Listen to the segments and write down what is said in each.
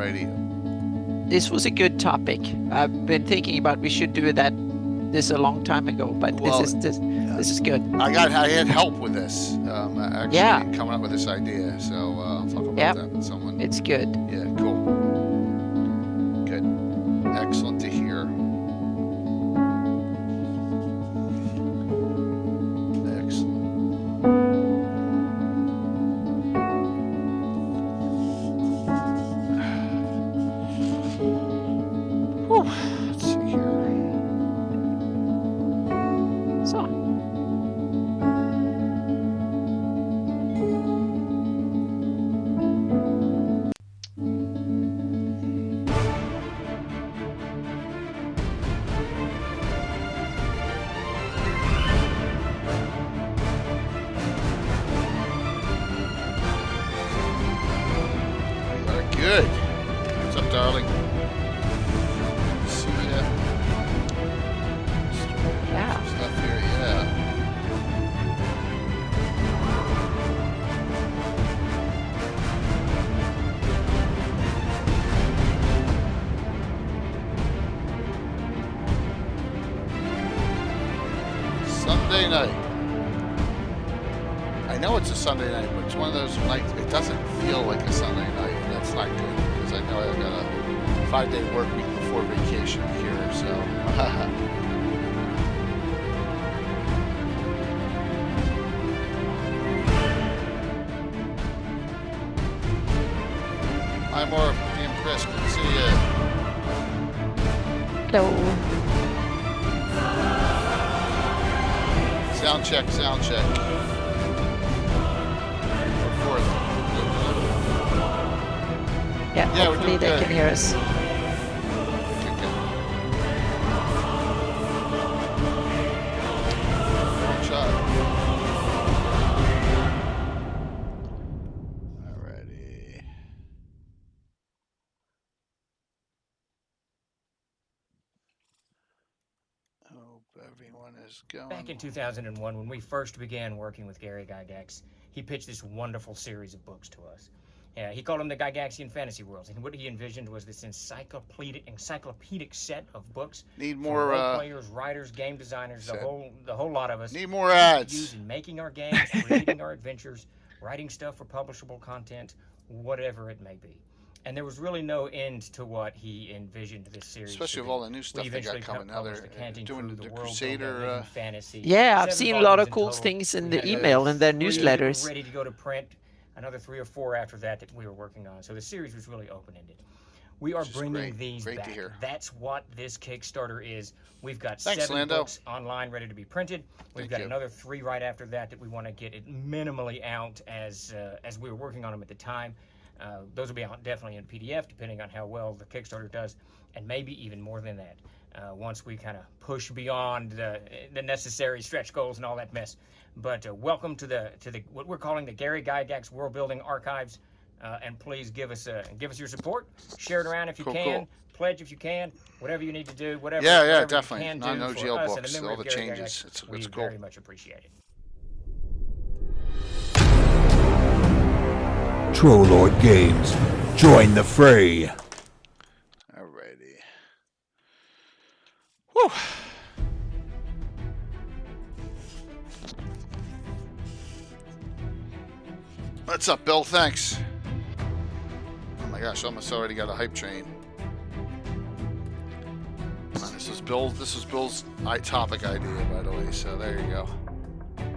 Alrighty. This was a good topic. I've been thinking about we should do this a long time ago, but Well, this is good. I had help with this. Actually, Yeah. coming up with this idea. So I'll talk about Yep. that with someone. It's good. Yeah, cool. Good. Excellent to hear. Excellent. Whew. Let's see here. So, Very good. What's up, darling? See ya. yeah. Stuff here, yeah. Sunday night. I know it's a Sunday night, but it's one of those nights, it doesn't feel like a Sunday night, and that's not good, because I know I've got a 5-day work week before vacation here, so. Hi, Marv. Me and Chris. Good to see you. Hello. Sound check, sound check. Fourth. Yeah, Yeah, we're hopefully doing they good. can hear us. Good, good. One shot. Alrighty. Hope everyone is going. Back in 2001, when we first began working with Gary Gygax, he pitched this wonderful series of books to us. He called them the Gygaxian Fantasy Worlds, and what he envisioned was this encyclopedic set of books. Need for more, role players, writers, game designers, the whole lot of us. Need more to ads. use in making our games, creating our adventures, writing stuff for publishable content, whatever it may be. And there was really no end to what he envisioned this series. Especially to with be. all the new We stuff they eventually got coming now. published They're the Canting doing Through the World Crusader. Building Fantasy. Yeah, I've 7 seen a lot volumes of in cool total. things in We the had email and their 3 newsletters. ready to go to print. Another 3 or 4 after that we were working on. So the series was really open-ended. We are Which is bringing great. these Great to back. hear. That's what this Kickstarter is. We've got Thanks, 7 Lando. books online ready to be printed. We've Thank got you. another 3 right after that we want to get it minimally out as we were working on them at the time. Those will be out definitely in PDF, depending on how well the Kickstarter does, and maybe even more than that. Once we kind of push beyond the necessary stretch goals and all that mess. But welcome to the what we're calling the Gary Gygax World Building Archives, and please give us your support. Share it around if you Cool, can. cool. Pledge if you can. Whatever you need to do. Whatever. Yeah, whatever definitely. You can No- do no for jail us and books, the memory all of the Gary changes. Gygax, It's we cool. very much appreciate it. Trollord Games. Join the fray. Alrighty. Whew. What's up, Bill? Thanks. Oh my gosh, I almost already got a hype train. This was Bill's topic idea, by the way. So there you go.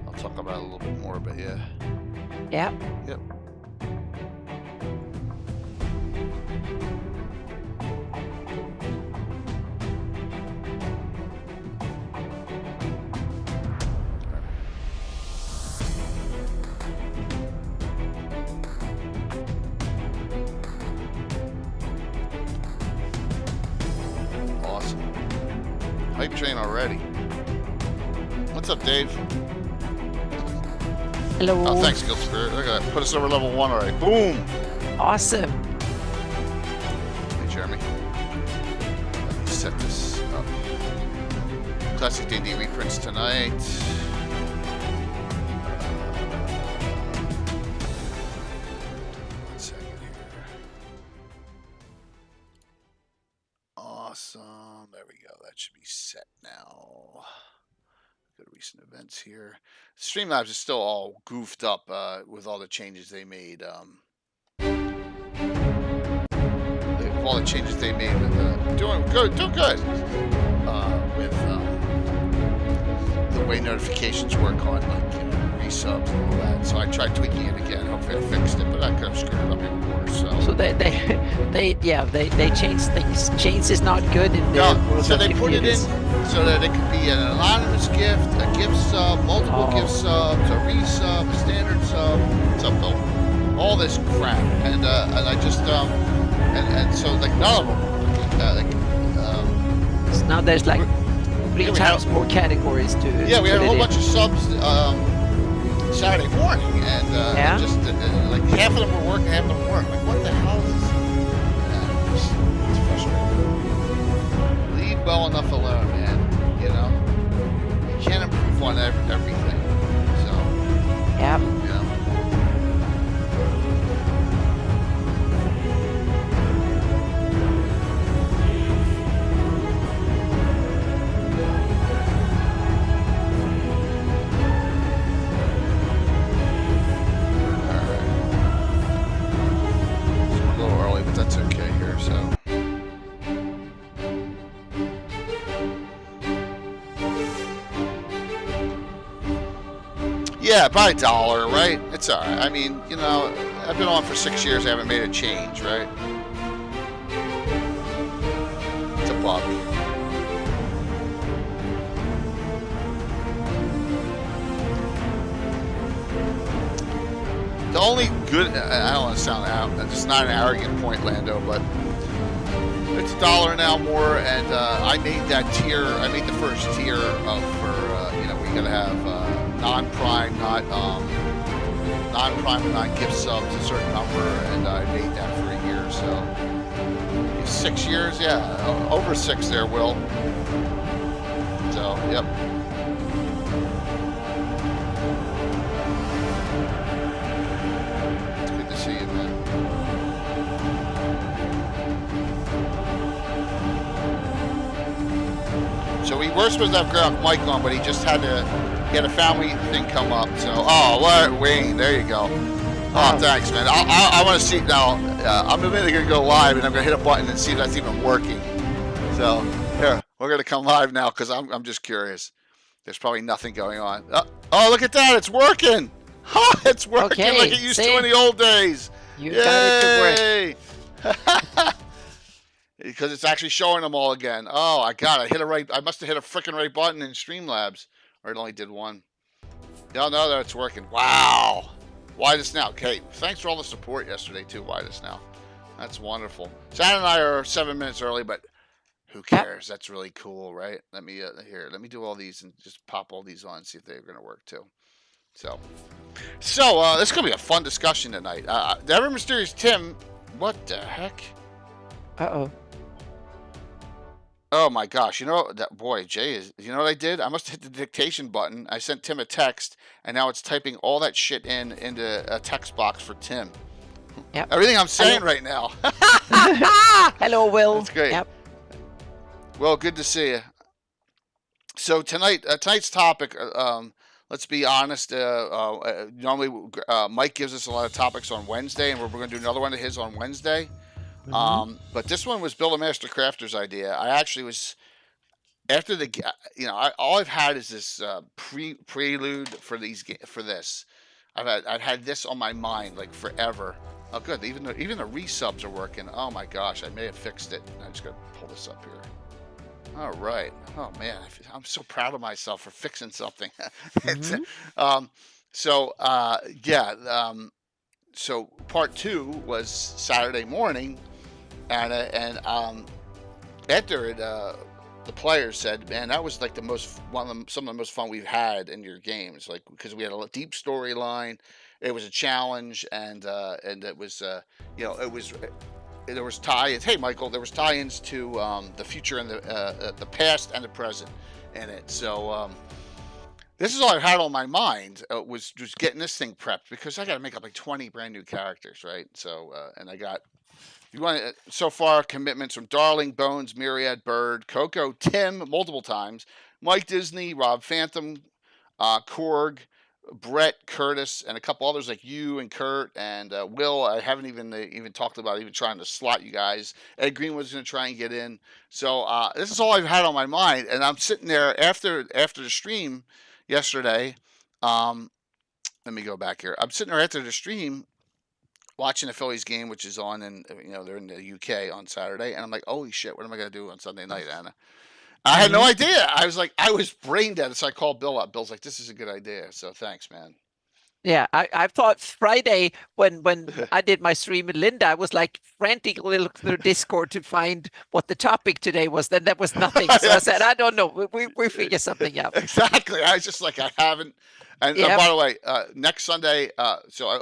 I'll talk about it a little bit more, but yeah. Yeah. Yep. Awesome. Hype train already. What's up, Dave? Hello. Oh, thanks, Guild Spirit. Look at that. Put us over level 1 already. Boom! Awesome. Hey, Jeremy. Let me set this up. Classic D&D reprints tonight. One second here. Awesome. There we go. That should be set now. Go to recent events here. Streamlabs is still all goofed up with all the changes they made. All the changes they made with doing good. With the way notifications work on like resubs and all that. So I tried tweaking it again. Hopefully I fixed it, but I could have screwed it up even more. So they changed things. Change is not good in the world so of they put it in computers. so that it could be an anonymous gift, a gift sub, multiple gift subs, a resub, a standard sub, all this crap, and I just and so like none of them. So now there's like 3 times more categories to. Yeah, we had a whole bunch of subs Saturday morning, and just like half of them were working, half of them weren't. Like, what the hell is this? It's frustrating. Leave well enough alone, man. You know, you can't improve on everything. So, yeah. You know. That's okay here, so. Yeah, by $1, right? It's all right. I mean, you know, I've been on for 6 years. I haven't made a change, right? It's a buck. The only good, I don't want to sound out, it's not an arrogant point, Lando, but it's $1 now more, and I made that tier, I made the first tier for, you know, we gotta have non-prime, non-prime, non-gift subs, a certain number, and I made that for a year, so 6 years, yeah, over 6 there, Will. So, yep. See you, man. So we were supposed to have GREYHAWK Mike on, but he just had to get a family thing come up. So, oh, what, Wayne? There you go. Oh, thanks, man. I want to see now. I'm immediately gonna go live, and I'm gonna hit a button and see if that's even working. So here, we're gonna come live now because I'm just curious. There's probably nothing going on. Oh, look at that! It's working. Ha! It's working like it used to in the old days. You got it to work. Because it's actually showing them all again. Oh, I must have hit a freaking right button in Streamlabs, or it only did one. Y'all know that it's working. Wow. Why this now? Okay, thanks for all the support yesterday too. Why this now? That's wonderful. Santa and I are 7 minutes early, but who cares? That's really cool, right? Let me let me do all these and just pop all these on and see if they're gonna work too. So this is gonna be a fun discussion tonight. The Ever Mysterious Tim, what the heck? Uh-oh. Oh my gosh! You know that boy Jay is. You know what I did? I must have hit the dictation button. I sent Tim a text, and now it's typing all that shit into a text box for Tim. Yep. Everything I'm saying right now. Hello, Will. That's great. Yep. Well, good to see you. So tonight's topic. Let's be honest. Normally, Mike gives us a lot of topics on Wednesday, and we're going to do another one of his on Wednesday. Mm-hmm. But this one was Bill the Master Crafter's idea. I actually was after the, all I've had is this prelude for this. I've had this on my mind like forever. Oh, good. Even the resubs are working. Oh my gosh, I may have fixed it. I'm just gonna pull this up here. All right. Oh man, I'm so proud of myself for fixing something. Mm-hmm. So part 2 was Saturday morning, and after it, the players said, "Man, that was like some of the most fun we've had in your games." Like because we had a deep storyline, it was a challenge, and it was there was tie-ins. Hey, Michael, there was tie-ins to the future and the past and the present in it. So. This is all I had on my mind was just getting this thing prepped because I got to make up like 20 brand new characters, right? So, and I got, You want so far commitments from Darling, Bones, Myriad, Bird, Coco, Tim multiple times, Mike Disney, Rob Phantom, Korg, Brett, Curtis, and a couple others like you and Kurt and Will. I haven't even talked about even trying to slot you guys. Ed Greenwood's going to try and get in. So this is all I've had on my mind, and I'm sitting there after the stream yesterday. Let me go back here. I'm sitting there after the stream watching the Phillies game, which is on, and they're in the UK on Saturday, and I'm like, holy shit, what am I going to do on Sunday night, Anna? I had no idea. I was brain dead, so I called Bill up. Bill's like, this is a good idea, so thanks, man. Yeah, I thought Friday when I did my stream with Linda, I was like frantically looking through Discord to find what the topic today was. Then there was nothing. So I said, I don't know. We figure something out. Exactly. I was just like, I haven't. And by the way, next Sunday,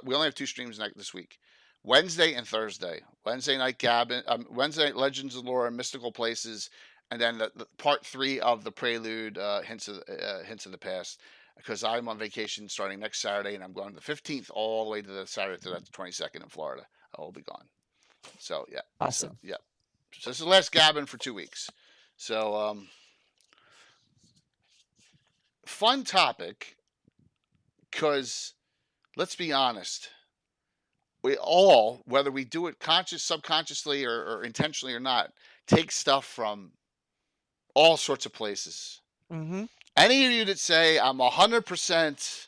we only have 2 streams this week. Wednesday and Thursday. Wednesday night Gabbin, Wednesday night Legends of Lore and Mystical Places, and then the part 3 of the Prelude, Hints of the Past. Because I'm on vacation starting next Saturday, and I'm going the 15th all the way to the Saturday to the 22nd in Florida. I will be gone. So yeah, awesome. So, yeah. So this is the last Gabbin for 2 weeks. So fun topic, because let's be honest, we all, whether we do it subconsciously, or intentionally or not, take stuff from all sorts of places. Mm-hmm. Any of you that say I'm 100%,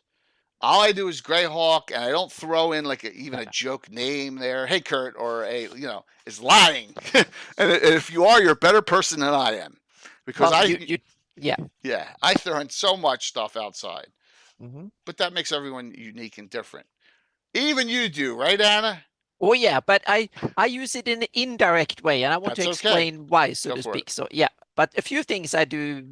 all I do is GREYHAWK, and I don't throw in like even a joke name there, hey Kurt, or is lying. And if you are, you're a better person than I am, because I throw in so much stuff outside. Mm-hmm. But that makes everyone unique and different. Even you do, right, Anna? Oh yeah, but I use it in an indirect way, and I want to explain why, so to speak. So yeah, but a few things I do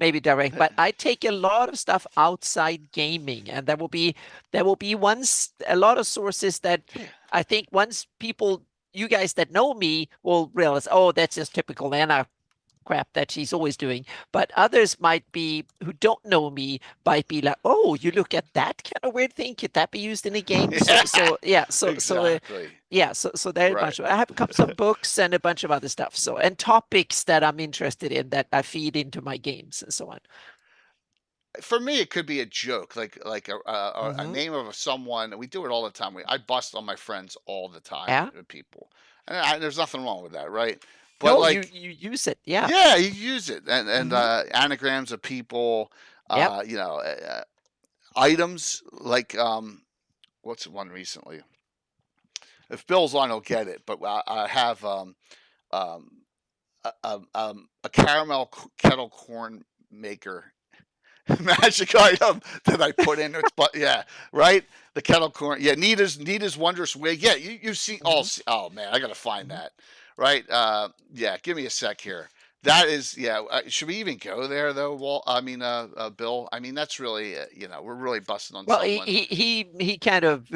maybe direct, but I take a lot of stuff outside gaming, and there will be a lot of sources that I think once you guys that know me will realize, oh, that's just typical Anna crap that she's always doing. But others who don't know me might be like, oh, you look at that kind of weird thing, could that be used in a game? So there's a bunch of, I have some books and a bunch of other stuff, and topics that I'm interested in that I feed into my games and so on. For me, it could be a joke, like a name of someone. We do it all the time. I bust on my friends all the time, people, and there's nothing wrong with that, right? But you use it, yeah. Yeah, you use it, and anagrams of people, items like what's the one recently? If Bill's on, he'll get it. But I have a caramel kettle corn maker magic item that I put in. But yeah, right. The kettle corn. Yeah, Nita's wondrous wig. Yeah, you see. Oh man, I gotta find that. Right. Yeah. Give me a sec here. That is. Yeah. Should we even go there though? Walt. I mean, Bill. I mean, that's really. We're really busting on. Well, someone. he kind of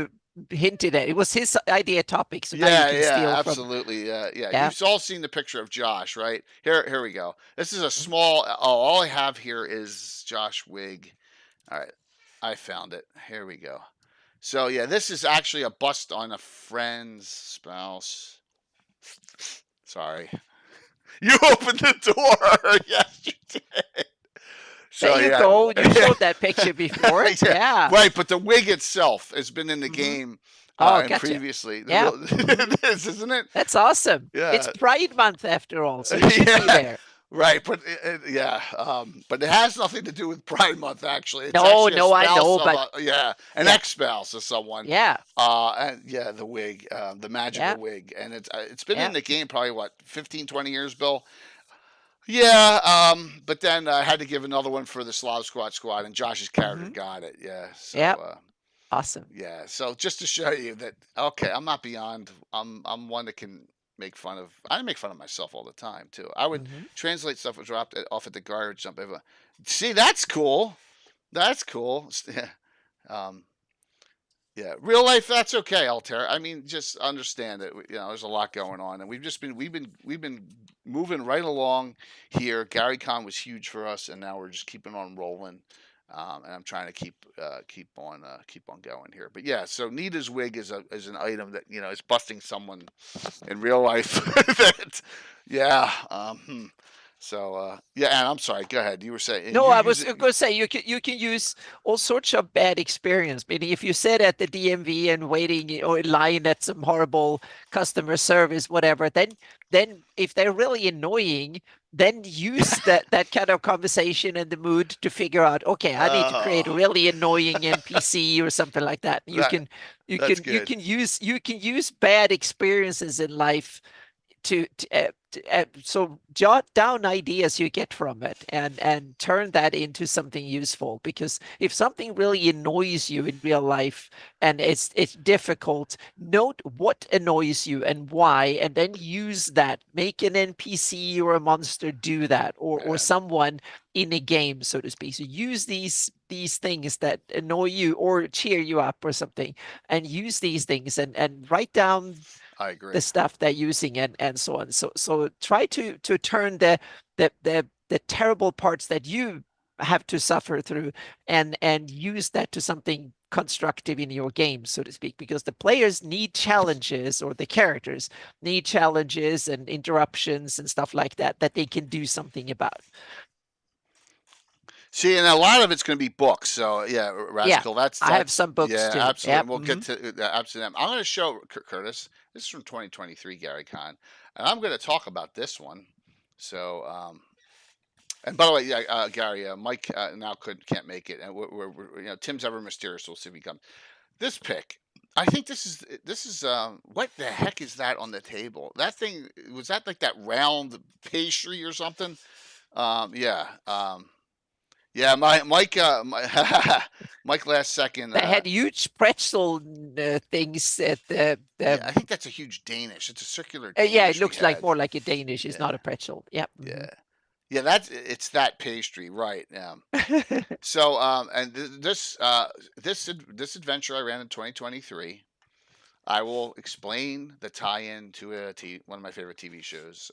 hinted at it. Was his idea topic. So absolutely. Yeah. You've all seen the picture of Josh, right? Here we go. This is a small. All I have here is Josh wig. All right, I found it. Here we go. So yeah, this is actually a bust on a friend's spouse. Sorry, you opened the door. Yes, you did. So there you go. You showed that picture before. Yeah. Right, but the wig itself has been in the game gotcha. Previously. Yeah. It is, isn't it? That's awesome. Yeah. It's Pride Month after all, so you should be there. Right, but but it has nothing to do with Pride Month, actually. It's I know, but an ex-spouse of someone. Yeah. And the wig, the magical wig, and it's been in the game probably 15, 20 years, Bill. Yeah, but then I had to give another one for the Slav Squad, and Josh's character got it. Yeah. So, awesome. Yeah. So just to show you that, okay, I'm not beyond. I'm one that can make fun of. I make fun of myself all the time too. I would translate stuff that dropped off at the garbage dump. See, that's cool. That's cool. Yeah, real life, that's okay, Altair. I mean, just understand that there's a lot going on, and we've been moving right along here. Gary Con was huge for us, and now we're just keeping on rolling. and I'm trying to keep on going here. But yeah, so Nita's wig is an item that is busting someone in real life. Yeah. So yeah, and I'm sorry. Go ahead. You were saying. No, I was going to say you can use all sorts of bad experience. Meaning, if you sit at the DMV and waiting or in line at some horrible customer service, whatever, then if they're really annoying, then use that kind of conversation and the mood to figure out, okay, I need to create a really annoying NPC or something like that. You can use bad experiences in life to so jot down ideas you get from it and turn that into something useful. Because if something really annoys you in real life and it's difficult, note what annoys you and why, and then use that. Make an NPC or a monster do that, or someone in a game, so to speak. So use these things that annoy you or cheer you up or something, and use these things and write down the stuff they're using and so on. So try to turn the terrible parts that you have to suffer through and use that to something constructive in your game, so to speak, because the players need challenges, or the characters need challenges and interruptions and stuff like that they can do something about. See, and a lot of it's going to be books. So yeah, Rascal. Yeah, I have some books too. Absolutely. Yep. We'll get to absolutely. I'm going to show Curtis. This is from 2023 Gary Con, and I'm going to talk about this one. So, and by the way, Gary, Mike now can't make it, and we're Tim's ever mysterious. We'll see if he comes. This pick, I think this is what the heck is that on the table? That thing, was that like that round pastry or something? Yeah. Yeah, Mike last second. They had huge pretzel things at the. Yeah, I think that's a huge Danish. It's a circular Danish. Yeah, it looks like more like a Danish. It's not a pretzel. Yep. Yeah. Yeah, it's that pastry, right? So, and this adventure I ran in 2023. I will explain the tie-in to one of my favorite TV shows,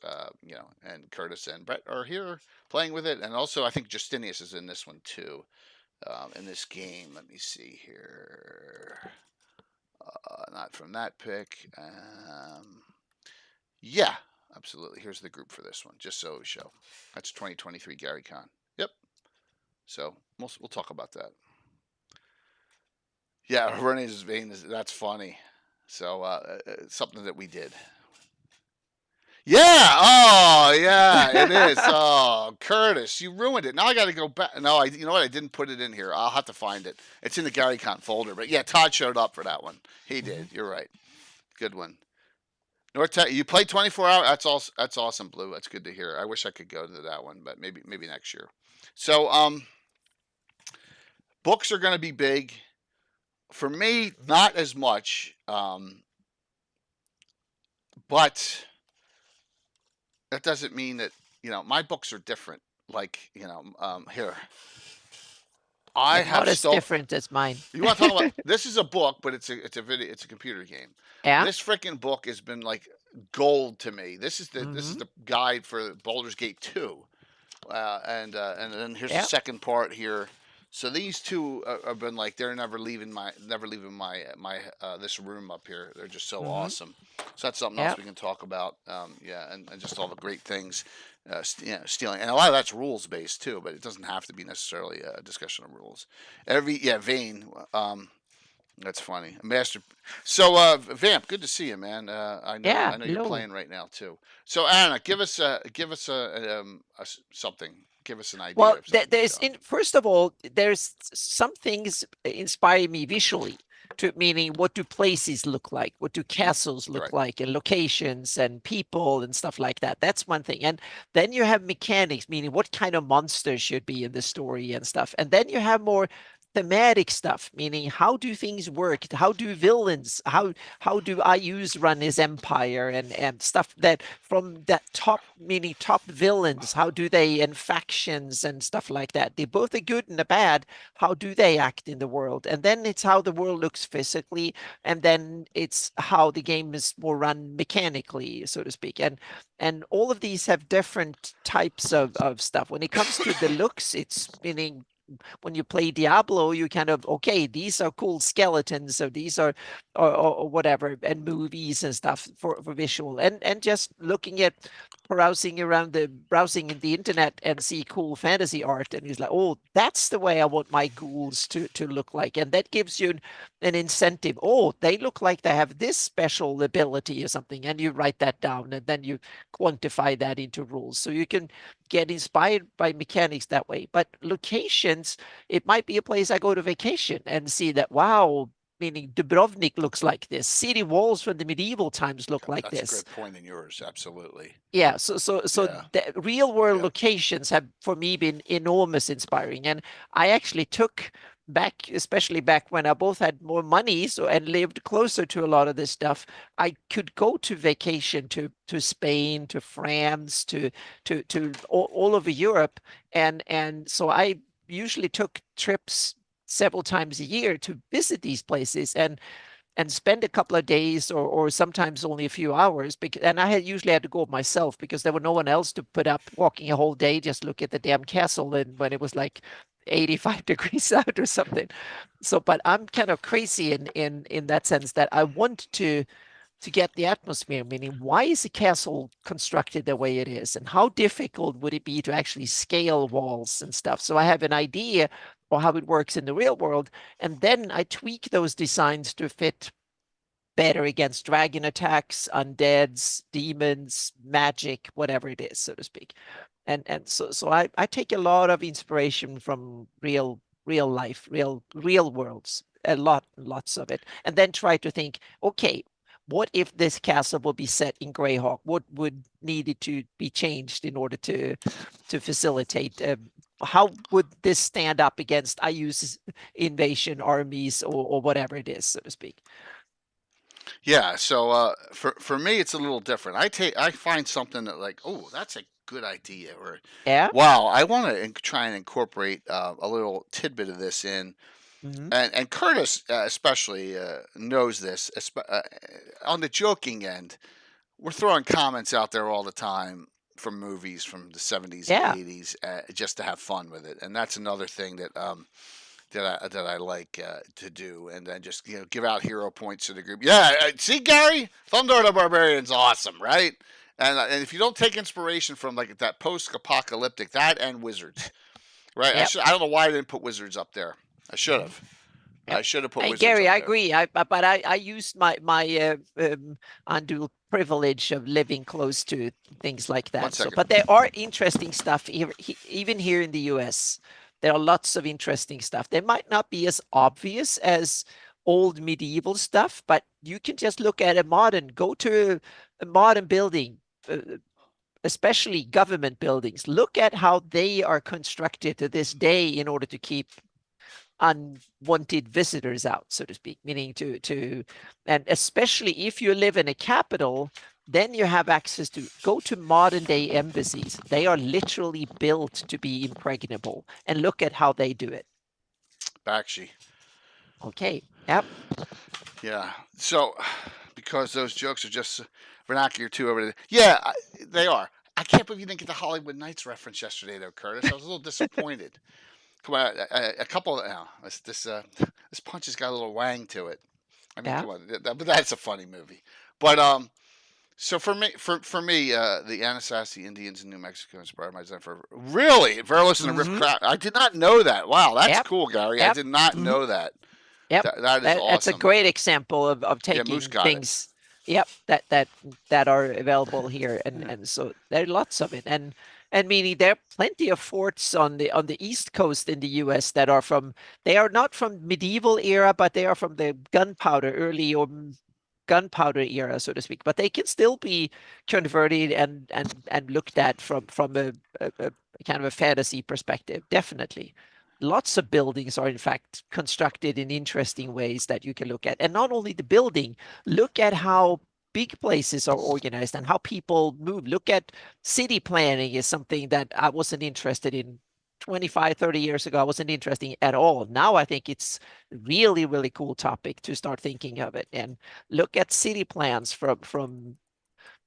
and Curtis and Brett are here playing with it. And also, I think Justinius is in this one too, in this game. Let me see here. Not from that pick. Yeah, absolutely. Here's the group for this one, just so we show. That's 2023 Gary Con. Yep. So we'll talk about that. Yeah, Renee's vein that's funny. So something that we did. Yeah. Oh, yeah. It is. Oh, Curtis, you ruined it. Now I got to go back. No, you know what? I didn't put it in here. I'll have to find it. It's in the Gary Con folder. But yeah, Todd showed up for that one. He did. You're right. Good one. You played 24 hours. That's awesome, Blue. That's good to hear. I wish I could go to that one, but maybe next year. So books are going to be big. For me, not as much, but that doesn't mean that my books are different. Like here, I have not as different as mine. You want to talk about? This is a book, but it's a computer game. Yeah. This freaking book has been like gold to me. This is the guide for Baldur's Gate 2, and then here's the second part here. So these two have been like, they're never leaving my this room up here. They're just so awesome. So that's something else we can talk about. And just all the great things, stealing, and a lot of that's rules based too. But it doesn't have to be necessarily a discussion of rules. Vane. That's funny. Master. So Vamp, good to see you, man. I know you're playing right now too. So Anna, give us something. Give us an idea. Well, first of all, there's some things inspire me visually, meaning what do places look like? What do castles look like? And locations and people and stuff like that. That's one thing. And then you have mechanics, meaning what kind of monsters should be in the story and stuff. And then you have more thematic stuff, meaning how do things work? How do villains, how do IUs run his empire and stuff that from that top villains, how do they, and factions and stuff like that. They both are good and the bad. How do they act in the world? And then it's how the world looks physically, and then it's how the game is more run mechanically, so to speak. And all of these have different types of stuff. When it comes to the looks, it's meaning when you play Diablo, you kind of, okay, these are cool skeletons, so these are or whatever, and movies and stuff for visual, and just looking at browsing in the internet and see cool fantasy art, and he's like, oh, that's the way I want my ghouls to look like, and that gives you an incentive. Oh, they look like they have this special ability or something, and you write that down, and then you quantify that into rules, so you can get inspired by mechanics that way. But locations, it might be a place I go to vacation and see that, wow, meaning Dubrovnik looks like this. City walls from the medieval times look like this. That's a great point in yours, absolutely. Yeah, so the real world locations have, for me, been enormous inspiring. And I actually took back, especially back when I both had more money and lived closer to a lot of this stuff, I could go to vacation to Spain, to France, to all over Europe. And so I usually took trips several times a year to visit these places and spend a couple of days or sometimes only a few hours. And I usually had to go myself because there was no one else to put up walking a whole day, just look at the damn castle, and when it was like 85 degrees out or something. So, but I'm kind of crazy in that sense that I want to get the atmosphere, meaning why is the castle constructed the way it is, and how difficult would it be to actually scale walls and stuff. So I have an idea or how it works in the real world, and then I tweak those designs to fit better against dragon attacks, undeads, demons, magic, whatever it is, so to speak. And so I take a lot of inspiration from real life, real worlds, lots of it, and then try to think, okay, what if this castle would be set in GREYHAWK? What would needed to be changed in order to facilitate? How would this stand up against I use invasion armies or whatever it is, so to speak? Yeah, so for me, it's a little different. I find something that, like, oh, that's a good idea, or wow, I want to try and incorporate a little tidbit of this in. Mm-hmm. And Curtis especially knows this. On the joking end, we're throwing comments out there all the time from movies from the 70s and 80s just to have fun with it, and that's another thing that that I like to do, and then just give out hero points to the group. Yeah, see, Gary, Thunder the Barbarian's awesome, right? And if you don't take inspiration from like that post-apocalyptic, that and Wizards, right? Yep. I don't know why I didn't put Wizards up there. I should have. Yep. I should have put Wizards Gary, up I agree. But I used my undue privilege of living close to things like that. So, but there are interesting stuff here, even here in the US. There are lots of interesting stuff. They might not be as obvious as old medieval stuff, but you can just look at go to a modern building, especially government buildings. Look at how they are constructed to this day in order to keep unwanted visitors out, so to speak, meaning and especially if you live in a capital, then you have access to go to modern day embassies. They are literally built to be impregnable, and look at how they do it. Bakshi. Okay. Yep. Yeah. So, because those jokes are just vernacular too over there. Yeah, they are. I can't believe you didn't get the Hollywood Nights reference yesterday, though, Curtis. I was a little disappointed. Come on, a couple. This punch has got a little wang to it. I mean, come on, but that's a funny movie. But so for me, the Anasazi Indians in New Mexico inspired my design for really. If you're listening to Riff Crap, I did not know that. Wow, that's cool, Gary. I did not know that. Yep, that is awesome. That's a great example of taking things. Yep, that are available here, and so there are lots of it, and meaning there are plenty of forts on the East Coast in the U.S. that are they are not from medieval era, but they are from the early gunpowder era, so to speak. But they can still be converted and looked at from a kind of a fantasy perspective, definitely. Lots of buildings are in fact constructed in interesting ways that you can look at. And not only the building, look at how big places are organized and how people move. Look at city planning is something that I wasn't interested in 25, 30 years ago. I wasn't interested in at all. Now I think it's really, really cool topic to start thinking of it. And look at city plans from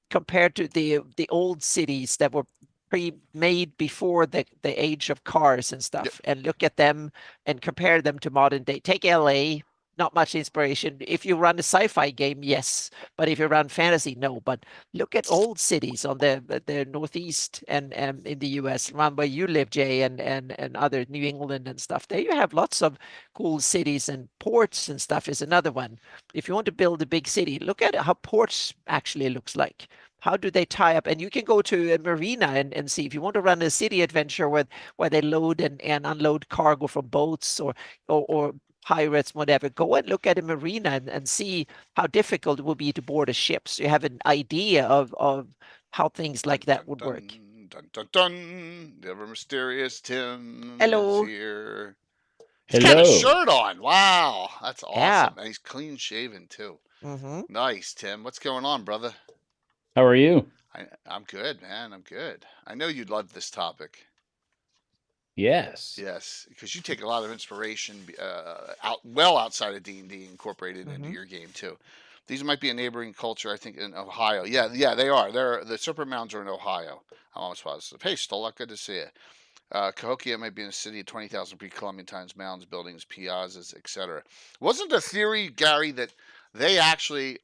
compared to the old cities that were pre-made before the age of cars and stuff, and look at them and compare them to modern day. Take LA, not much inspiration. If you run a sci-fi game, yes, but if you run fantasy, no. But look at old cities on the northeast and in the US, around where you live, Jay, and other New England and stuff. There you have lots of cool cities, and ports and stuff is another one. If you want to build a big city, look at how ports actually looks like. How do they tie up? And you can go to a marina and see if you want to run a city adventure where they load and unload cargo from boats or pirates, whatever. Go and look at a marina and see how difficult it will be to board a ship. So you have an idea of how things like that would work. Dun, dun, dun. The ever mysterious Tim Hello. is here. He's got a shirt on. Wow, that's awesome. Yeah. And he's clean shaven too. Mm-hmm. Nice, Tim. What's going on, brother? How are you? I'm good, man. I'm good. I know you'd love this topic. Yes. Yes, because you take a lot of inspiration outside of D&D, incorporated into your game too. These might be a neighboring culture, I think, in Ohio. Yeah, they are. The Serpent Mounds are in Ohio. I'm almost positive. Hey, Stolak, good to see you. Cahokia might be in a city of 20,000 pre-Columbian times, mounds, buildings, piazzas, etc. Wasn't the theory, Gary, that they actually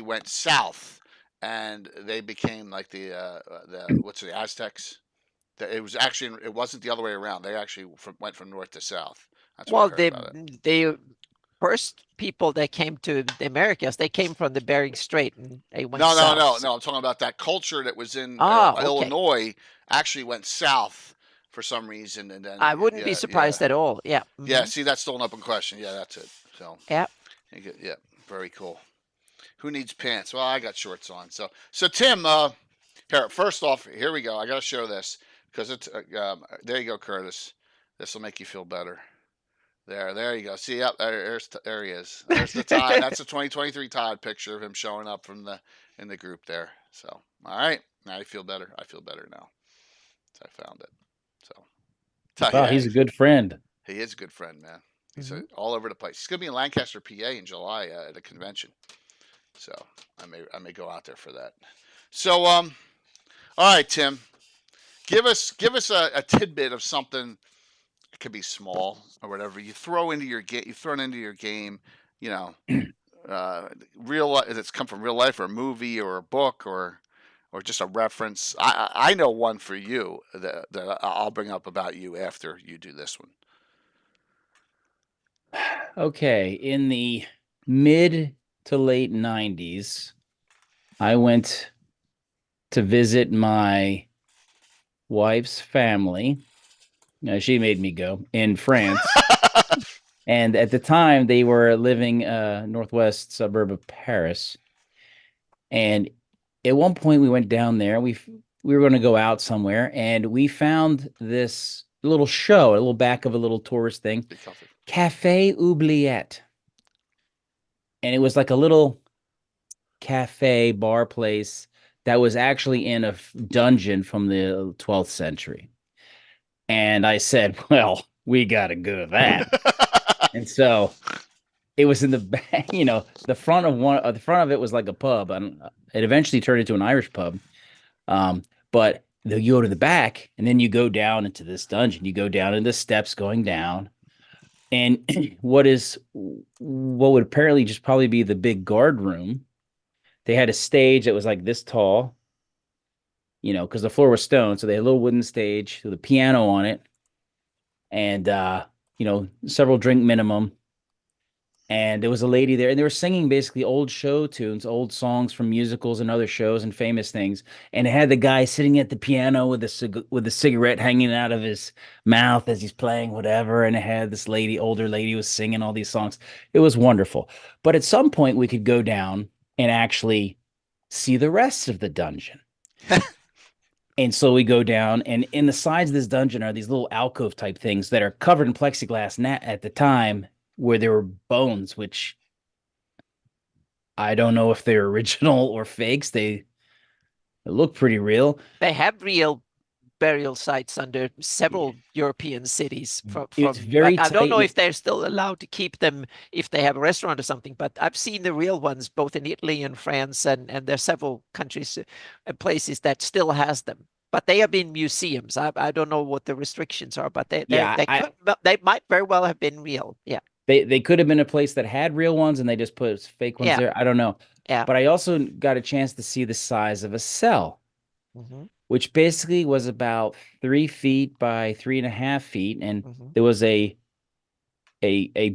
went south and they became like the Aztecs? It wasn't the other way around. They actually went from north to south. That's what I heard about it. The first people that came to the Americas, they came from the Bering Strait and they went south. No. I'm talking about that culture that was in Illinois actually went south for some reason, and then I wouldn't be surprised at all. Yeah. Mm-hmm. Yeah. See, that's still an open question. Yeah, that's it. So yeah, very cool. Who needs pants? Well, I got shorts on. So Tim, here, first off, here we go. I got to show this. Because it's there you go, Curtis. This will make you feel better. There you go. See, yep, there he is. There's the Todd. That's a 2023 Todd picture of him showing up in the group there. So, all right, now I feel better. I feel better now. So I found it. So, wow, he's a good friend. He is a good friend, man. He's all over the place. He's gonna be in Lancaster, PA, in July at a convention. So I may go out there for that. So, all right, Tim. Give us a tidbit of something. It could be small or whatever you throw into your game. You throw it into your game. You know, real life. It's come from real life or a movie or a book or just a reference. I know one for you that I'll bring up about you after you do this one. Okay, in the mid to late 90s, I went to visit my wife's family. She made me go in France. And at the time they were living northwest suburb of Paris. And at one point we went down there. We were going to go out somewhere and we found this little show, a little back of a little tourist thing, Café Oubliette. And it was like a little cafe bar place that was actually in a dungeon from the 12th century. And I said, well, we got to go to that. And so it was in the back, you know, the front of it was like a pub. And it eventually turned into an Irish pub. But you go to the back and then you go down into this dungeon. You go down into the steps going down. And what would apparently just probably be the big guard room. They had a stage that was like this tall, you know, because the floor was stone. So they had a little wooden stage with a piano on it and, you know, several drink minimum. And there was a lady there and they were singing basically old show tunes, old songs from musicals and other shows and famous things. And it had the guy sitting at the piano with a cigarette hanging out of his mouth as he's playing whatever. And it had this older lady was singing all these songs. It was wonderful. But at some point we could go down and actually see the rest of the dungeon. And so we go down, and in the sides of this dungeon are these little alcove type things that are covered in plexiglass at the time where there were bones, which I don't know if they're original or fakes. They look pretty real. They have real burial sites under several European cities. I don't know if they're still allowed to keep them if they have a restaurant or something, but I've seen the real ones both in Italy and France, and there's several countries and places that still has them. But they have been museums. I don't know what the restrictions are, but they might very well have been real. Yeah. They could have been a place that had real ones and they just put fake ones there. I don't know. Yeah. But I also got a chance to see the size of a cell, which basically was about 3 feet by 3.5 feet, and there was a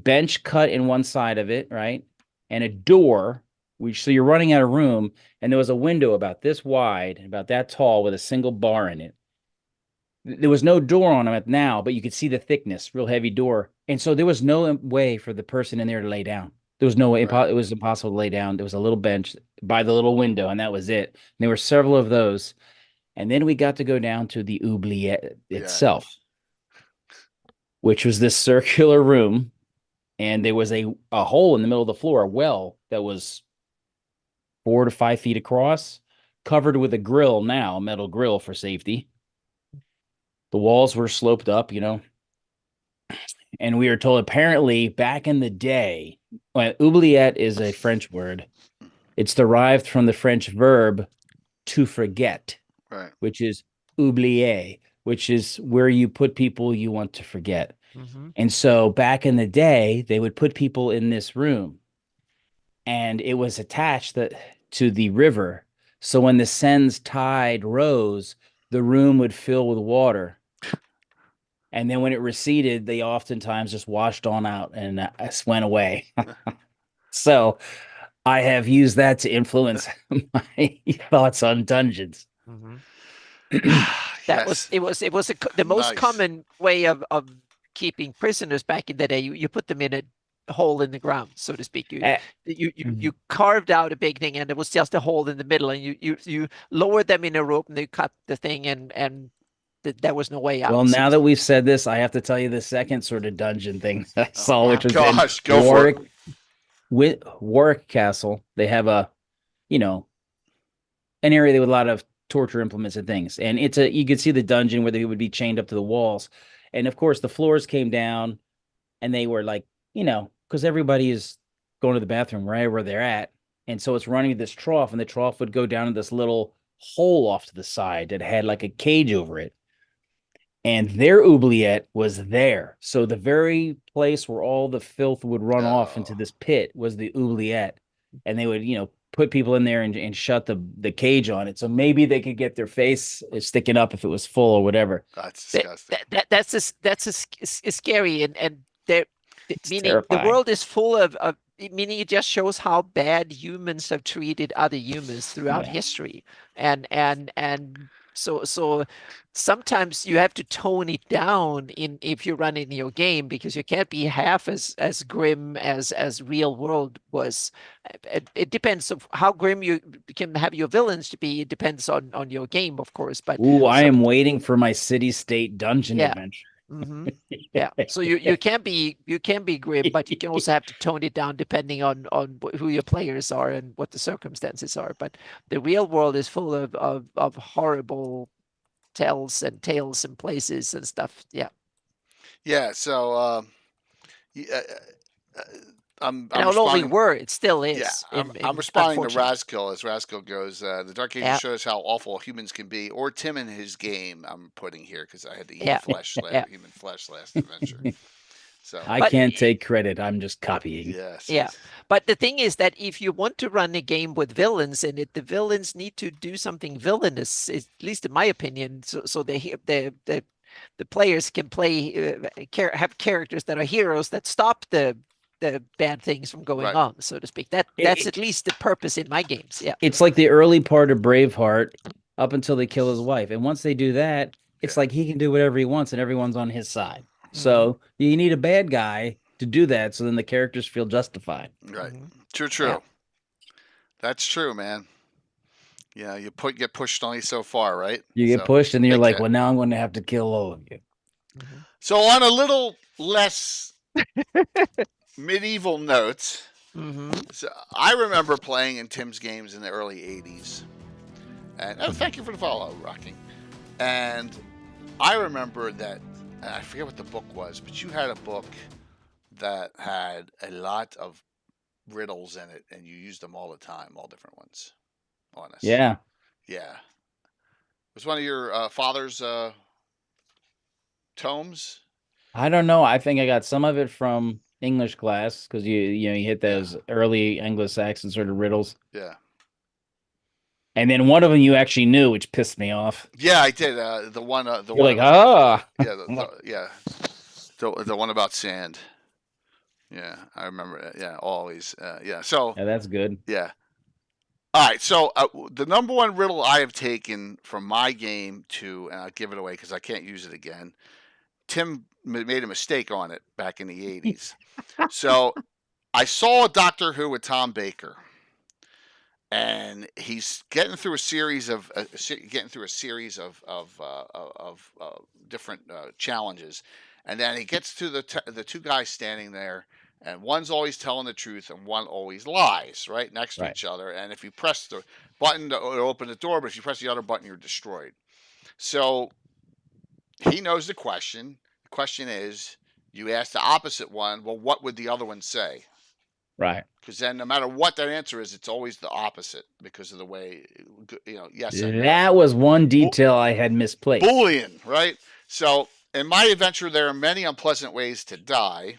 bench cut in one side of it, right, and a door. So you're running out of room, and there was a window about this wide, about that tall, with a single bar in it. There was no door on it now, but you could see the thickness, real heavy door. And so there was no way for the person in there to lay down. There was no way. Right. It was impossible to lay down. There was a little bench by the little window, and that was it. And there were several of those. And then we got to go down to the oubliette itself, which was this circular room. And there was a hole in the middle of the floor, a well that was 4 to 5 feet across, covered with a grill now, a metal grill for safety. The walls were sloped up, and we were told apparently back in the day, oubliette is a French word. It's derived from the French verb to forget, right, which is oublier, which is where you put people you want to forget. And so back in the day, they would put people in this room, and it was attached to the river. So when the Seine's tide rose, the room would fill with water. And then when it receded, they oftentimes just washed on out and went away. So I have used that to influence my thoughts on dungeons. It was the most common way of keeping prisoners back in the day. You put them in a hole in the ground, so to speak. You carved out a big thing, and it was just a hole in the middle, and you lowered them in a rope, and they cut the thing, and there was no way out. Well, now that we've said this, I have to tell you the second sort of dungeon thing that I saw, which was in Warwick, Warwick Castle. They have an area with a lot of torture implements and things, and you could see the dungeon where they would be chained up to the walls, and of course the floors came down, and they were like, because everybody is going to the bathroom right where they're at, and so it's running this trough, and the trough would go down in this little hole off to the side that had like a cage over it. And their oubliette was there. So the very place where all the filth would run off into this pit was the oubliette. And they would, put people in there and shut the cage on it. So maybe they could get their face sticking up if it was full or whatever. That's disgusting. That's scary. And meaning terrifying. The world is full of meaning it just shows how bad humans have treated other humans throughout history. And so sometimes you have to tone it down if you're running your game, because you can't be half as grim as real world was. It depends on how grim you can have your villains to be. It depends on your game, of course. But I am waiting for my city-state dungeon adventure. Yeah. So you can be grim, but you can also have to tone it down depending on who your players are and what the circumstances are. But the real world is full of horrible tales and places and stuff. Yeah. So I'm not only were, it still is. Yeah, I'm responding to Raskill as Raskill goes. The Dark Ages shows how awful humans can be, or Tim in his game. I'm putting here because I had to eat human flesh last adventure. So I can't take credit. I'm just copying. Yes. Yeah. But the thing is that if you want to run a game with villains in it, the villains need to do something villainous, at least in my opinion, so the players can play have characters that are heroes that stop the bad things from going on, so to speak. That's at least the purpose in my games. Yeah. It's like the early part of Braveheart up until they kill his wife. And once they do that, it's like he can do whatever he wants and everyone's on his side. So you need a bad guy to do that, so then the characters feel justified. Right. True. Yeah. That's true, man. Yeah, you get pushed only so far, right? You get pushed, and you're like, well, now I'm going to have to kill all of you. So on a little less medieval note, so I remember playing in Tim's games in the early 80s. And thank you for the follow, Rocking. And I remember that, and I forget what the book was, but you had a book that had a lot of riddles in it, and you used them all the time, all different ones on us. Yeah. Yeah. Was one of your father's tomes? I don't know. I think I got some of it from English class because you hit those early Anglo-Saxon sort of riddles. Yeah. And then one of them you actually knew, which pissed me off. Yeah, I did. The one. You're one like, ah. Yeah, the one about sand. Yeah, I remember it. Yeah, always. Yeah. So. Yeah, that's good. Yeah. All right. So the number one riddle I have taken from my game to, and I'll give it away because I can't use it again. Tim made a mistake on it back in the 80s. So I saw Doctor Who with Tom Baker, and he's getting through a series of different challenges, and then he gets to the two guys standing there, and one's always telling the truth and one always lies, right next to each other. And if you press the button to open the door, but if you press the other button, you're destroyed. So he knows the question. The question is, you ask the opposite one, well, what would the other one say? Right. Because then no matter what that answer is, it's always the opposite because of the way, yes. That was one detail I had misplaced. Boolean, right? So in my adventure, there are many unpleasant ways to die.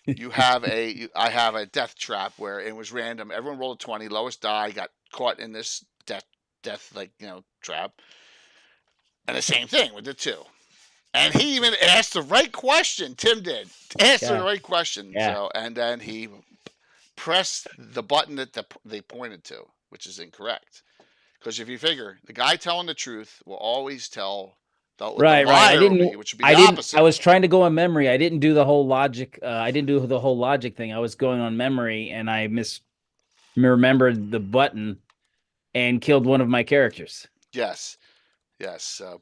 I have a death trap where it was random. Everyone rolled a 20. Lowest die got caught in this death trap. And the same thing with the 2. And he even asked the right question. Tim did. Asked the right question. Yeah. So, and then he pressed the button that they pointed to, which is incorrect. Because if you figure, the guy telling the truth will always tell the liar, which would be the opposite. I was trying to go on memory. I didn't do the whole logic. I didn't do the whole logic thing. I was going on memory, and I misremembered the button and killed one of my characters. Yes.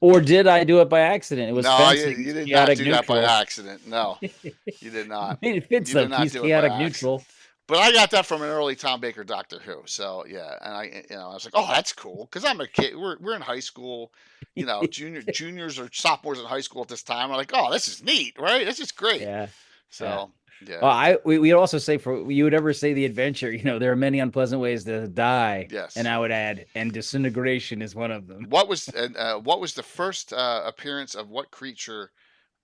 Or did I do it by accident? It was no, you did not do that by accident. No, you did not. It fits though. He's chaotic neutral. But I got that from an early Tom Baker Doctor Who. So yeah, and I was like, oh, that's cool, because I'm a kid. We're in high school, juniors or sophomores in high school at this time. I'm like, oh, this is neat, right? This is great. Yeah. So. Yeah. Well, we also say you would ever say the adventure, there are many unpleasant ways to die. Yes. And I would add, and disintegration is one of them. What was the first appearance of what creature,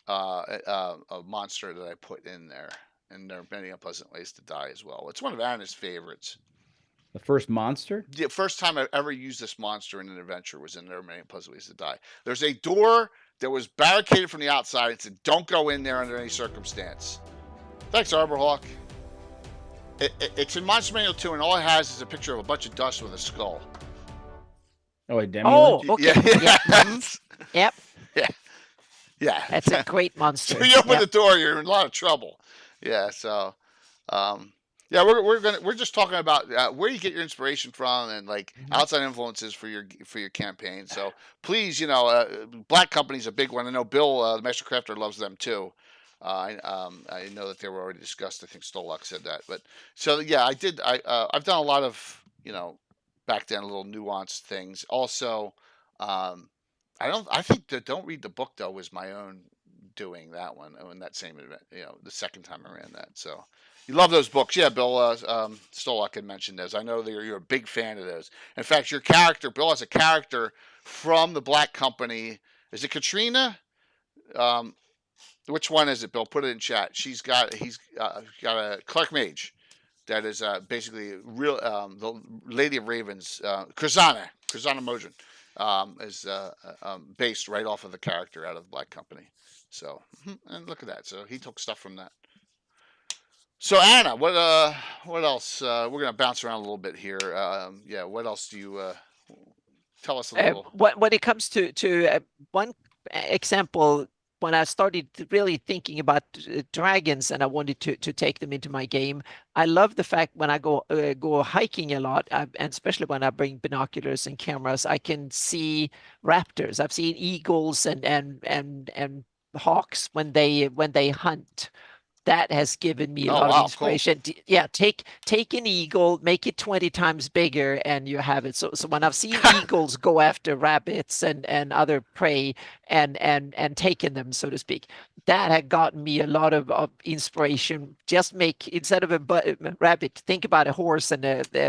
a monster that I put in there? And there are many unpleasant ways to die as well. It's one of Anna's favorites. The first monster? The first time I ever used this monster in an adventure was in There Are Many Unpleasant Ways to Die. There's a door that was barricaded from the outside and said, don't go in there under any circumstance. Thanks, Arborhawk. It's in Monster Manual 2, and all it has is a picture of a bunch of dust with a skull. Oh, a demi. Oh, okay. Yeah. Yep. Yeah. That's a great monster. So you open the door, you're in a lot of trouble. Yeah. So, we're just talking about where you get your inspiration from and outside influences for your campaign. So please, Black Company's a big one. I know Bill, the Master Crafter, loves them too. I know that they were already discussed. I think Stolak said that, but so yeah, I did. I've done a lot of back then little nuanced things. Also, I think the Don't Read the Book though was my own doing that one in that same event. The second time I ran that. So you love those books, yeah, Bill. Stolak had mentioned those. I know that you're a big fan of those. In fact, your character, Bill, has a character from the Black Company. Is it Katrina? Which one is it, Bill? Put it in chat. He's got a Clark Mage that is basically real. The Lady of Ravens, Krazana Modron, is based right off of the character out of the Black Company. So, and look at that. So he took stuff from that. So Anna, what else? We're gonna bounce around a little bit here. What else do you tell us a little? When it comes to one example. When I started really thinking about dragons and I wanted to take them into my game, I love the fact when I go hiking a lot, and especially when I bring binoculars and cameras, I can see raptors. I've seen eagles and hawks when they hunt. That has given me a lot of inspiration. Cool. Yeah, take an eagle, make it 20 times bigger, and you have it. So when I've seen eagles go after rabbits and other prey, and taken them, so to speak. That had gotten me a lot of inspiration. Just make, instead of a rabbit, think about a horse and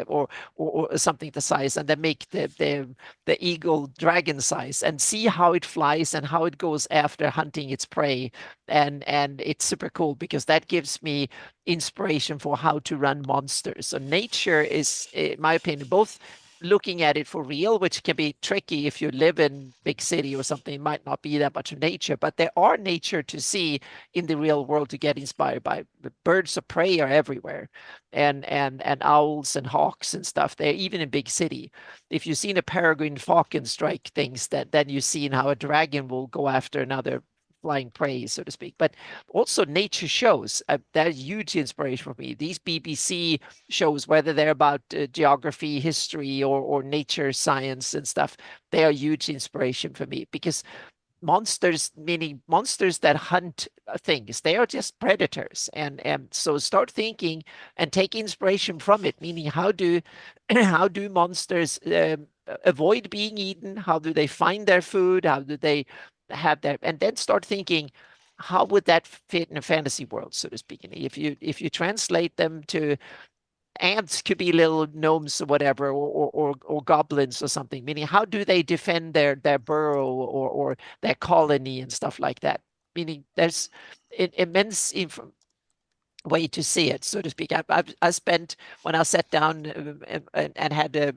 or something the size, and then make the eagle dragon size, and see how it flies and how it goes after hunting its prey. And it's super cool because that gives me inspiration for how to run monsters. So nature is, in my opinion, both looking at it for real, which can be tricky if you live in big city or something. It might not be that much of nature, but there are nature to see in the real world to get inspired by. The birds of prey are everywhere, and owls and hawks and stuff. They're even in big city. If you've seen a peregrine falcon strike things, then you've seen how a dragon will go after another flying prey, so to speak. But also nature shows, that's huge inspiration for me. These BBC shows, whether they're about geography, history, or nature science and stuff, they are huge inspiration for me, because monsters, meaning monsters that hunt things, they are just predators. And so start thinking and take inspiration from it, meaning how do monsters avoid being eaten? How do they find their food? How do they have that? And then start thinking, how would that fit in a fantasy world, so to speak? And if you translate them to, ants could be little gnomes or whatever, or goblins or something, meaning how do they defend their burrow or their colony and stuff like that? Meaning there's an immense way to see it, so to speak. I spent, when I sat down and had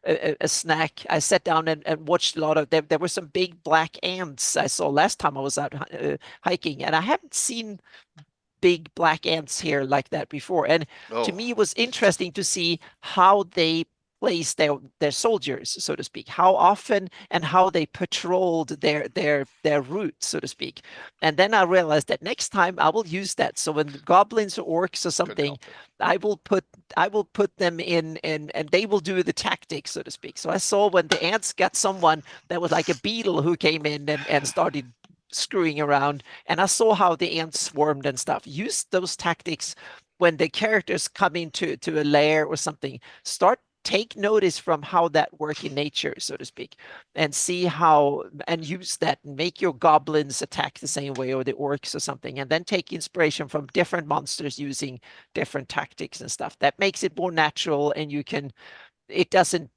a snack, I sat down and watched a lot of, there were some big black ants I saw last time I was out hiking, and I haven't seen big black ants here like that before. And to me, it was interesting to see how they place their soldiers, so to speak, how often and how they patrolled their route, so to speak. And then I realized that next time I will use that. So when goblins or orcs or something, I will put them in, and they will do the tactics, so to speak. So I saw when the ants got someone that was like a beetle who came in and started screwing around, and I saw how the ants swarmed and stuff. Use those tactics when the characters come into a lair or something. Take notice from how that work in nature, so to speak, and see how, and use that, and make your goblins attack the same way, or the orcs or something, and then take inspiration from different monsters using different tactics and stuff. That makes it more natural, and it doesn't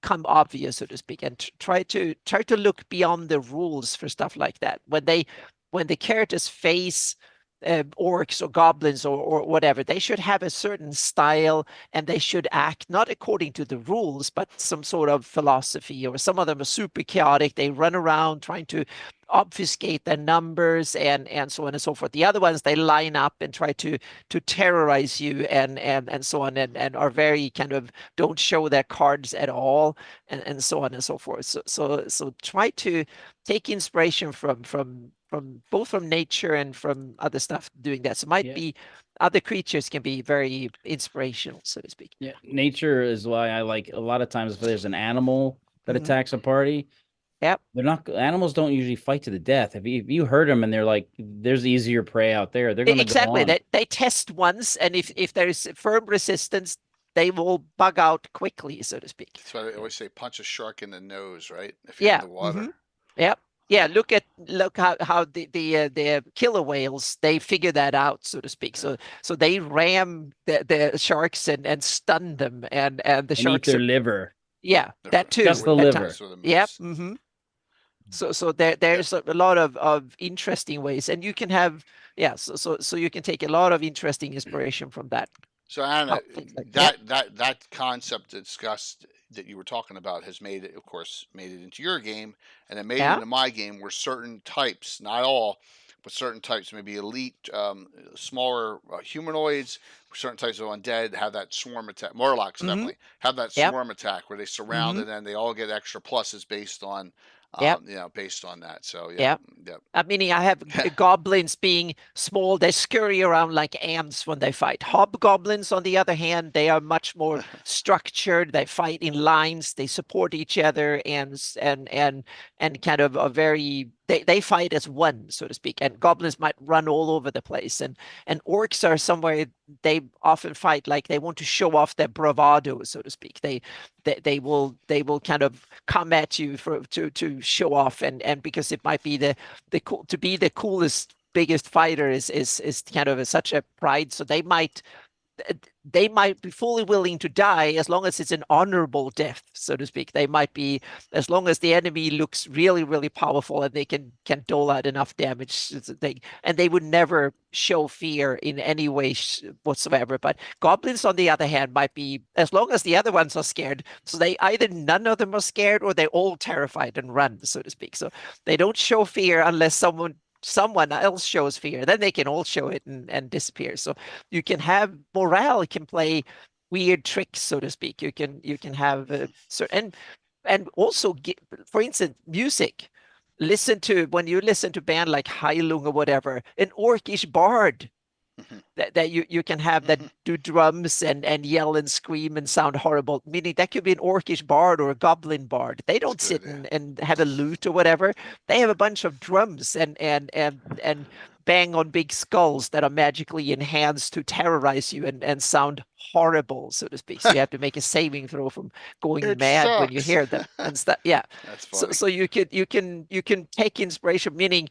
come obvious, so to speak, and try to look beyond the rules for stuff like that. When the characters face orcs or goblins or whatever, they should have a certain style, and they should act not according to the rules, but some sort of philosophy. Or some of them are super chaotic. They run around trying to obfuscate their numbers and so on and so forth. The other ones, they line up and try to terrorize you and so on, and are very kind of, don't show their cards at all, and so on and so forth. So try to take inspiration from both from nature and from other stuff doing that. So be other creatures can be very inspirational, so to speak. Yeah, nature is why I like, a lot of times if there's an animal that attacks a party, animals don't usually fight to the death. If you hurt them and they're like, there's easier prey out there, they're going to exactly go on. They test once, and if there's firm resistance, they will bug out quickly, so to speak. That's why I always say, punch a shark in the nose, right? If you're in the water. Yep. Yeah, look how the killer whales, they figure that out, so to speak. So they ram the sharks and stun them, and the sharks eat their liver. Yeah, that too. Just the liver. Yep. So there's a lot of interesting ways, and you can have so you can take a lot of interesting inspiration from that. So Anna, that concept discussed that you were talking about has made it, of course, made it into your game, and it made it into my game, where certain types, not all, but certain types, maybe elite, smaller humanoids, certain types of undead have that swarm attack. Morlocks definitely have that swarm attack where they surround and then they all get extra pluses based on based on that. So meaning I have goblins being small, they scurry around like ants when they fight. Hobgoblins, on the other hand, they are much more structured. They fight in lines, they support each other, and kind of are very they fight as one, so to speak, and goblins might run all over the place, and orcs are somewhere they often fight like they want to show off their bravado, so to speak. They will kind of come at you to show off, and because it might be the cool to be the coolest, biggest fighter is kind of such a pride, so they might be fully willing to die as long as it's an honorable death, so to speak. They might be, as long as the enemy looks really, really powerful and they can dole out enough damage. They would never show fear in any way whatsoever. But goblins, on the other hand, might be, as long as the other ones are scared, so they either none of them are scared or they're all terrified and run, so to speak. So they don't show fear unless someone else shows fear, then they can all show it and disappear. So you can have morale can play weird tricks, so to speak. You can have certain and also for instance, music. When you listen to band like Heilung or whatever, an orcish bard that you can have that do drums and yell and scream and sound horrible, meaning that could be an orcish bard or a goblin bard. They don't sit and have a lute or whatever. They have a bunch of drums and bang on big skulls that are magically enhanced to terrorize you and sound horrible, so to speak. So you have to make a saving throw from going mad when you hear them and stuff. Yeah. That's funny. So you can take inspiration, meaning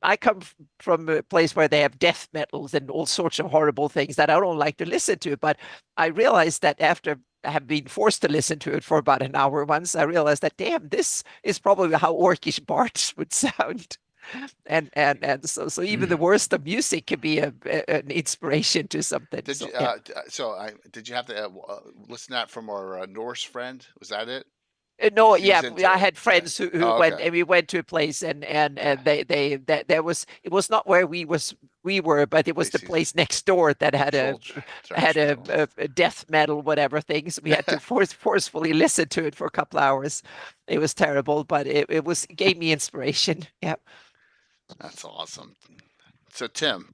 I come from a place where they have death metals and all sorts of horrible things that I don't like to listen to. But I realized that after I have been forced to listen to it for about an hour once, I realized that, damn, this is probably how orcish bards would sound. And so even the worst of music could be an inspiration to something. Did you have to listen to that from our Norse friend? Was that it? No, yeah, I had friends who went, and we went to a place, and it was not where we were, but it was the place next door that had a death metal whatever things. We had to forcefully listen to it for a couple hours. It was terrible, but it gave me inspiration. Yeah, that's awesome. So Tim,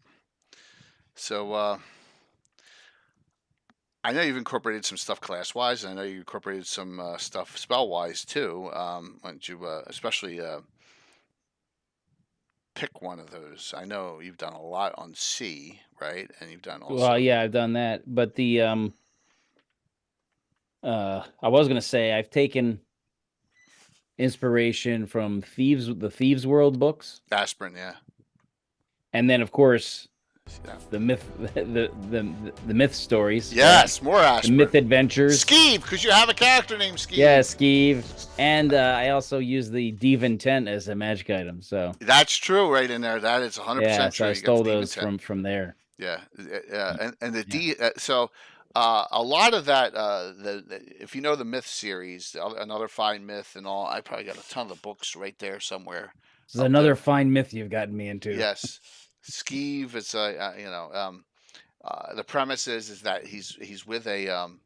I know you've incorporated some stuff class-wise, and I know you incorporated some stuff spell-wise too. Why don't you especially pick one of those? I know you've done a lot on C, right? And you've done also. Well, yeah, I've done that, but the I was gonna say I've taken inspiration from the Thieves World books. Aspirin, yeah. And then, of course, the myth stories. Yes, more Aspirin. The myth adventures. Skeeve, because you have a character named Skeeve. Yeah, Skeeve. And I also use the Div Intent as a magic item. So that's true, right in there. That is 100% true. Yeah, so I stole those from there. Yeah, and the D. So a lot of that, if you know the myth series, another fine myth and all, I probably got a ton of the books right there somewhere. This is another fine myth you've gotten me into. Yes. Skeeve is the premise is that he's with an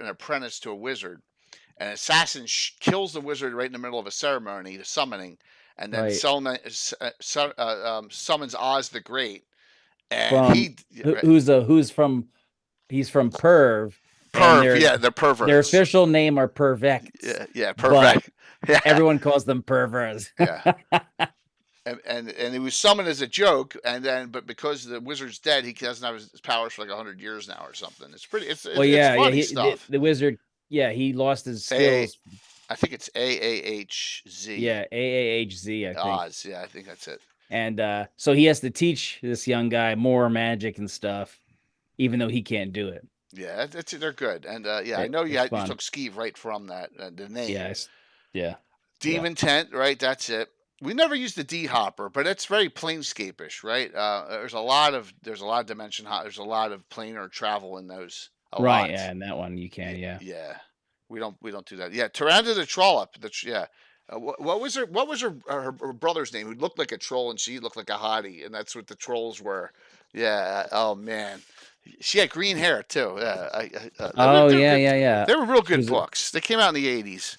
apprentice to a wizard. An assassin kills the wizard right in the middle of a ceremony, the summoning, and then summons Oz the Great. And he's from Perv. Perv, they're perverts. Their official name are Pervect. Yeah, Pervect. Yeah. Everyone calls them perverts. Yeah. And he was summoned as a joke, but because the wizard's dead, he doesn't have his powers for like 100 years now or something. It's funny stuff. The wizard, he lost his skills. I think it's AAHZ. Yeah, AAHZ, I think. Oz, yeah, I think that's it. And so he has to teach this young guy more magic and stuff, even though he can't do it. Yeah, they're good. And I know you took Skeeve right from that, the name. Yes. Yeah. Div Intent, right? That's it. We never used the D hopper, but it's very planescape-ish, right? There's a lot of dimension. There's a lot of planar travel in those. Right, yeah, and that one you can, yeah. Yeah, we don't do that. Yeah, Tyrande the Trollop. What was her brother's name? Who looked like a troll and she looked like a hottie, and that's what the trolls were. Yeah. Oh man, she had green hair too. Yeah. Yeah. They were real good books. They came out in the 80s.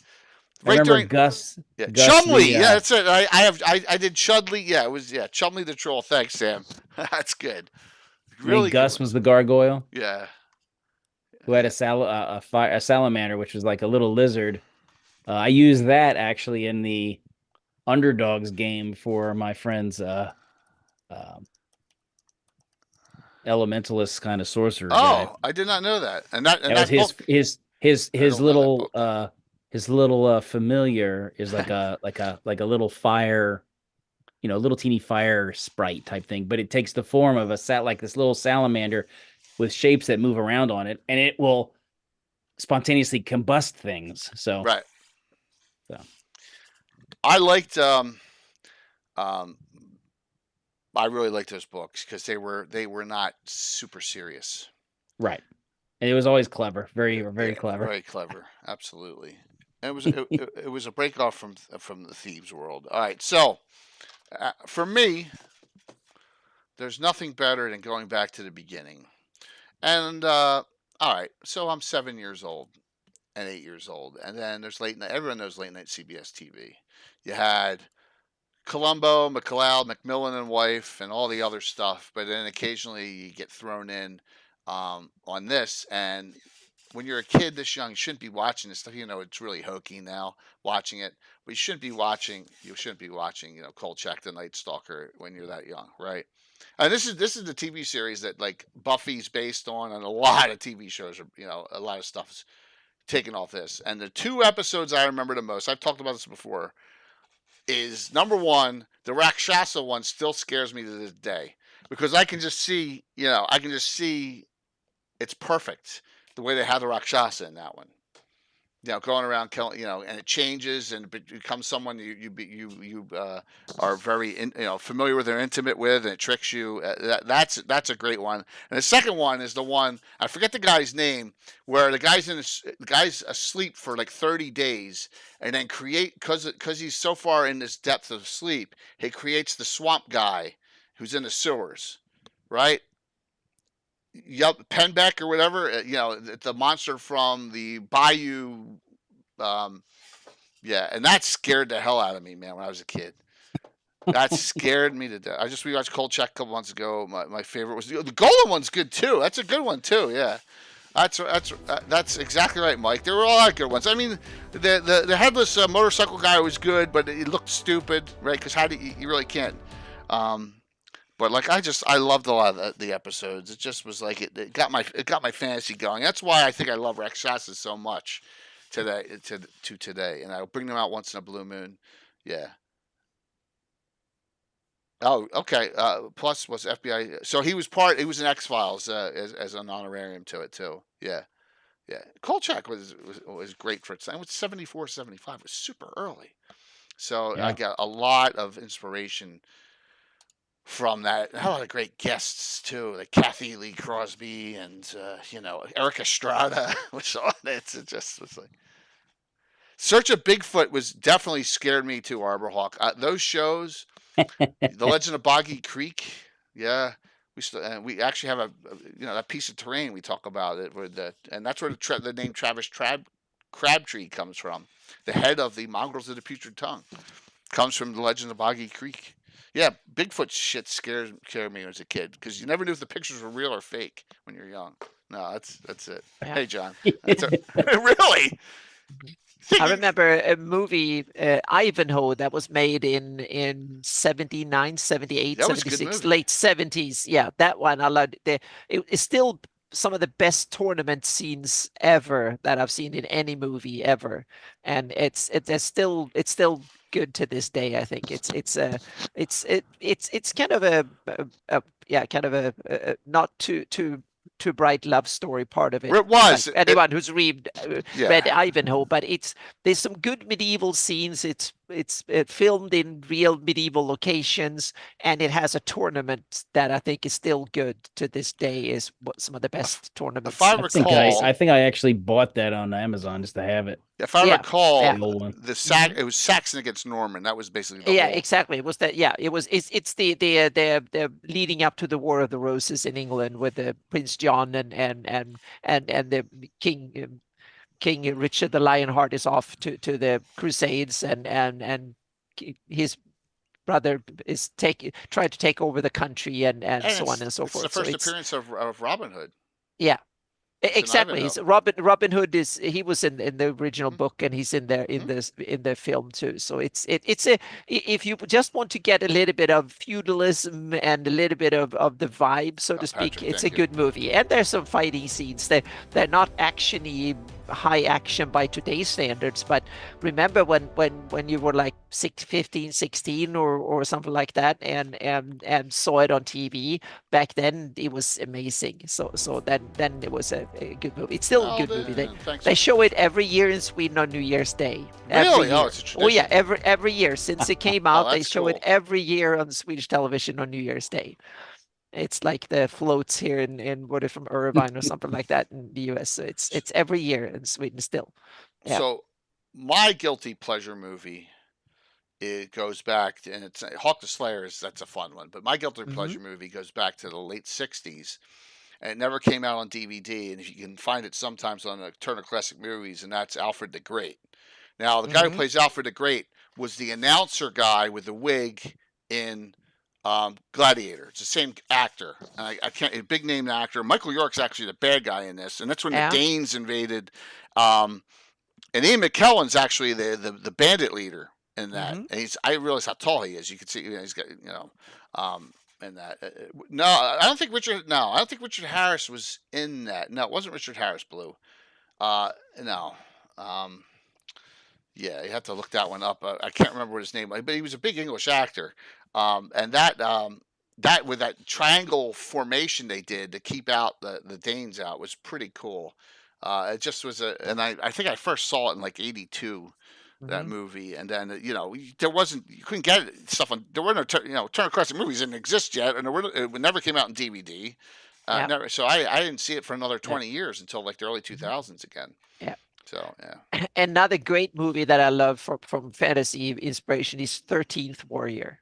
I remember Gus. Yeah, Chumley. Yeah, that's it. I did Chudley. Yeah, it was Chumley the Troll. Thanks, Sam. That's good. Really, Gus was the gargoyle. Yeah. Who had a salamander, which was like a little lizard. I used that actually in the underdogs game for my friend's elementalist kind of sorcerer guy. I did not know that. And that was his little familiar is like a little fire, little teeny fire sprite type thing, but it takes the form of like this little salamander with shapes that move around on it, and it will spontaneously combust things. So right. So I liked I really liked those books because they were not super serious. Right. And it was always clever. Very clever. Very clever. Absolutely. And it was a break off from the thieves world. All right. So for me, there's nothing better than going back to the beginning. And all right. So I'm 7 years old and 8 years old. And then there's late night. Everyone knows late night CBS TV. You had Columbo, McLeod, McMillan and Wife, and all the other stuff. But then occasionally you get thrown in on this. And when you're a kid this young, you shouldn't be watching this stuff. It's really hokey now watching it. But you shouldn't be watching, Kolchak the Night Stalker when you're that young, right? And this is the TV series that like Buffy's based on, and a lot of TV shows are, a lot of stuff's taken off this. And the 2 episodes I remember the most, I've talked about this before, is number 1, the Rakshasa one still scares me to this day because I can just see, it's perfect the way they have the Rakshasa in that one. Going around killing, and it changes and it becomes someone you are very familiar with or intimate with, and it tricks you. That's a great one. And the second one is the one, I forget the guy's name, where the guy's asleep for like 30 days, and then because he's so far in this depth of sleep, he creates the swamp guy who's in the sewers, right? Yep, Penbeck or whatever, the monster from the Bayou, and that scared the hell out of me, man, when I was a kid. That scared me to death. I just rewatched Kolchak a couple months ago. My favorite was the Golem one's good too. That's a good one too. Yeah, that's exactly right, Mike. There were a lot of good ones. I mean, the headless motorcycle guy was good, but it looked stupid, right? Because you really can't. But like I loved a lot of the episodes. It just was like it got my fantasy going. That's why I think I love Rakshasa so much today to today. And I'll bring them out once in a blue moon. Yeah. Oh, okay. Plus was FBI. So he was in X-Files as an honorarium to it too. Yeah. Yeah. Kolchak was great for its time. It was 74, 75. It was super early. So yeah. I got a lot of inspiration from that. A lot of great guests too, like Kathy Lee Crosby and Eric Estrada was on it. It just was like Search of Bigfoot was definitely scared me too, Arborhawk. Those shows, The Legend of Boggy Creek, yeah. We actually have that piece of terrain we talk about it, and that's where the name Travis Crabtree comes from. The head of the Mongrels of the Putrid Tongue comes from The Legend of Boggy Creek. Yeah, Bigfoot shit scared me as a kid because you never knew if the pictures were real or fake when you're young. No, that's it. Yeah. Hey, John. Really? I remember a movie, Ivanhoe, that was made in 79, 78, 76, late 70s. Yeah, that one I loved. It's still some of the best tournament scenes ever that I've seen in any movie ever, and it's still good to this day. I think it's kind of a not too bright love story part of it. It was. Like anyone who's read Ivanhoe, but there's some good medieval scenes. It's filmed in real medieval locations, and it has a tournament that I think is still good to this day. Is what some of the best tournaments. I think I actually bought that on Amazon just to have it. If I recall, it was Saxon against Norman. That was basically the whole... exactly. It was that. Yeah, it was. It's the leading up to the War of the Roses in England with the Prince John and the King Richard the Lionheart is off to the Crusades, and his brother is trying to take over the country and so on and so forth. It's the first appearance of Robin Hood. Yeah. Exactly. He's Robin Hood he was in the original book, and he's in there in the film too. So it's a, if you just want to get a little bit of feudalism and a little bit of the vibe, so to speak, Patrick, it's a good movie. And there's some fighting scenes. They're not actiony, high action by today's standards, but remember when you were like 15, 16 or something like that, and saw it on TV back then, it was amazing. So then it was a good movie. It's still a good movie. They show it every year in Sweden on New Year's Day. Really? Oh, it's a tradition. Oh yeah, every year since it came out. They show it every year on Swedish television on New Year's Day. It's like the floats here in what is from Irvine or something like that in the US. So it's every year in Sweden still. Yeah. So my guilty pleasure movie, it goes back to, and it's Hawk the Slayer that's a fun one, but my guilty pleasure movie goes back to the late 60s, and it never came out on DVD, and if you can find it sometimes on Turner Classic Movies, and that's Alfred the Great. Now the guy who plays Alfred the Great was the announcer guy with the wig in Gladiator. It's the same actor. I can't, a big name actor. Michael York's actually the bad guy in this, and that's when the Danes invaded. And Ian McKellen's actually the bandit leader in that. And I realize how tall he is. You can see, he's got, in that. No, I don't think Richard Harris was in that. No, it wasn't Richard Harris, Blue. No. Yeah, you have to look that one up. I can't remember what his name was, but he was a big English actor. And that with that triangle formation they did to keep out the Danes out was pretty cool. It just was and I think I first saw it in like 82, that movie. And then, there wasn't, you couldn't get stuff on, there were no, Turner Classic Movies didn't exist yet. And it never came out in DVD. Never, so I didn't see it for another 20 years until like the early 2000s again. Yeah. So, yeah. Another great movie that I love from fantasy inspiration is 13th Warrior.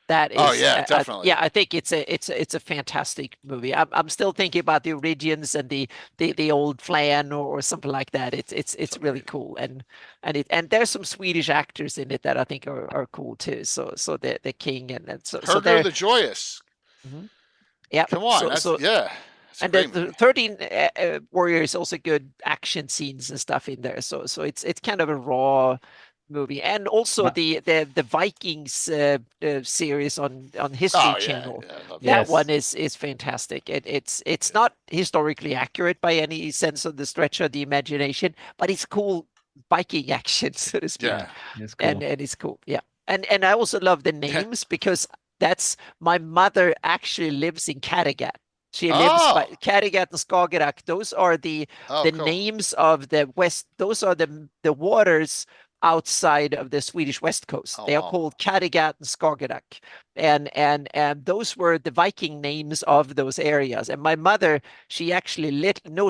That is, definitely. I think it's a fantastic movie. I'm still thinking about the origins and the old Flan or something like that. It's really cool, and there's some Swedish actors in it that I think are cool too. So the king and so Herger the Joyous. Yeah, come on, and the 13 Warriors also good action scenes and stuff in there. So it's kind of a raw movie, and also the Vikings series on History Channel. That one is fantastic. It's not historically accurate by any sense of the stretch of the imagination, but it's cool Viking action, so to speak. Yeah, it's cool. And it's cool. Yeah, and I also love the names because that's my mother actually lives in Kattegat. She lives by Kattegat and Skagerrak. Those are the names of the west. Those are the waters outside of the Swedish west coast. They are called Kattegat and Skagerrak, and those were the Viking names of those areas. And my mother, she actually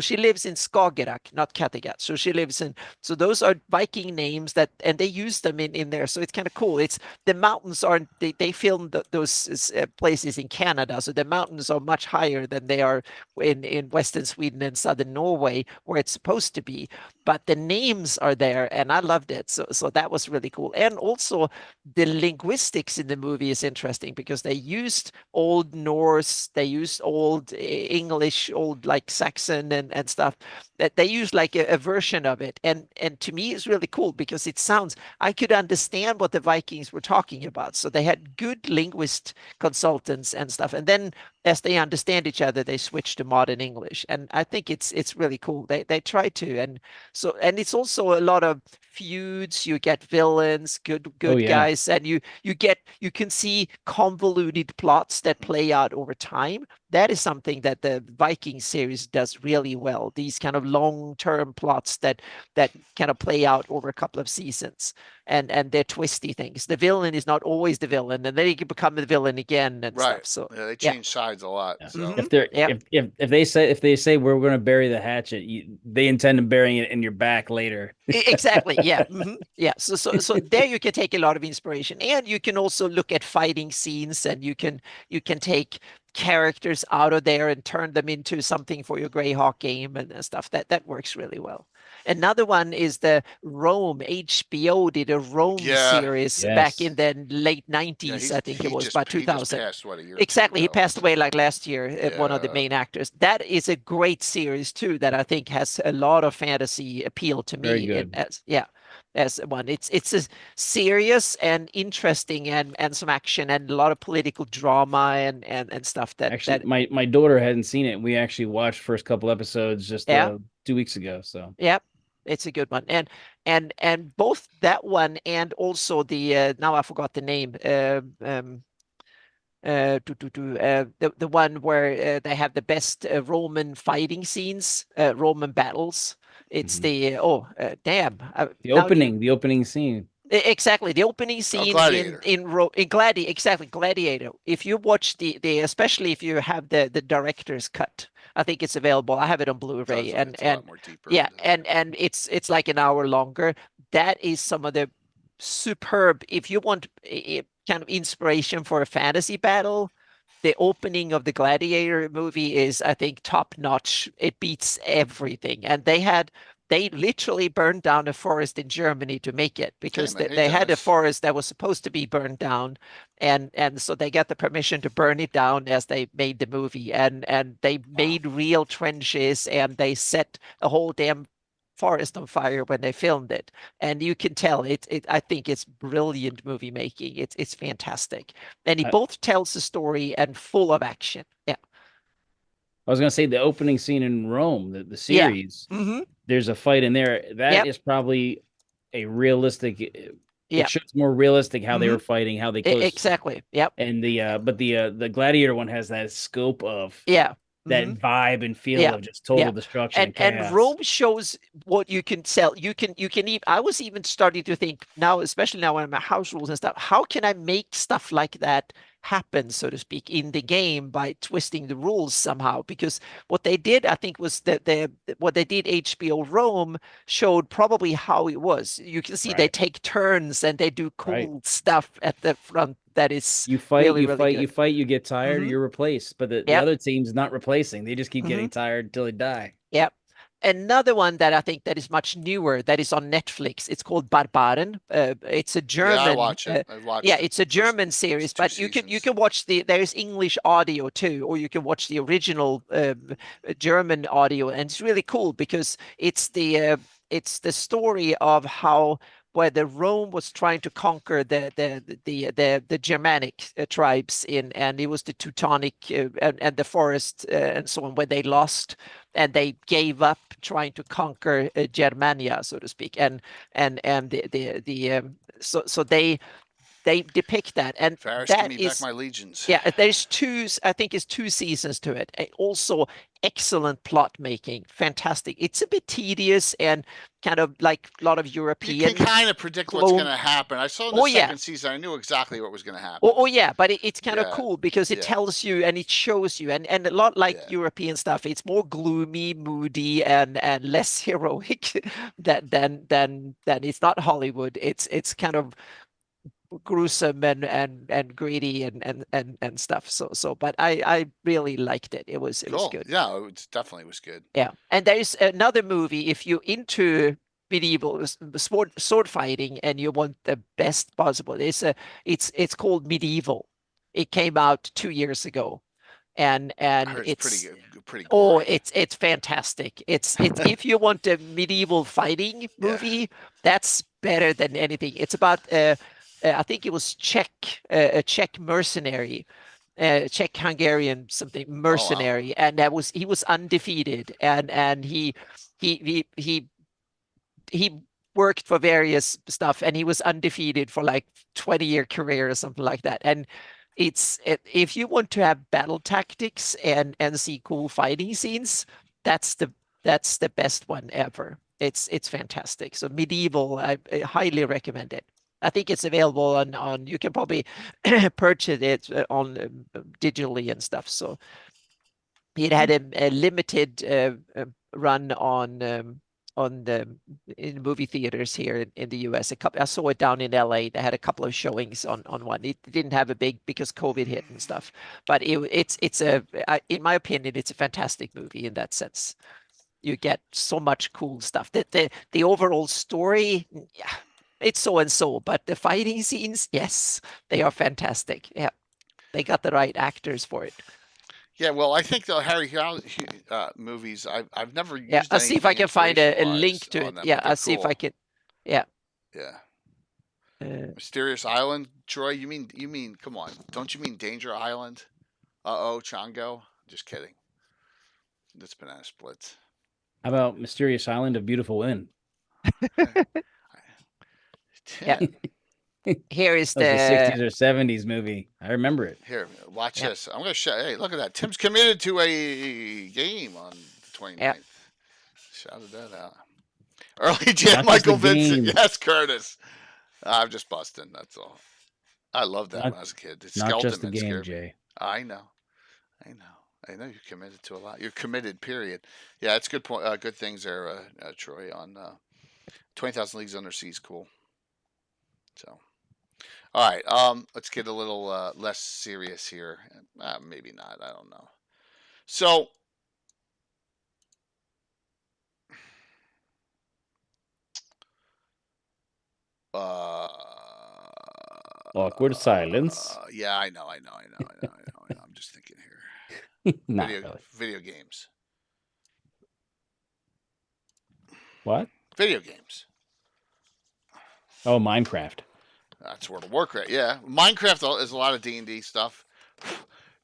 she lives in Skagerrak, not Kattegat. So she lives in, so those are Viking names and they use them in there. So it's kind of cool. It's the mountains aren't, they filmed those places in Canada. So the mountains are much higher than they are in Western Sweden and Southern Norway, where it's supposed to be. But the names are there, and I loved it. So that was really cool. And also the linguistics in the movie is interesting because they used Old Norse, they used Old English, Old like Saxon and stuff. That they used like a version of it. And to me it's really cool because it sounds, I could understand what the Vikings were talking about. So they had good linguist consultants and stuff. And then as they understand each other, they switch to modern English. And I think it's really cool. They try to. And it's also a lot of feuds. You get villains, good guys, and you can see convoluted plots that play out over time. That is something that the Viking series does really well. These kind of long-term plots that kind of play out over a couple of seasons, and they're twisty things. The villain is not always the villain, and then he can become the villain again and stuff. So they change sides a lot. So. If they say we're going to bury the hatchet, they intend on burying it in your back later. Exactly. Yeah. Yeah. So there you can take a lot of inspiration, and you can also look at fighting scenes, and you can take characters out of there and turn them into something for your GREYHAWK game and stuff. That works really well. Another one is the Rome. HBO did a Rome series back in the late 90s. I think it was about 2000. Passed, what, a year exactly. He passed away like last year, one of the main actors. That is a great series too, that I think has a lot of fantasy appeal to me. Very good. As one. It's a serious and interesting and some action and a lot of political drama and stuff that actually my daughter hadn't seen it. We actually watched first couple episodes just 2 weeks ago. So it's a good one. And both that one and also the now I forgot the name. The one where they have the best Roman fighting scenes, Roman battles. It's the the opening scene. Exactly, the opening scene in Gladiator. If you watch the especially if you have the director's cut, I think it's available. I have it on Blu-ray, and it's like an hour longer. That is some of the superb. If you want kind of inspiration for a fantasy battle, the opening of the Gladiator movie is, I think, top notch. It beats everything, and they literally burned down a forest in Germany to make it, because they had a forest that was supposed to be burned down, and so they got the permission to burn it down as they made the movie, and they made real trenches, and they set a whole damn forest on fire when they filmed it, and you can tell I think it's brilliant movie making. It's fantastic, and it both tells the story and full of action. I was gonna say the opening scene in Rome, the series. There's a fight in there that is probably a realistic. It shows more realistic how they were fighting, how they closed. Exactly. And the Gladiator one has that scope of that vibe and feel of just total destruction and Rome shows what you can sell. You can even, I was even starting to think now, especially now when I'm at house rules and stuff, how can I make stuff like that happen, so to speak, in the game by twisting the rules somehow? Because what they did, I think, was that what they did, HBO Rome showed probably how it was. You can see they take turns and they do cool stuff at the front. That is, you fight, really, you really fight, good. you fight, you get tired, you're replaced. But the other team's not replacing. They just keep getting tired until they die. Yep. Another one that I think that is much newer, that is on Netflix. It's called Barbaren. It's a German. Yeah, I watch it. It's a German series, but you can watch there's English audio too, or you can watch the original German audio, and it's really cool because it's the story of how whether Rome was trying to conquer the Germanic tribes and it was the Teutonic and the forest and so on, when they lost and they gave up trying to conquer Germania, so to speak, so they depict that, and Faris, that give me back my legions. Yeah, there's I think it's 2 seasons to it. Also, excellent plot making, fantastic. It's a bit tedious and kind of like a lot of European. You can kind of predict what's going to happen. I saw in the second season, I knew exactly what was going to happen. But it's kind of cool because it tells you and it shows you, and a lot like European stuff. It's more gloomy, moody, and less heroic than it's not Hollywood. It's kind of gruesome and greedy and stuff. So but I really liked it. It was good. Yeah, it definitely was good. Yeah, and there's another movie, if you're into medieval sword fighting and you want the best possible, it's called Medieval. It came out 2 years ago, and it's pretty good. It's fantastic. It's if you want a medieval fighting movie, that's better than anything. It's about I think it was a Czech mercenary, Czech Hungarian something mercenary, and he was undefeated, and he worked for various stuff, and he was undefeated for like 20-year career or something like that. And if you want to have battle tactics and see cool fighting scenes, that's the best one ever. It's fantastic. So Medieval, I highly recommend it. I think it's available on you can probably purchase it on digitally and stuff. So it had a limited run in movie theaters here in the US. I saw it down in LA. They had a couple of showings on one. It didn't have a big because COVID hit and stuff. But in my opinion, it's a fantastic movie in that sense. you get so much cool stuff. The overall story, yeah, it's so and so, but the fighting scenes, yes, they are fantastic. Yeah, they got the right actors for it. Yeah, well, I think the Harry movies, I've never used Yeah, I'll see if I can find a link to it. Yeah, I'll see if I can. Yeah. Yeah. Mysterious Island, Troy. You mean? Come on, don't you mean Danger Island? Chongo. Just kidding. That's Banana Splits. How about Mysterious Island of Beautiful Women? Yeah. Here is the 60s or 70s movie. I remember it. Here, watch this. I'm going to show. Hey, look at that. Tim's committed to a game on the 29th. Yep. Shouted that out. Early Jan Michael Vincent. Yes, Curtis. I'm just busting. That's all. I loved that when I was a kid. It's not just the game, Jay. I know. You're committed to a lot. You're committed, period. Yeah, it's good point. Good things there, Troy. On 20,000 Leagues Under Sea is cool. So, all right. Let's get a little less serious here. Maybe not. I don't know. So, awkward silence. Yeah, I know. I'm just thinking here. Video games. What? Video games. Oh, Minecraft. That's World of Warcraft. Yeah, Minecraft is a lot of D&D stuff.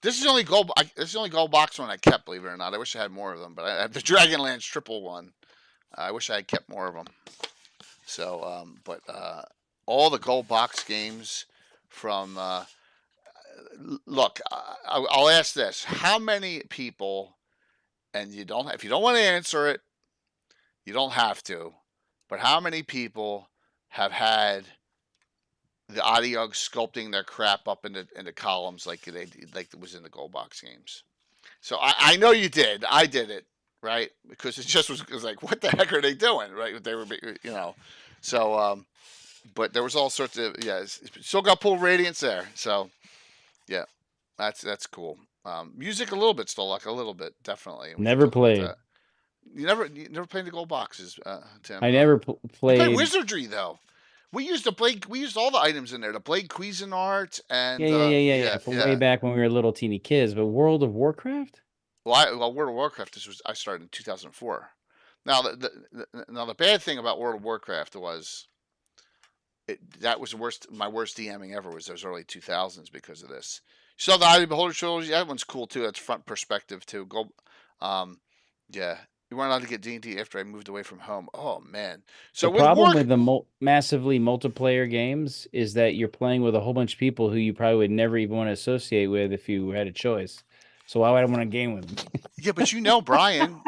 This is the only gold. This is the only gold box one I kept. Believe it or not, I wish I had more of them. But I have the Dragonlance triple one. I wish I had kept more of them. So, but all the gold box games from. Look, I'll ask this: how many people? And you don't. If you don't want to answer it, you don't have to. But how many people have had the audio sculpting their crap up into columns like it was in the gold box games? So I know you did. I did it, right? Because it was like, what the heck are they doing, right? They were, So, but there was all sorts of still got Pool Radiance there. So, yeah, that's cool. Music a little bit still, like a little bit, definitely. Never played. You never played the gold boxes, Tim. I never played. You played Wizardry though. We used all the items in there. The Blade Cuisinart and yeah. From way back when we were little teeny kids. But World of Warcraft? Well, World of Warcraft. I started in 2004. Now the bad thing about World of Warcraft was that was my worst DMing ever was those early 2000s because of this. You saw the Eye of the Beholder trilogy. That one's cool too. That's front perspective too. Yeah. We weren't allowed to get D&D after I moved away from home. Oh man! So the problem with the massively multiplayer games is that you're playing with a whole bunch of people who you probably would never even want to associate with if you had a choice. So why would I want to game with them? Yeah, but Brian.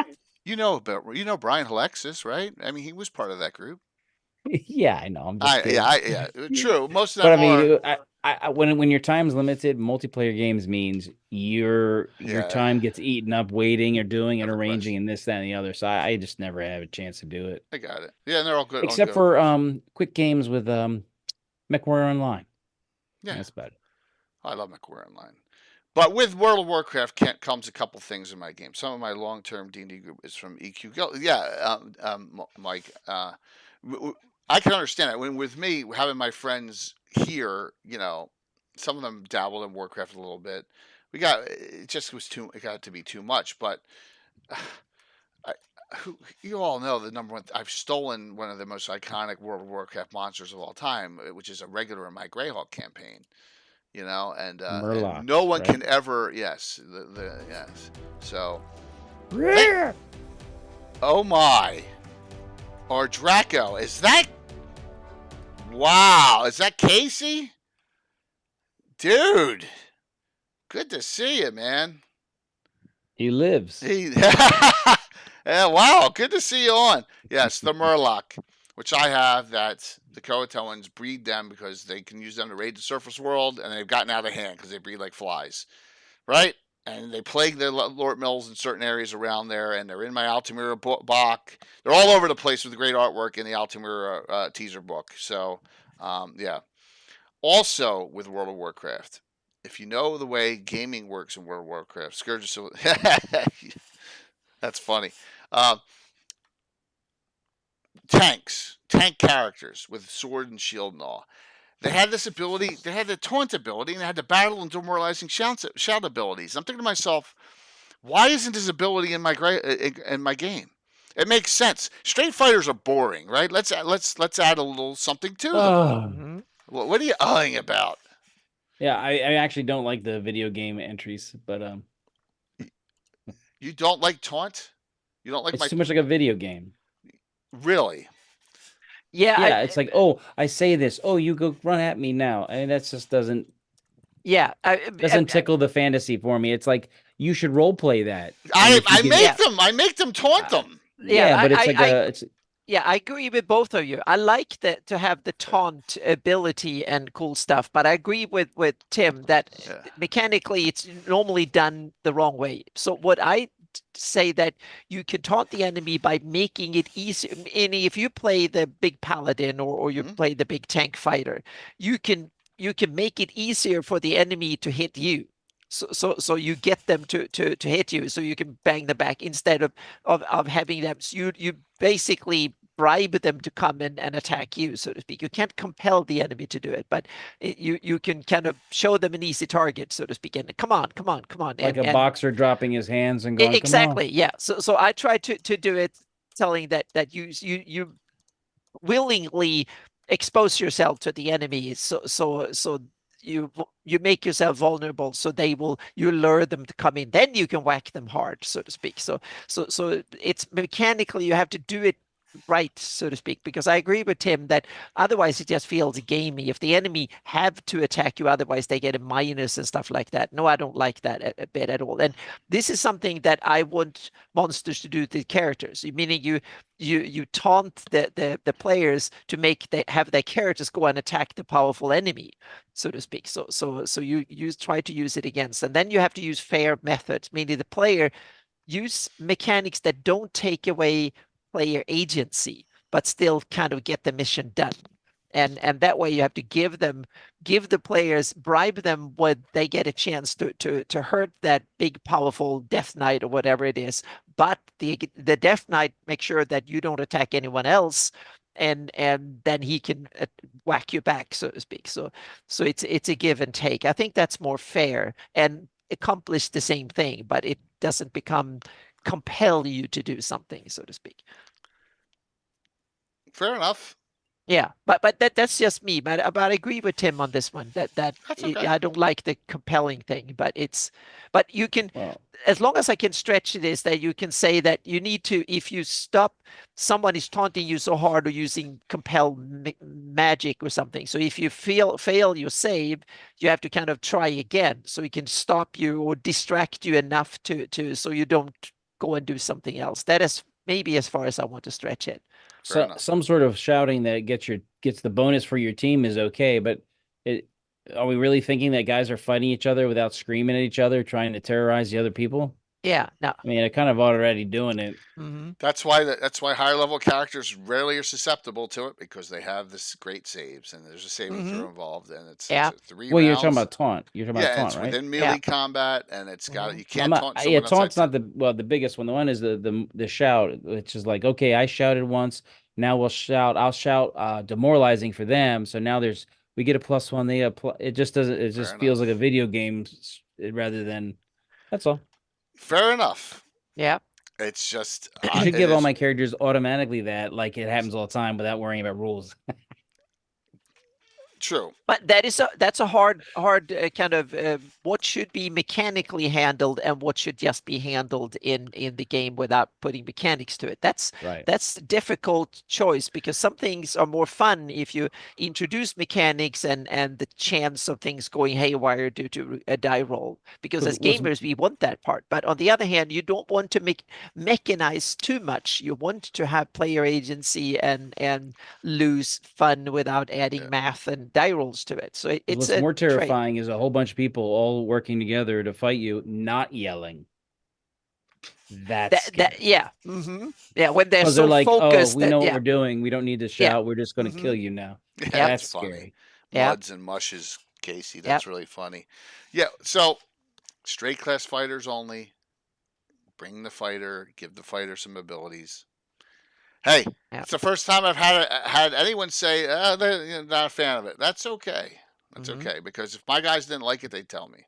you know Brian Alexis, right? I mean, he was part of that group. Yeah, I know. I'm just kidding. Yeah. True. Most of them. But I mean, when your time's limited, multiplayer games means your time gets eaten up waiting or doing and arranging and this, that, and the other. So I just never have a chance to do it. I got it. Yeah, and they're all good. Except for quick games with MechWarrior Online. Yeah, that's about it. I love MechWarrior Online. But with World of Warcraft comes a couple things in my game. Some of my long-term D&D group is from EQ. Yeah, Mike. I can understand it. When with me having my friends here, some of them dabbled in Warcraft a little bit. It got to be too much. But you all know the number one. I've stolen one of the most iconic World of Warcraft monsters of all time, which is a regular in my GREYHAWK campaign. And Murloc, and no one can ever. Yes, yes. So. Oh my. Or Draco. Is that? Wow. Is that Casey? Dude. Good to see you, man. He lives. Yeah, wow. Good to see you on. Yes, the Murloc, which I have. That the Croatoans breed them because they can use them to raid the surface world, and they've gotten out of hand because they breed like flies. Right? And they plague the Lord Mills in certain areas around there, and they're in my Altamira book. They're all over the place with the great artwork in the Altamira teaser book. So, yeah. Also, with World of Warcraft, if you know the way gaming works in World of Warcraft, Scourge of that's funny. tank characters with sword and shield and all. They had this ability. They had the taunt ability, and they had the battle and demoralizing shout abilities. I'm thinking to myself, why isn't this ability in my game? It makes sense. Straight fighters are boring, right? Let's add a little something to them. Oh. What are you uhing about? Yeah, I actually don't like the video game entries, but You don't like taunt? You don't like it's too much like a video game. Really? Yeah, it's like, oh, I say this, oh, you go run at me now. I mean, that just doesn't tickle the fantasy for me. It's like you should role play that. I make them taunt them. Yeah, but it's yeah, I agree with both of you. I like to have the taunt ability and cool stuff, but I agree with Tim that mechanically it's normally done the wrong way. So what I say that you can taunt the enemy by making it easy. If you play the big paladin or you play the big tank fighter, you can make it easier for the enemy to hit you. So you get them to hit you, so you can bang them back instead of having them. So you basically bribe them to come and attack you, so to speak. You can't compel the enemy to do it, but you can kind of show them an easy target, so to speak. And come on. Like a boxer dropping his hands and going, exactly. Come on. Yeah. So I try to do it, telling that you willingly expose yourself to the enemy, so you make yourself vulnerable, so you lure them to come in, then you can whack them hard, so to speak. So it's mechanically you have to do it right, so to speak, because I agree with Tim that otherwise it just feels gamey. If the enemy have to attack you, otherwise they get a minus and stuff like that. No, I don't like that a bit at all. And this is something that I want monsters to do to the characters, meaning you taunt the players to have their characters go and attack the powerful enemy, so to speak. So you try to use it against, and then you have to use fair methods, meaning the player use mechanics that don't take away player agency, but still kind of get the mission done. And that way you have to give the players, bribe them when they get a chance to hurt that big powerful Death Knight or whatever it is. But the Death Knight make sure that you don't attack anyone else, and then he can whack you back, so to speak. So it's a give and take. I think that's more fair and accomplish the same thing, but it doesn't compel you to do something, so to speak. Fair enough. Yeah, but that's just me. But I agree with Tim on this one. That's okay. I don't like the compelling thing, but you can, as long as I can stretch it, is that you can say that you need to, if you stop someone is taunting you so hard or using compel magic or something. So if you fail your save, you have to kind of try again, so it can stop you or distract you enough so you don't go and do something else. That is maybe as far as I want to stretch it. So some sort of shouting that gets the bonus for your team is okay, but are we really thinking that guys are fighting each other without screaming at each other, trying to terrorize the other people? Yeah, no. I mean, they're kind of already doing it. Mm-hmm. That's why higher level characters rarely are susceptible to it, because they have this great saves and there's a saving throw involved, and it's 3 rounds. You're talking about taunt. You're talking about taunt, it's right? within melee combat, and it's got you can't taunt. Taunt's not the biggest one. The one is the shout, which is like, okay, I shouted once. Now I'll shout demoralizing for them. So now we get a +1. They it just doesn't. It just feels like a video game rather than. That's all. Fair enough. Yeah. It's just I should give all my characters automatically that, like it happens all the time without worrying about rules. True. But that's a hard kind of what should be mechanically handled and what should just be handled in the game without putting mechanics to it. That's a difficult choice, because some things are more fun if you introduce mechanics and the chance of things going haywire due to a die roll. Because as gamers, we want that part. But on the other hand, you don't want to mechanize too much. You want to have player agency and lose fun without adding math and die rolls to it. So it's what's more terrifying is a whole bunch of people all working together to fight you, not yelling. That's yeah. Mm-hmm. Yeah, when they're so like, focused. Oh, we know what we're doing. We don't need to shout. We're just going to kill you now. Yeah, that's funny. Scary. Muds and mushes, Casey. That's really funny. Yeah. So straight class fighters only. Bring the fighter. Give the fighter some abilities. Hey, Yeah. it's the first time I've had anyone say they're not a fan of it. That's okay. That's okay, because if my guys didn't like it, they'd tell me.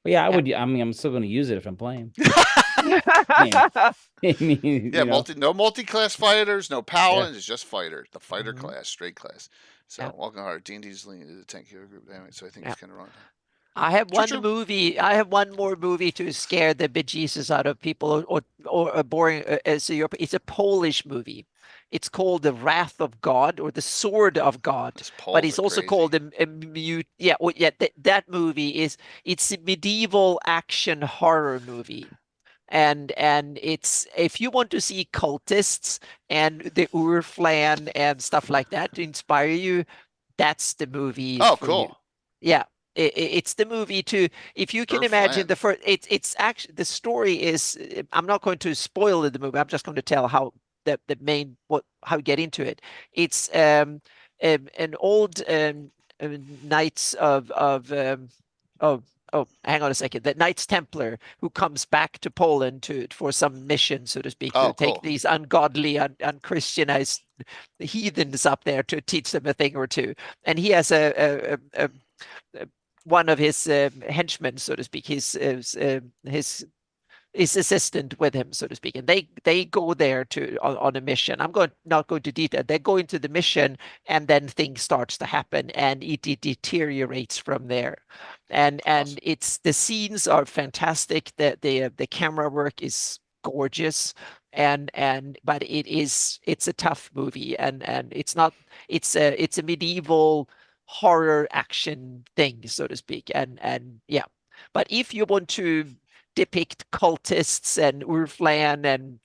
Well, yeah, I would. I mean, I'm still going to use it if I'm playing. Yeah. Yeah, no multi-class fighters, no paladins. Yeah. It's just fighter, the fighter class, straight class. So Yeah. welcome hard. D&D's leaning to the 10 kilo group. Anyway, so I think it's kind of wrong. I have one True. movie. I have one more movie to scare the bejesus out of people, or a boring. It's a Polish movie. It's called The Wrath of God or The Sword of God, but it's also called a mute. Yeah, well, yeah. That movie it's a medieval action horror movie. And it's, if you want to see cultists and the Urflan and stuff like that to inspire you, that's the movie for cool. you. Yeah, it's the movie to, if you can imagine the first. It's actually, the story is. I'm not going to spoil the movie. I'm just going to tell how the main how you get into it. It's an old knights of oh, hang on a second. The Knights Templar who comes back to Poland for some mission, so to speak, to take these ungodly, unchristianized heathens up there to teach them a thing or two. And he has one of his henchmen, so to speak, his assistant with him, so to speak, and they go there on a mission. I'm not going to detail. They go into the mission, and then things starts to happen, and it deteriorates from there. And awesome. It's, the scenes are fantastic. The camera work is gorgeous, but it's a tough movie, and it's a medieval horror action thing, so to speak, and yeah. But if you want to depict cultists and Urflan and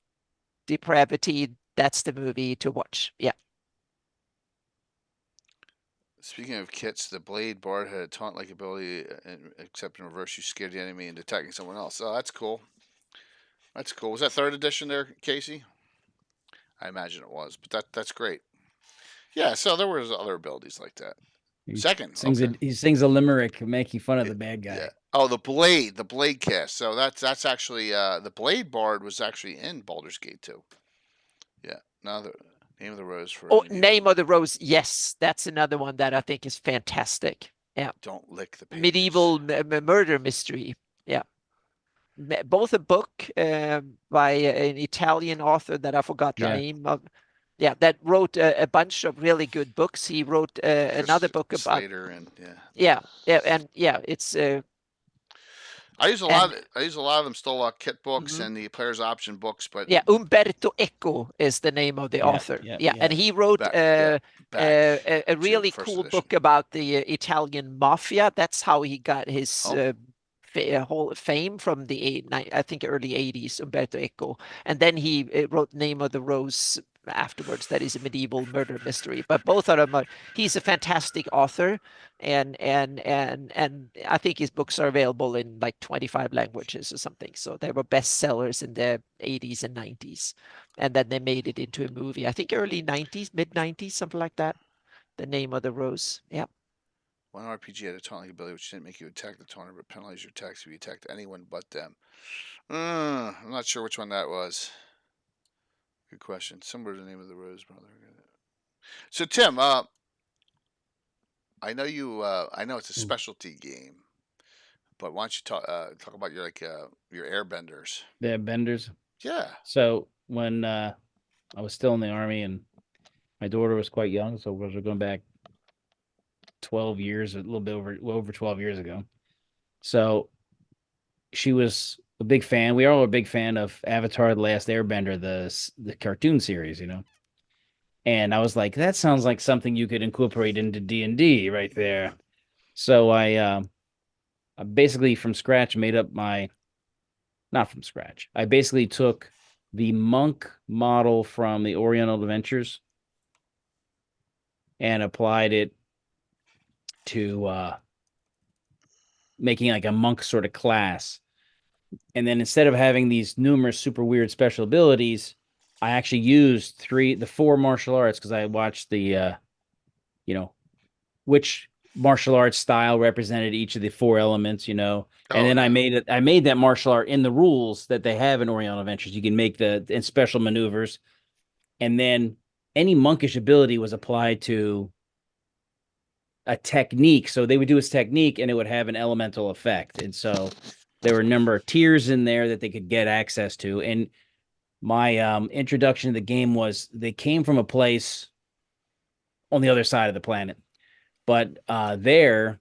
depravity, that's the movie to watch. Yeah. Speaking of kits, the Blade Bard had a taunt-like ability, except in reverse, you scared the enemy into attacking someone else. Oh, that's cool. That's cool. Was that 3rd edition there, Casey? I imagine it was, but that's great. Yeah, so there was other abilities like that. He Second, he sings a limerick making fun of the bad guy. Yeah. Oh, the Blade cast. So that's actually the Blade Bard was actually in Baldur's Gate 2. Yeah. Now the Name of the Rose for. Oh, Name of the Rose. Yes, that's another one that I think is fantastic. Yeah. Don't lick the pages. Medieval murder mystery. Yeah. Both a book by an Italian author that I forgot the name of. Yeah, that wrote a bunch of really good books. He wrote another book about Slater and it's. I use a lot of them Stolark kit books and the player's option books, but yeah, Umberto Eco is the name of the author. Yeah, and he wrote a really cool book about the Italian mafia. That's how he got his whole fame from the I think early 80s, Umberto Eco, and then he wrote Name of the Rose afterwards. That is a medieval murder mystery. But both of them he's a fantastic author, and I think his books are available in like 25 languages or something. So they were bestsellers in the 80s and 90s, and then they made it into a movie. I think early 90s, mid 90s, something like that. The Name of the Rose. Yeah. One RPG had a taunting ability which didn't make you attack the taunter, but penalize your attacks if you attacked anyone but them. I'm not sure which one that was. Good question. Somewhere the Name of the Rose, brother. So Tim, I know you. I know it's a specialty game, but why don't you talk about your your airbenders? Yeah, benders. Yeah. So when I was still in the Army and my daughter was quite young, so we're going back 12 years, a little bit over 12 years ago. So she was a big fan. We are all a big fan of Avatar: The Last Airbender, the cartoon series, you know. And I was like, that sounds like something you could incorporate into D&D right there. So I basically from scratch made up not from scratch. I basically took the monk model from the Oriental Adventures and applied it to making like a monk sort of class. And then instead of having these numerous super weird special abilities, I actually used the 4 martial arts, because I watched the which martial arts style represented each of the 4 elements, and then I made that martial art in the rules that they have in Oriental Adventures. You can make in special maneuvers, and then any monkish ability was applied to a technique. So they would do his technique and it would have an elemental effect. And so there were a number of tiers in there that they could get access to. And my introduction to the game was they came from a place on the other side of the planet. But there,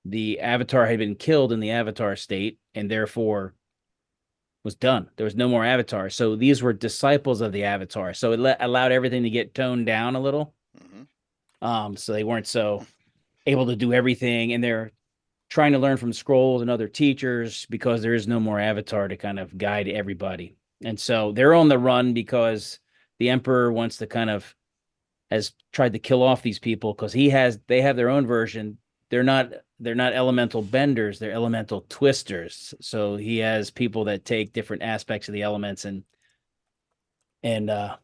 the avatar had been killed in the avatar state and therefore was done. There was no more avatar. So these were disciples of the avatar. So it allowed everything to get toned down a little. Mm-hmm. So they weren't so able to do everything. And they're trying to learn from scrolls and other teachers because there is no more avatar to kind of guide everybody. And so they're on the run because the emperor wants to kind of has tried to kill off these people because they have their own version. They're not elemental benders, they're elemental twisters. So he has people that take different aspects of the elements and they're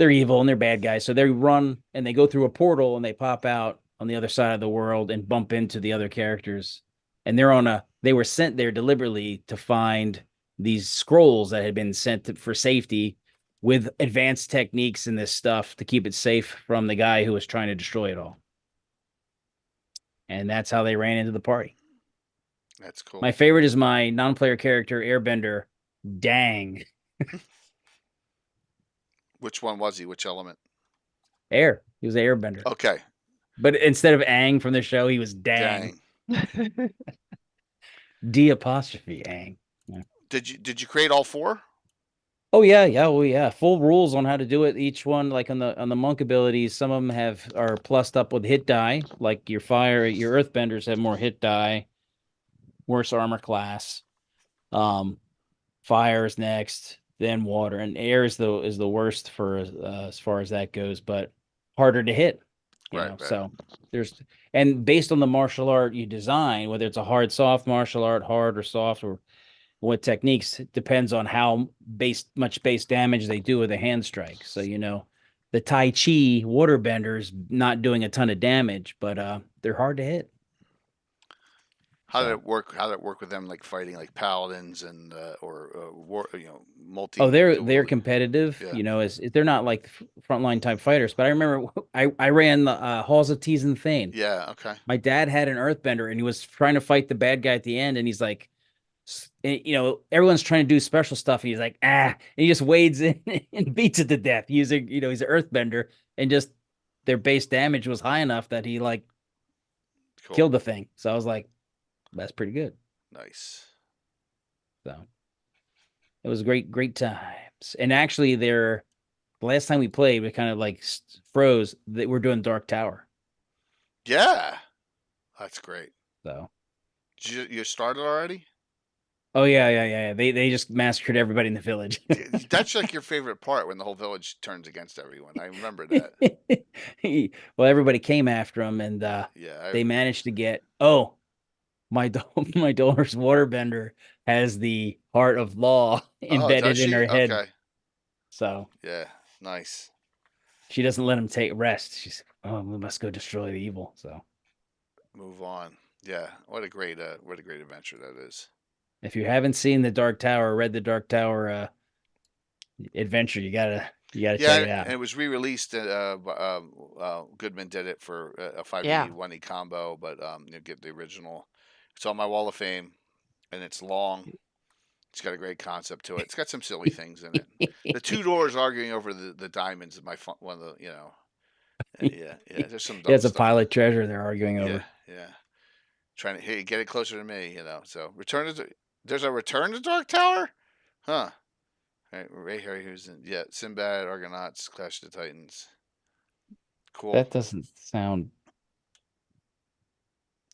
evil and they're bad guys. So they run and they go through a portal and they pop out on the other side of the world and bump into the other characters. And they were sent there deliberately to find these scrolls that had been sent for safety with advanced techniques and this stuff to keep it safe from the guy who was trying to destroy it all. And that's how they ran into the party. That's cool. My favorite is my non-player character, Airbender, Dang. Which one was he? Which element? Air. He was an Airbender. Okay. But instead of Aang from the show, he was Dang. D apostrophe Aang. Yeah. Did you create all 4? Oh yeah. Full rules on how to do it. Each one, like on the monk abilities, some of them are plussed up with hit die. Like your earthbenders have more hit die, worse armor class. Fire is next, then water, and air is the worst for as far as that goes, but harder to hit. Right. So and based on the martial art you design, whether it's a hard, soft martial art, hard or soft, or what techniques, it depends on how much base damage they do with a hand strike. So, the Tai Chi waterbenders not doing a ton of damage, but they're hard to hit. How did it work? How did it work with them, like fighting like paladins and war? Multi. Oh, they're competitive. Yeah. They're not like frontline type fighters. But I remember I ran the Halls of Tees and Thane. Yeah. Okay. My dad had an Earthbender, and he was trying to fight the bad guy at the end, and he's like, everyone's trying to do special stuff. And he's like, and he just wades in and beats it to death using, he's an Earthbender, and just their base damage was high enough that he killed the thing. So I was like, that's pretty good. Nice. So it was great times. And actually the last time we played, we kind of froze that we're doing Dark Tower. Yeah. That's great. So you started already? Oh yeah. They just massacred everybody in the village. That's like your favorite part, when the whole village turns against everyone. I remember that. Well, everybody came after him, and they managed to get. Oh, my daughter's waterbender has the heart of law embedded in her head. Okay. So yeah, nice. She doesn't let him take rest. She's we must go destroy the evil. So move on. Yeah, what a great adventure that is. If you haven't seen the Dark Tower, read the Dark Tower adventure, you gotta check it out. And it was re-released. Goodman did it for a 5e 1e combo, but get the original. It's on my wall of fame, and it's long. It's got a great concept to it. It's got some silly things in it. The two doors arguing over the diamonds is one of the yeah. There's some. It's a pile of treasure they're arguing over. Yeah. Trying to get it closer to me, So there's a Return to Dark Tower, huh? All right, Ray Harry, Sinbad, Argonauts, Clash of the Titans. Cool. That doesn't sound.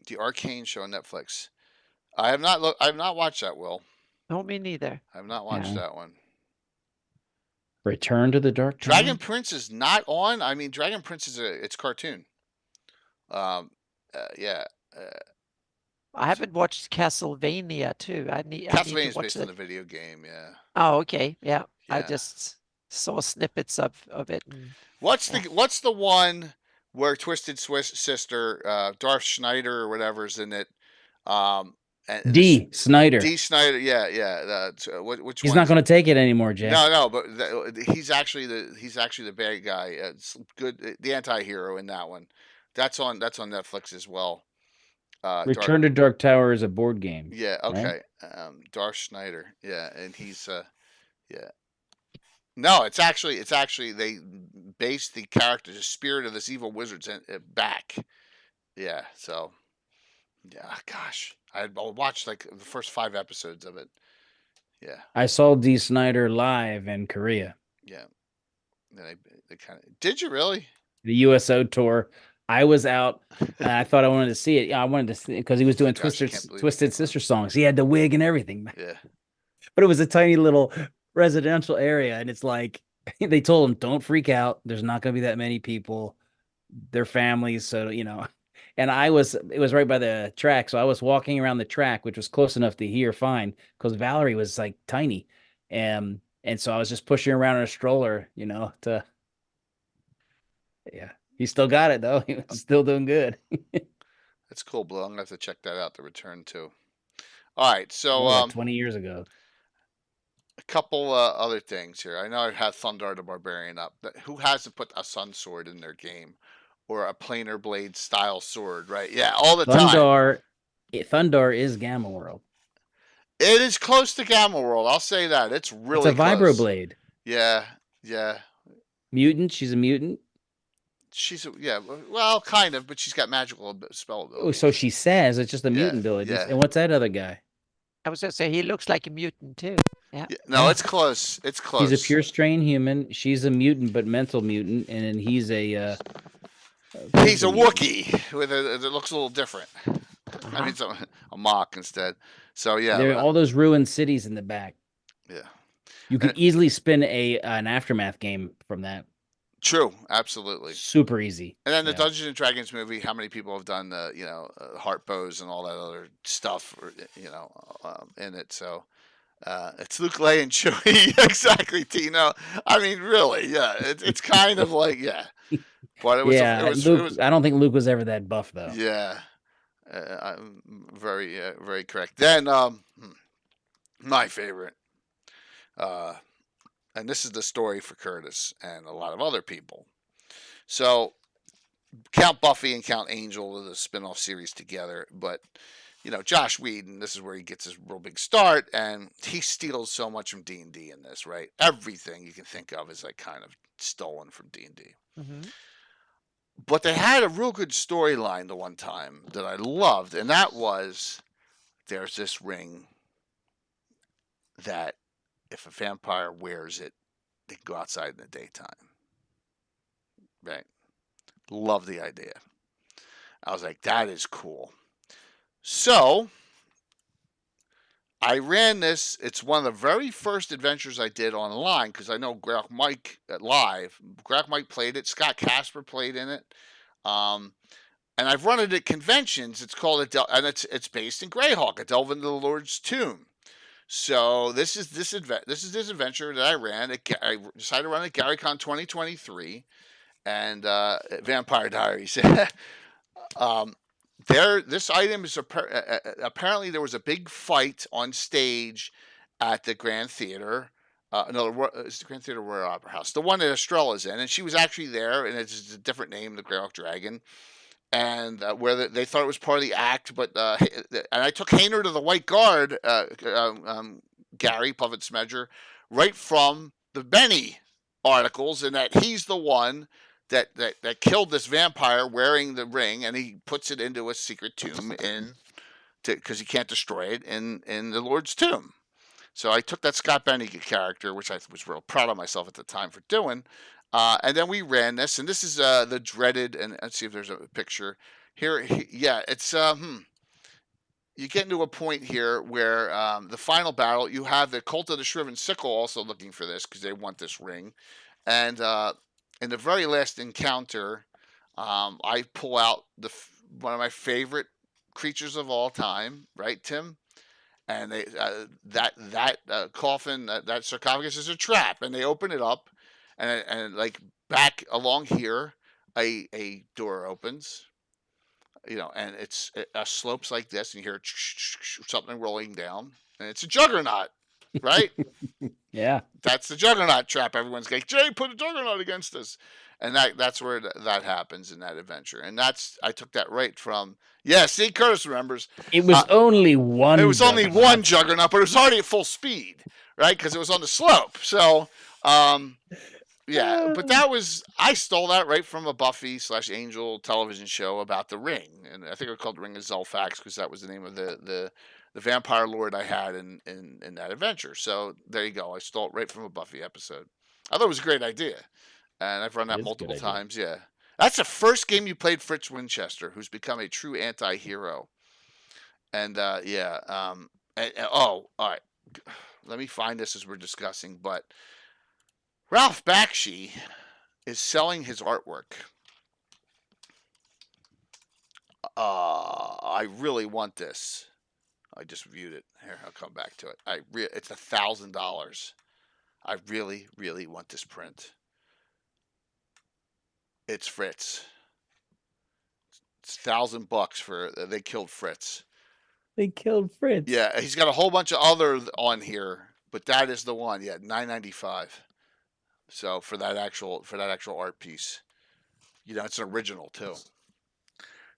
The Arcane show on Netflix. I have not watched that. Will. No, me neither. I have not watched that one. Return to the Dark Tower? Dragon Prince is not on. I mean, Dragon Prince it's cartoon. Yeah. I haven't watched Castlevania too. Castlevania is based on the video game. Yeah. Oh, okay. Yeah. I just saw snippets of it. What's the one where Twisted Sister, Darth Schneider or whatever's in it, And D. Snyder. D. Snyder, yeah. Which He's one? not going to take it anymore, Jay. No, but he's actually the bad guy. It's good, the anti-hero in that one. That's on Netflix as well. Return to Dark Tower is a board game. Yeah. Okay. Right? Darth Snyder. Yeah, and he's yeah. No, it's actually they based the character, the spirit of this evil wizard's back. Yeah. So. Yeah. Gosh, I watched like the first 5 episodes of it. Yeah. I saw D. Snyder live in Korea. Yeah. They kind of. Did you really? The USO tour. I was out, and I thought I wanted to see it. Yeah, I wanted to see it because he was doing Twisted Sister songs. He had the wig and everything. Yeah. But it was a tiny little residential area, and it's like they told him, "Don't freak out. There's not going to be that many people. They're families, so you know." And it was right by the track, so I was walking around the track, which was close enough to hear fine, because Valerie was like tiny, and so I was just pushing around in a stroller, to. Yeah. He still got it, though. He was still doing good. That's cool, Blue. I'm going to have to check that out, The Return, too. All right, so... 20 years ago. A couple other things here. I know I had Thundar the Barbarian up. Who hasn't put a Sun Sword in their game? Or a planar blade style sword, right? Yeah, all the time. Thundar is Gamma World. It is close to Gamma World. I'll say that. It's really It's a vibroblade. Yeah. Mutant. She's a mutant. Well, kind of, but she's got magical spell ability. Oh, so she says it's just a mutant ability. Yeah. And what's that other guy? I was going to say he looks like a mutant too. Yeah. No, it's close. It's close. He's a pure strain human. She's a mutant, but mental mutant, and then he's a. He's a Wookiee that looks a little different. I mean, it's a mock instead. So yeah, there are all those ruined cities in the back. Yeah, you could easily spin an Aftermath game from that. True, absolutely, super easy. And then the Dungeons and Dragons movie. How many people have done heart bows and all that other stuff, in it? So it's Luke, Leia, and Chewie. Exactly, Tino. I mean, really, yeah. It's kind of like but it was. Luke, I don't think Luke was ever that buff though. Yeah, very very correct. Then my favorite. And this is the story for Curtis and a lot of other people. So, Count Buffy and Count Angel are the spin-off series together, but, Josh Whedon, this is where he gets his real big start, and he steals so much from D&D in this, right? Everything you can think of is, like, kind of stolen from D&D. Mm-hmm. But they had a real good storyline the one time that I loved, and that was, there's this ring that if a vampire wears it, they can go outside in the daytime. Right? Love the idea. I was like, that is cool. So, I ran this. It's one of the very first adventures I did online, because I know GREYHAWK Mike live. GREYHAWK Mike played it. Scott Casper played in it. And I've run it at conventions. It's called, and it's based in GREYHAWK, A Delve into the Lord's Tomb. So this is this adventure that I ran. I decided to run at GaryCon 2023, and Vampire Diaries. This item is apparently there was a big fight on stage at the Grand Theater. It's the Grand Theater Royal Opera House, the one that Estrella's in, and she was actually there, and it's a different name, the GREYHAWK Dragon. And where they thought it was part of the act, but and I took Hainer to the White Guard, Gary Puffett Smedger, right from the Benny articles, and that he's the one that killed this vampire wearing the ring, and he puts it into a secret tomb because he can't destroy it in the Lord's tomb. So I took that Scott Benny character, which I was real proud of myself at the time for doing. And then we ran this, and this is the dreaded, and let's see if there's a picture here. It's you get into a point here where the final battle, you have the Cult of the Shriven Sickle also looking for this because they want this ring, and in the very last encounter, I pull out one of my favorite creatures of all time, right, Tim? And they that coffin, that sarcophagus is a trap, and they open it up. And like back along here, a door opens. and it's slopes like this, and you hear something rolling down, and it's a juggernaut, right? Yeah. That's the juggernaut trap. Everyone's like, Jay, put a juggernaut against us. And that's where that happens in that adventure. And I took that right from, see, Curtis remembers. It was only one. It was only one juggernaut, but it was already at full speed, right? Because it was on the slope. So, but I stole that right from a Buffy/Angel television show about the Ring. And I think it was called Ring of Zelfax because that was the name of the vampire lord I had in that adventure. So there you go. I stole it right from a Buffy episode. I thought it was a great idea. And I've run that multiple times. Yeah. That's the first game you played Fritz Winchester, who's become a true anti-hero. And, all right. Let me find this as we're discussing. But Ralph Bakshi is selling his artwork. I really want this. I just viewed it. Here, I'll come back to it. It's $1,000. I really, really want this print. It's Fritz. It's $1,000 for They Killed Fritz. They killed Fritz. Yeah, he's got a whole bunch of other on here, but that is the one. Yeah, $9.95. So for that actual art piece, it's an original too.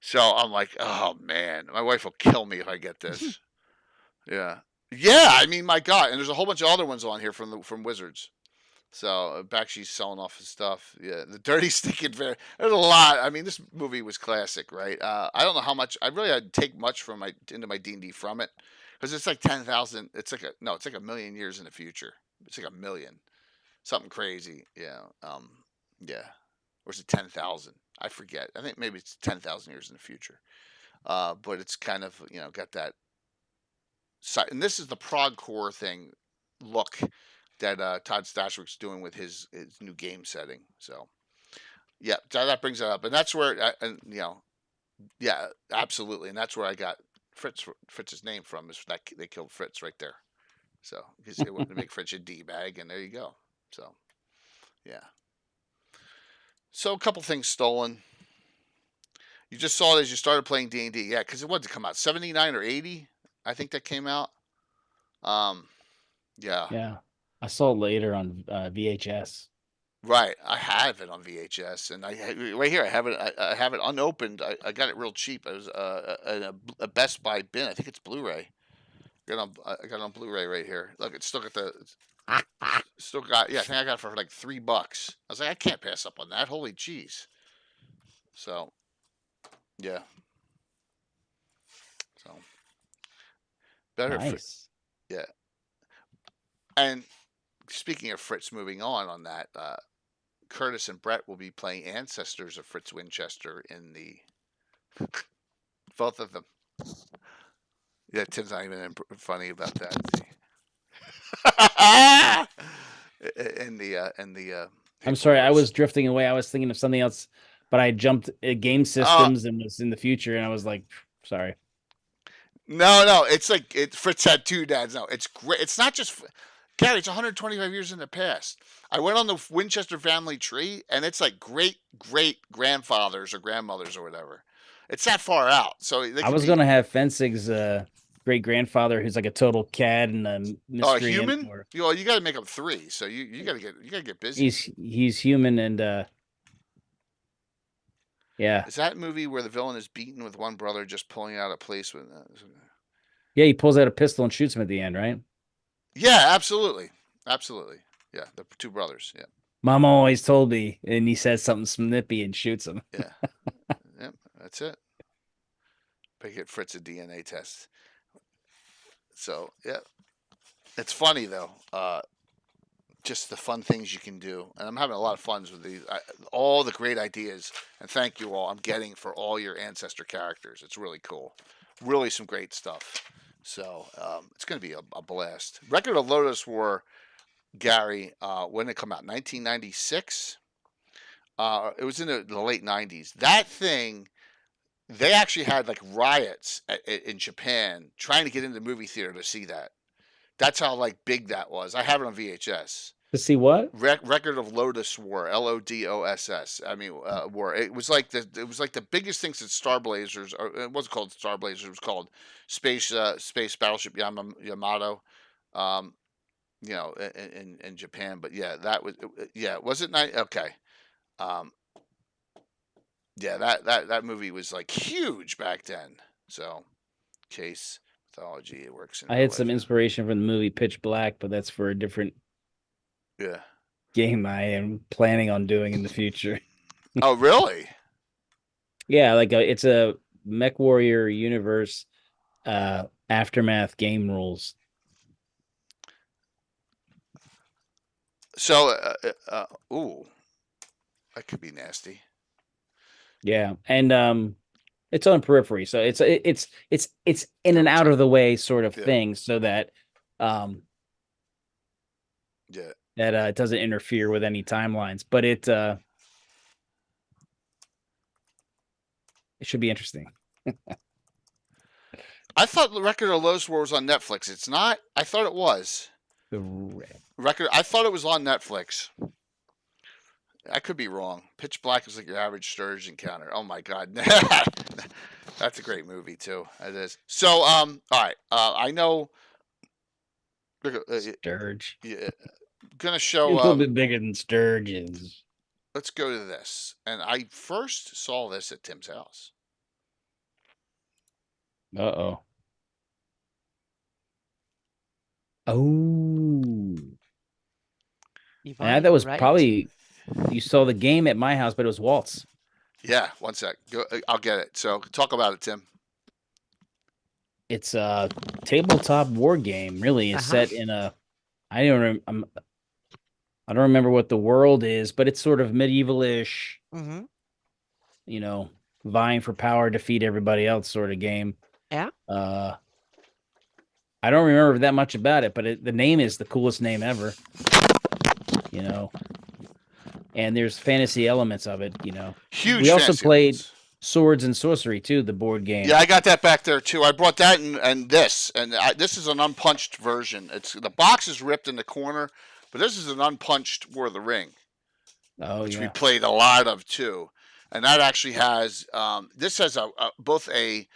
So I'm like, oh man, my wife will kill me if I get this. Yeah. I mean, my God, and there's a whole bunch of other ones on here from Wizards. So Bakshi's selling off his stuff. Yeah, the Dirty Stinking There's a lot. I mean, this movie was classic, right? I don't know how much. I really had to take much into my D&D from it because it's like 10,000. It's like a million years in the future. It's like a million, something crazy. Yeah, or is it 10,000? I forget. I think maybe it's 10,000 years in the future. But it's kind of got that. And this is the prog core thing look that Todd Stashwick's doing with his new game setting. So, that brings it up, and that's where, absolutely, and that's where I got Fritz's name from. Is that they killed Fritz right there. So because they wanted to make Fritz a D-bag, and there you go. So, yeah. So a couple things stolen. You just saw it as you started playing D&D, yeah, because it wanted to come out 79 or 80. I think that came out. Yeah. I saw it later on VHS. Right, I have it on VHS, and right here I have it. I have it unopened. I got it real cheap. It was a Best Buy bin. I think it's Blu-ray. I got it on Blu-ray right here. Look, it's still got I think I got it for like $3. I was like, I can't pass up on that. Holy jeez. So, yeah. So better. Nice. Yeah. And speaking of Fritz, moving on that, Curtis and Brett will be playing ancestors of Fritz Winchester in the both of them. Yeah, Tim's not even funny about that. I'm sorry, I was drifting away. I was thinking of something else, but I jumped game systems and was in the future, and I was like, sorry. No, it's like Fritz had two dads. No, it's great. It's not just. Gary, it's 125 years in the past. I went on the Winchester family tree, and it's like great grandfathers or grandmothers or whatever. It's that far out. So I was going to have Fensig's great grandfather, who's like a total cad and a miscreant. A human? You got to make them three. So you got to get busy. He's human and yeah. Is that movie where the villain is beaten with one brother just pulling out a place with? Yeah, he pulls out a pistol and shoots him at the end, right? Yeah, absolutely. Yeah, the two brothers. Yeah. Mom always told me, and he says something snippy and shoots him. Yeah. Yep, that's it. They get Fritz a DNA test. So, yeah. It's funny, though. Just the fun things you can do. And I'm having a lot of fun with these. All the great ideas. And thank you all. I'm getting for all your ancestor characters. It's really cool. Really some great stuff. So it's going to be a blast. Record of Lotus War, Gary, when did it come out? 1996? It was in the late 90s. That thing, they actually had like riots in Japan trying to get into the movie theater to see that. That's how like big that was. I have it on VHS. To see what? Record of Lodoss War, Lodoss. I mean, war. It was like the biggest thing since Star Blazers. Or it wasn't called Star Blazers. It was called Space Battleship Yamato. Um, in Japan. But yeah, that was Was it nice? Okay. Um, yeah, that movie was like huge back then. So, case mythology, it works. I had some inspiration from the movie Pitch Black, but that's for a different game I am planning on doing in the future. Oh, really? Yeah, like it's a Mech Warrior universe aftermath game rules. So, that could be nasty. Yeah, and it's on Periphery, so it's in an out of the way sort of thing, so that it doesn't interfere with any timelines, but it should be interesting. I thought the Record of Lodoss War was on Netflix. It's not. I thought it was. The record. I thought it was on Netflix. I could be wrong. Pitch Black is like your average Sturge encounter. Oh my god, that's a great movie too. It is. So, all right. I know. Sturge. Yeah. Gonna show a little bit bigger than Sturge's. Let's go to this. And I first saw this at Tim's house. Uh-oh. Oh. And that was probably, you saw the game at my house, but it was Walt's. Yeah, one sec. I'll get it. So talk about it, Tim. It's a tabletop war game, really. It's set in a, I don't remember what the world is, but it's sort of medievalish, vying for power, defeat everybody else sort of game. Yeah. I don't remember that much about it, but the name is the coolest name ever. And there's fantasy elements of it. Huge. We also played Swords and Sorcery too, the board game. Yeah, I got that back there too. I brought that and this, and this is an unpunched version. The box is ripped in the corner, but this is an unpunched War of the Ring. Oh, which we played a lot of too, and that actually has this has both a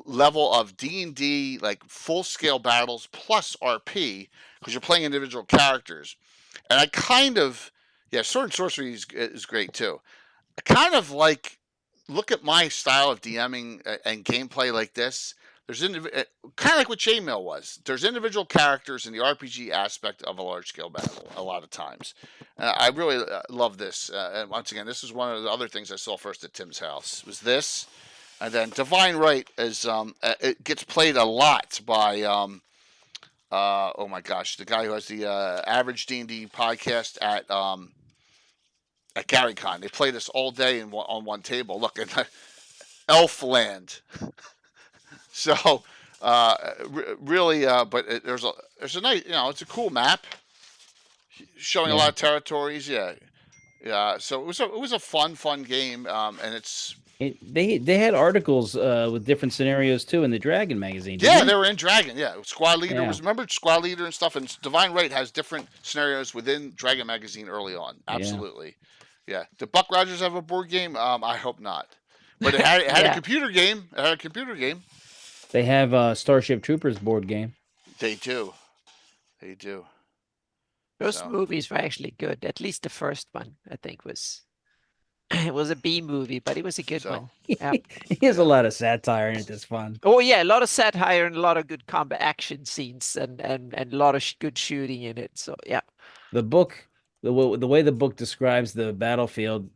level of D&D, like full scale battles plus RP, because you're playing individual characters. And I kind of, Sword and Sorcery is great too. I kind of look at my style of DMing and gameplay like this. There's kind of like what Chainmail was. There's individual characters in the RPG aspect of a large scale battle a lot of times. I really love this. And once again, this is one of the other things I saw first at Tim's house. Was this, and then Divine Right is it gets played a lot by oh my gosh, the guy who has the average D&D podcast at GaryCon. They play this all day on one table. Look at Elfland. So really, but there's a nice, it's a cool map showing a lot of territories. Yeah. So it was a fun game, and it's. They had articles with different scenarios too in the Dragon magazine. Yeah, they were in Dragon. Yeah, Squad Leader remember Squad Leader and stuff, and Divine Right has different scenarios within Dragon magazine early on. Absolutely, yeah. Did Buck Rogers have a board game? I hope not, but it had a computer game. It had a computer game. They have a Starship Troopers board game. They do. Those movies were actually good. At least the first one, I think, was. It was a B movie, but it was a good one. Yeah. He has a lot of satire in it. That's fun. Oh yeah, a lot of satire and a lot of good combat action scenes and a lot of good shooting in it. So yeah. The book, the way the book describes the battlefield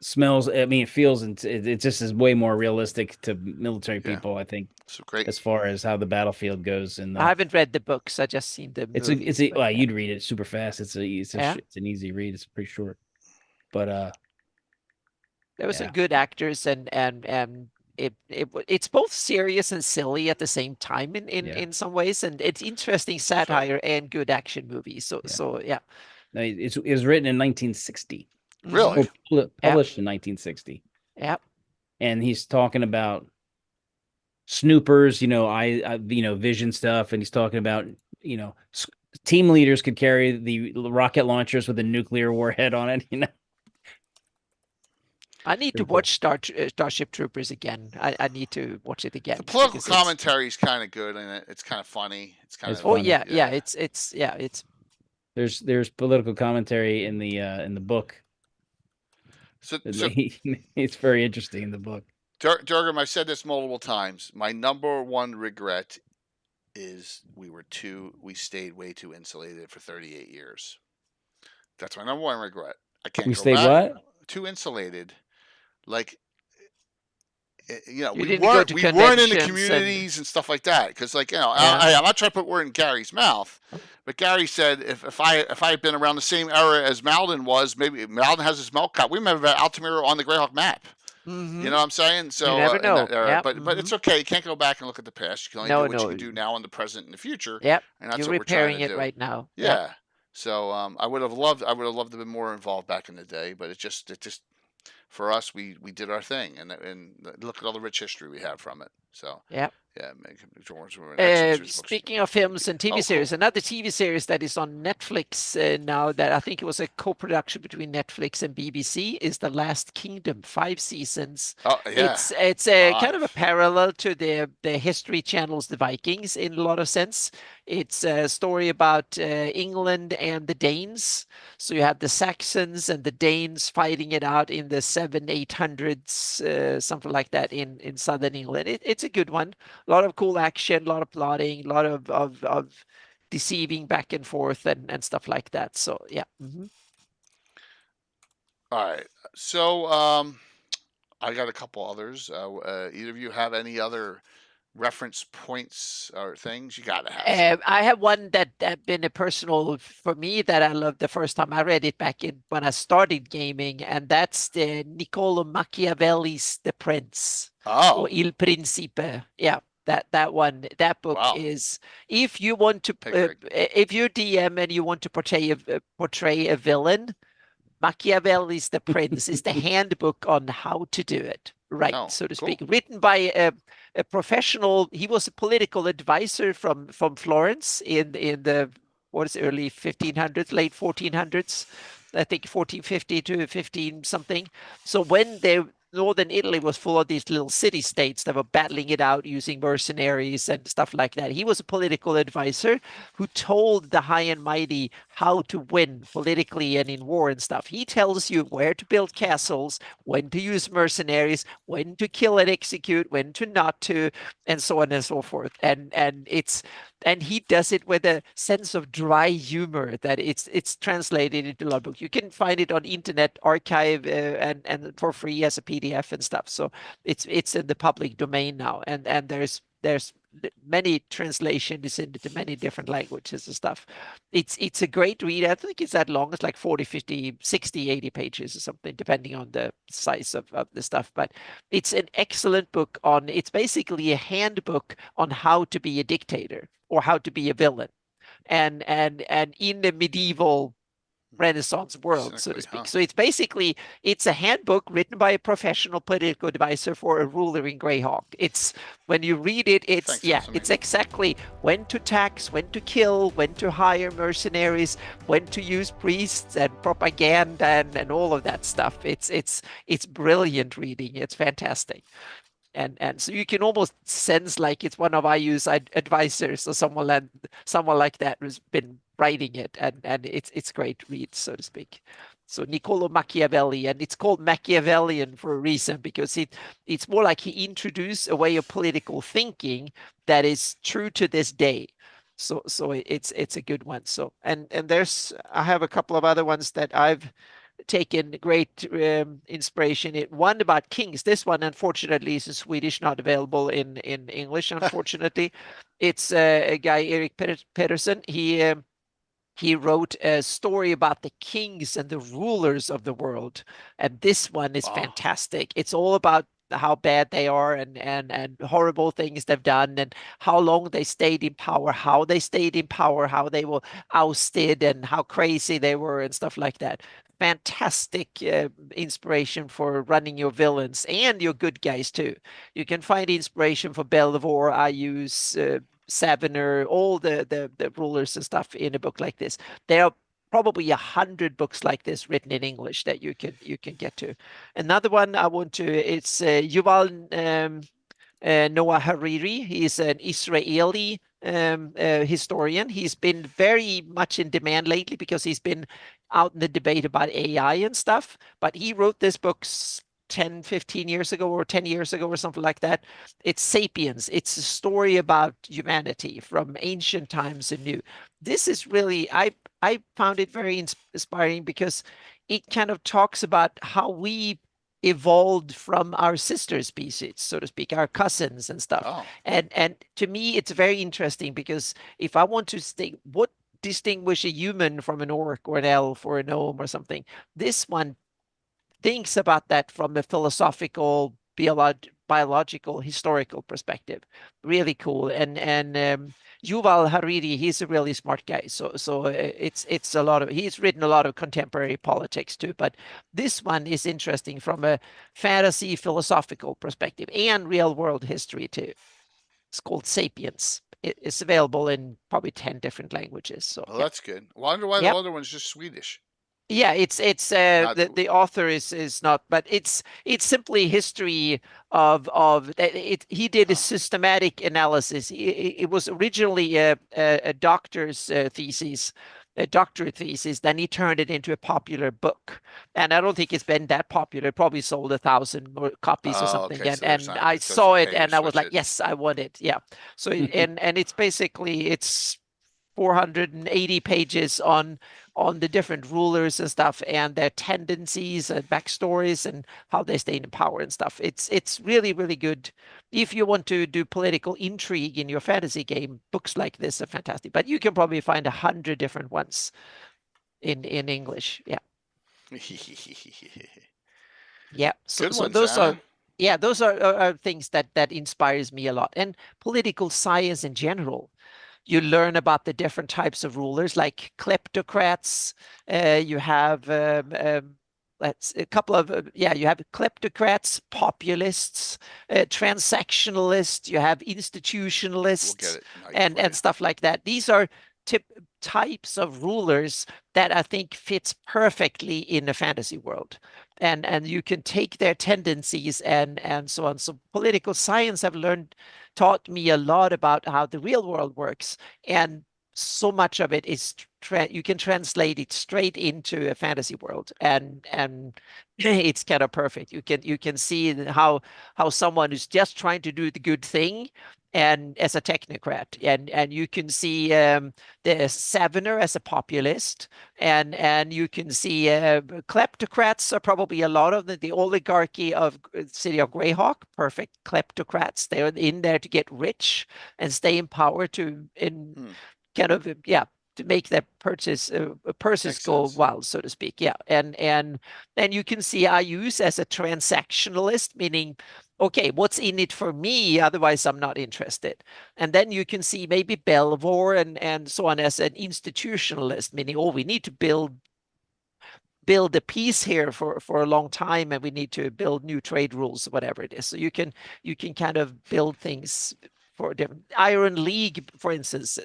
feels, and it just is way more realistic to military people. I think. So great. As far as how the battlefield goes, and I haven't read the books. I just seen the. You'd read it super fast. It's an easy read. It's pretty short, but there were some good actors, and it's both serious and silly at the same time in some ways, and it's interesting satire and good action movies. So yeah. No, it was written in 1960. Really? Published in 1960. Yep. And he's talking about snoopers, vision stuff, and he's talking about team leaders could carry the rocket launchers with a nuclear warhead on it. I need to watch Starship Troopers again. I need to watch it again. The political commentary is kind of good, and it's kind of funny. It's kind of funny. It's there's political commentary in the book. So it's very interesting in the book. Durgam, I've said this multiple times. My number one regret is we stayed way too insulated for 38 years. That's my number one regret. I can't. We stayed back. What? Too insulated. Like, we weren't in the communities and stuff like that. Because, I'm not trying to put word in Gary's mouth, but Gary said if I had been around the same era as Malden was, maybe Malden has his milk cop. We remember Altamira on the GREYHAWK map. Mm-hmm. You know what I'm saying? So you never know. But it's okay. You can't go back and look at the past. You can only do what you can do now in the present and the future. Yep. And that's You're what we're trying to do. repairing it right now. Yeah. Yep. So I would have loved to be more involved back in the day, but it just for us we did our thing, and look at all the rich history we have from it. So yeah. Speaking of films and TV series, another TV series that is on Netflix now, that I think it was a co-production between Netflix and BBC, is The Last Kingdom. 5 seasons. Oh yeah. It's a kind of a parallel to the History Channel's The Vikings in a lot of sense. It's a story about England and the Danes. So you have the Saxons and the Danes fighting it out in the 700-800s, something like that in southern England. It's a good one. A lot of cool action, a lot of plotting, a lot of deceiving back and forth and stuff like that. So yeah. Mm-hmm. All right. So I got a couple others. Either of you have any other reference points or things? You gotta have. I have one that been a personal for me that I loved the first time I read it back when I started gaming, and that's the Niccolo Machiavelli's The Prince. Oh. Or Il Principe. Yeah. That book is, if you want to if you're DM and you want to portray a villain, Machiavelli's The Prince is the handbook on how to do it right, so to speak. Written by a professional. He was a political advisor from Florence in the early 1500s, late 1400s, I think 1450 to 15 something. So when Northern Italy was full of these little city-states that were battling it out using mercenaries and stuff like that. He was a political advisor who told the high and mighty how to win politically and in war and stuff. He tells you where to build castles, when to use mercenaries, when to kill and execute, when to not to, and so on and so forth. And he does it with a sense of dry humor that it's translated into a lot of books. You can find it on Internet Archive and for free as a PDF and stuff. So it's in the public domain now, and there's many translations into many different languages and stuff. It's a great read. I think it's that long. It's like 40, 50, 60, 80 pages or something, depending on the size of the stuff. But it's an excellent book it's basically a handbook on how to be a dictator or how to be a villain. And in the medieval Renaissance world, so to speak. So it's a handbook written by a professional political advisor for a ruler in GREYHAWK. It's, when you read it, it's exactly when to tax, when to kill, when to hire mercenaries, when to use priests and propaganda and all of that stuff. It's brilliant reading. It's fantastic. And so you can almost sense like it's one of IU's advisors or someone like that who's been writing it, and it's great read, so to speak. So Niccolo Machiavelli, and it's called Machiavellian for a reason, because it's more like he introduced a way of political thinking that is true to this day. So it's a good one. So and I have a couple of other ones that I've taken great inspiration. One about kings. This one, unfortunately, is in Swedish, not available in English, unfortunately. It's a guy, Erik Pedersen. He wrote a story about the kings and the rulers of the world. And this one is fantastic. It's all about how bad they are and horrible things they've done and how long they stayed in power, how they were ousted and how crazy they were and stuff like that. Fantastic inspiration for running your villains and your good guys too. You can find inspiration for Belvoir, IU's Savener, all the rulers and stuff in a book like this. There are probably 100 books like this written in English that you can get to. Another one I want to, it's Yuval Noah Hariri. He's an Israeli historian. He's been very much in demand lately because he's been out in the debate about AI and stuff. But he wrote this book 10, 15 years ago or 10 years ago or something like that. It's Sapiens. It's a story about humanity from ancient times and new. This is really, I found it very inspiring because it kind of talks about how we evolved from our sister species, so to speak, our cousins and stuff. Oh. And to me, it's very interesting because if I want to think what distinguish a human from an orc or an elf or a gnome or something, this one thinks about that from a philosophical, biological, historical perspective. Really cool. And Yuval Hariri, he's a really smart guy. So it's a lot of, he's written a lot of contemporary politics too, but this one is interesting from a fantasy philosophical perspective and real world history too. It's called Sapiens. It's available in probably 10 different languages. So that's good. I wonder why the other one's just Swedish. Yeah, it's the author is not, but it's simply history of it. He did a systematic analysis. It was originally a doctor's thesis, a doctorate thesis. Then he turned it into a popular book, and I don't think it's been that popular. It probably sold 1,000 copies or something. Okay, and I saw it, and I was like, yes, I want it. Yeah. So and it's basically it's 480 pages on the different rulers and stuff and their tendencies and backstories and how they stay in power and stuff. It's really, really good. If you want to do political intrigue in your fantasy game, books like this are fantastic. But you can probably find 100 different ones in English. Yeah. Yeah. So those are those are things that inspires me a lot. And political science in general. You learn about the different types of rulers, like kleptocrats. You have let's a couple of you have kleptocrats, populists, transactionalists. You have institutionalists, and stuff like that. These are types of rulers that I think fits perfectly in a fantasy world, and you can take their tendencies and so on. So political science have taught me a lot about how the real world works, and so much of it is you can translate it straight into a fantasy world, and it's kind of perfect. You can see how someone who's just trying to do the good thing and as a technocrat, and you can see the Savener as a populist, and you can see kleptocrats are probably a lot of the oligarchy of city of GREYHAWK. Perfect kleptocrats. They're in there to get rich and stay in power to make their purses go wild, so to speak. Yeah, and then you can see I use as a transactionalist, meaning, okay, what's in it for me? Otherwise, I'm not interested. And then you can see maybe Belvoir and so on as an institutionalist, meaning, oh, we need to build a peace here for a long time, and we need to build new trade rules, whatever it is. So you can kind of build things for different. Iron League, for instance,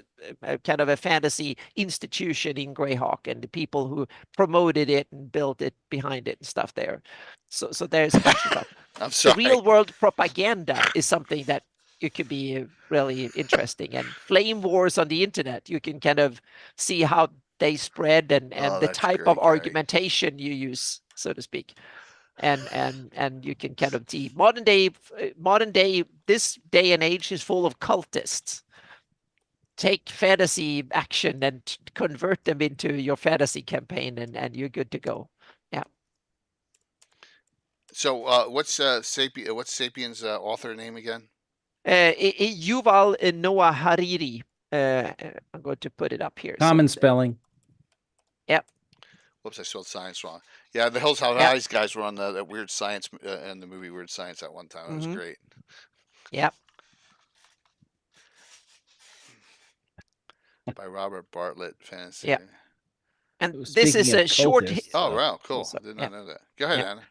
kind of a fantasy institution in GREYHAWK, and the people who promoted it and built it behind it and stuff there. So there's a bunch of stuff. I'm sorry. The real world propaganda is something that it could be really interesting. And flame wars on the internet, you can kind of see how they spread and the type of argumentation you use, so to speak. And you can kind of see modern day, this day and age is full of cultists. Take fantasy action and convert them into your fantasy campaign, and you're good to go. Yeah. So what's Sapiens author name again? Yuval Noah Hariri. I'm going to put it up here. Common spelling. Yep. Whoops, I spelled science wrong. Yeah, the Hills Have Eyes guys were on that Weird Science in the movie Weird Science at one time. It was great. Yep. By Robert Bartlett, fantasy. Yeah. And this is a short. Oh, wow, cool. I did not know that. Go ahead, Anna.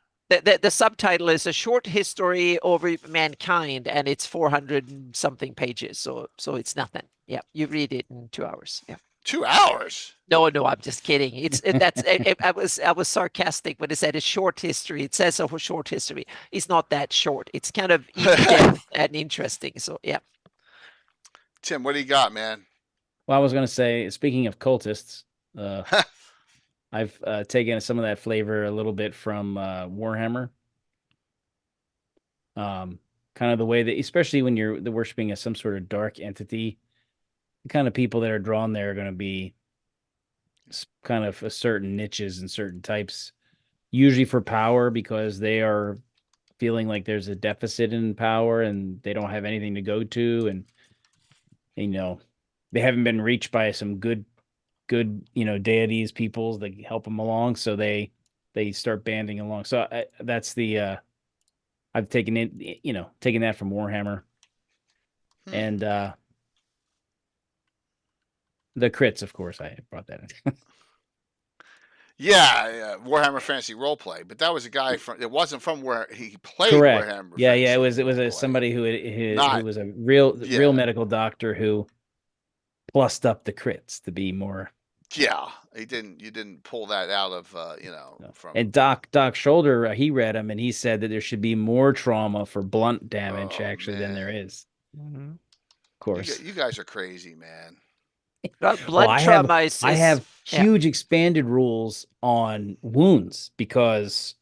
the subtitle is A Short History Over Mankind, and it's 400 and something pages. So it's nothing. Yeah, you read it in 2 hours. Yeah. 2 hours? No, I'm just kidding. I was sarcastic when I said a short history. It says a short history. It's not that short. It's kind of in-depth and interesting. So yeah. Tim, what do you got, man? Well, I was going to say, speaking of cultists, I've taken some of that flavor a little bit from Warhammer. Kind of the way that, especially when you're worshiping some sort of dark entity, the kind of people that are drawn there are going to be kind of a certain niches and certain types, usually for power, because they are feeling like there's a deficit in power and they don't have anything to go to, and they haven't been reached by some good deities, peoples that help them along, so they start banding along. So that's the I've taken it, taken that from Warhammer. And the crits, of course, I brought that in. Yeah, Warhammer Fantasy Roleplay, but that was a guy from. It wasn't from where he played. Correct. Warhammer. Yeah, Fantasy yeah. It was Roleplay. somebody who was a real medical doctor who plussed up the crits to be more. Yeah, you didn't pull that out of No. from. And Doc Shoulder, he read them and he said that there should be more trauma for blunt damage than there is. Mm-hmm. Of course, you guys are crazy, man. Blood trauma I have huge expanded rules on wounds because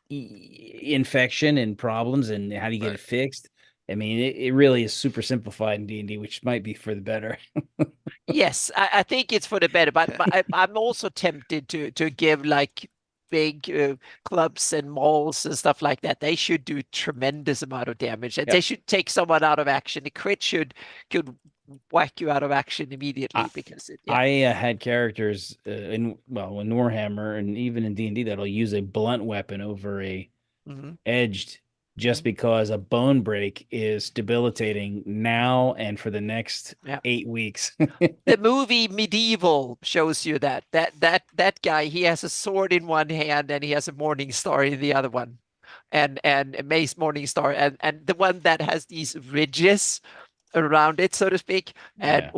infection and problems and how do you get it fixed. I mean, it really is super simplified in D&D, which might be for the better. Yes, I think it's for the better, but I'm also tempted to give like big clubs and malls and stuff like that. They should do tremendous amount of damage, and they should take someone out of action. The crit could whack you out of action immediately because I had characters in Warhammer and even in D&D that'll use a blunt weapon over a edged, just because a bone break is debilitating now and for the next 8 weeks. The movie Medieval shows you that guy, he has a sword in one hand and he has a Morning Star in the other one, and Mace Morning Star, and the one that has these ridges around it, so to speak. And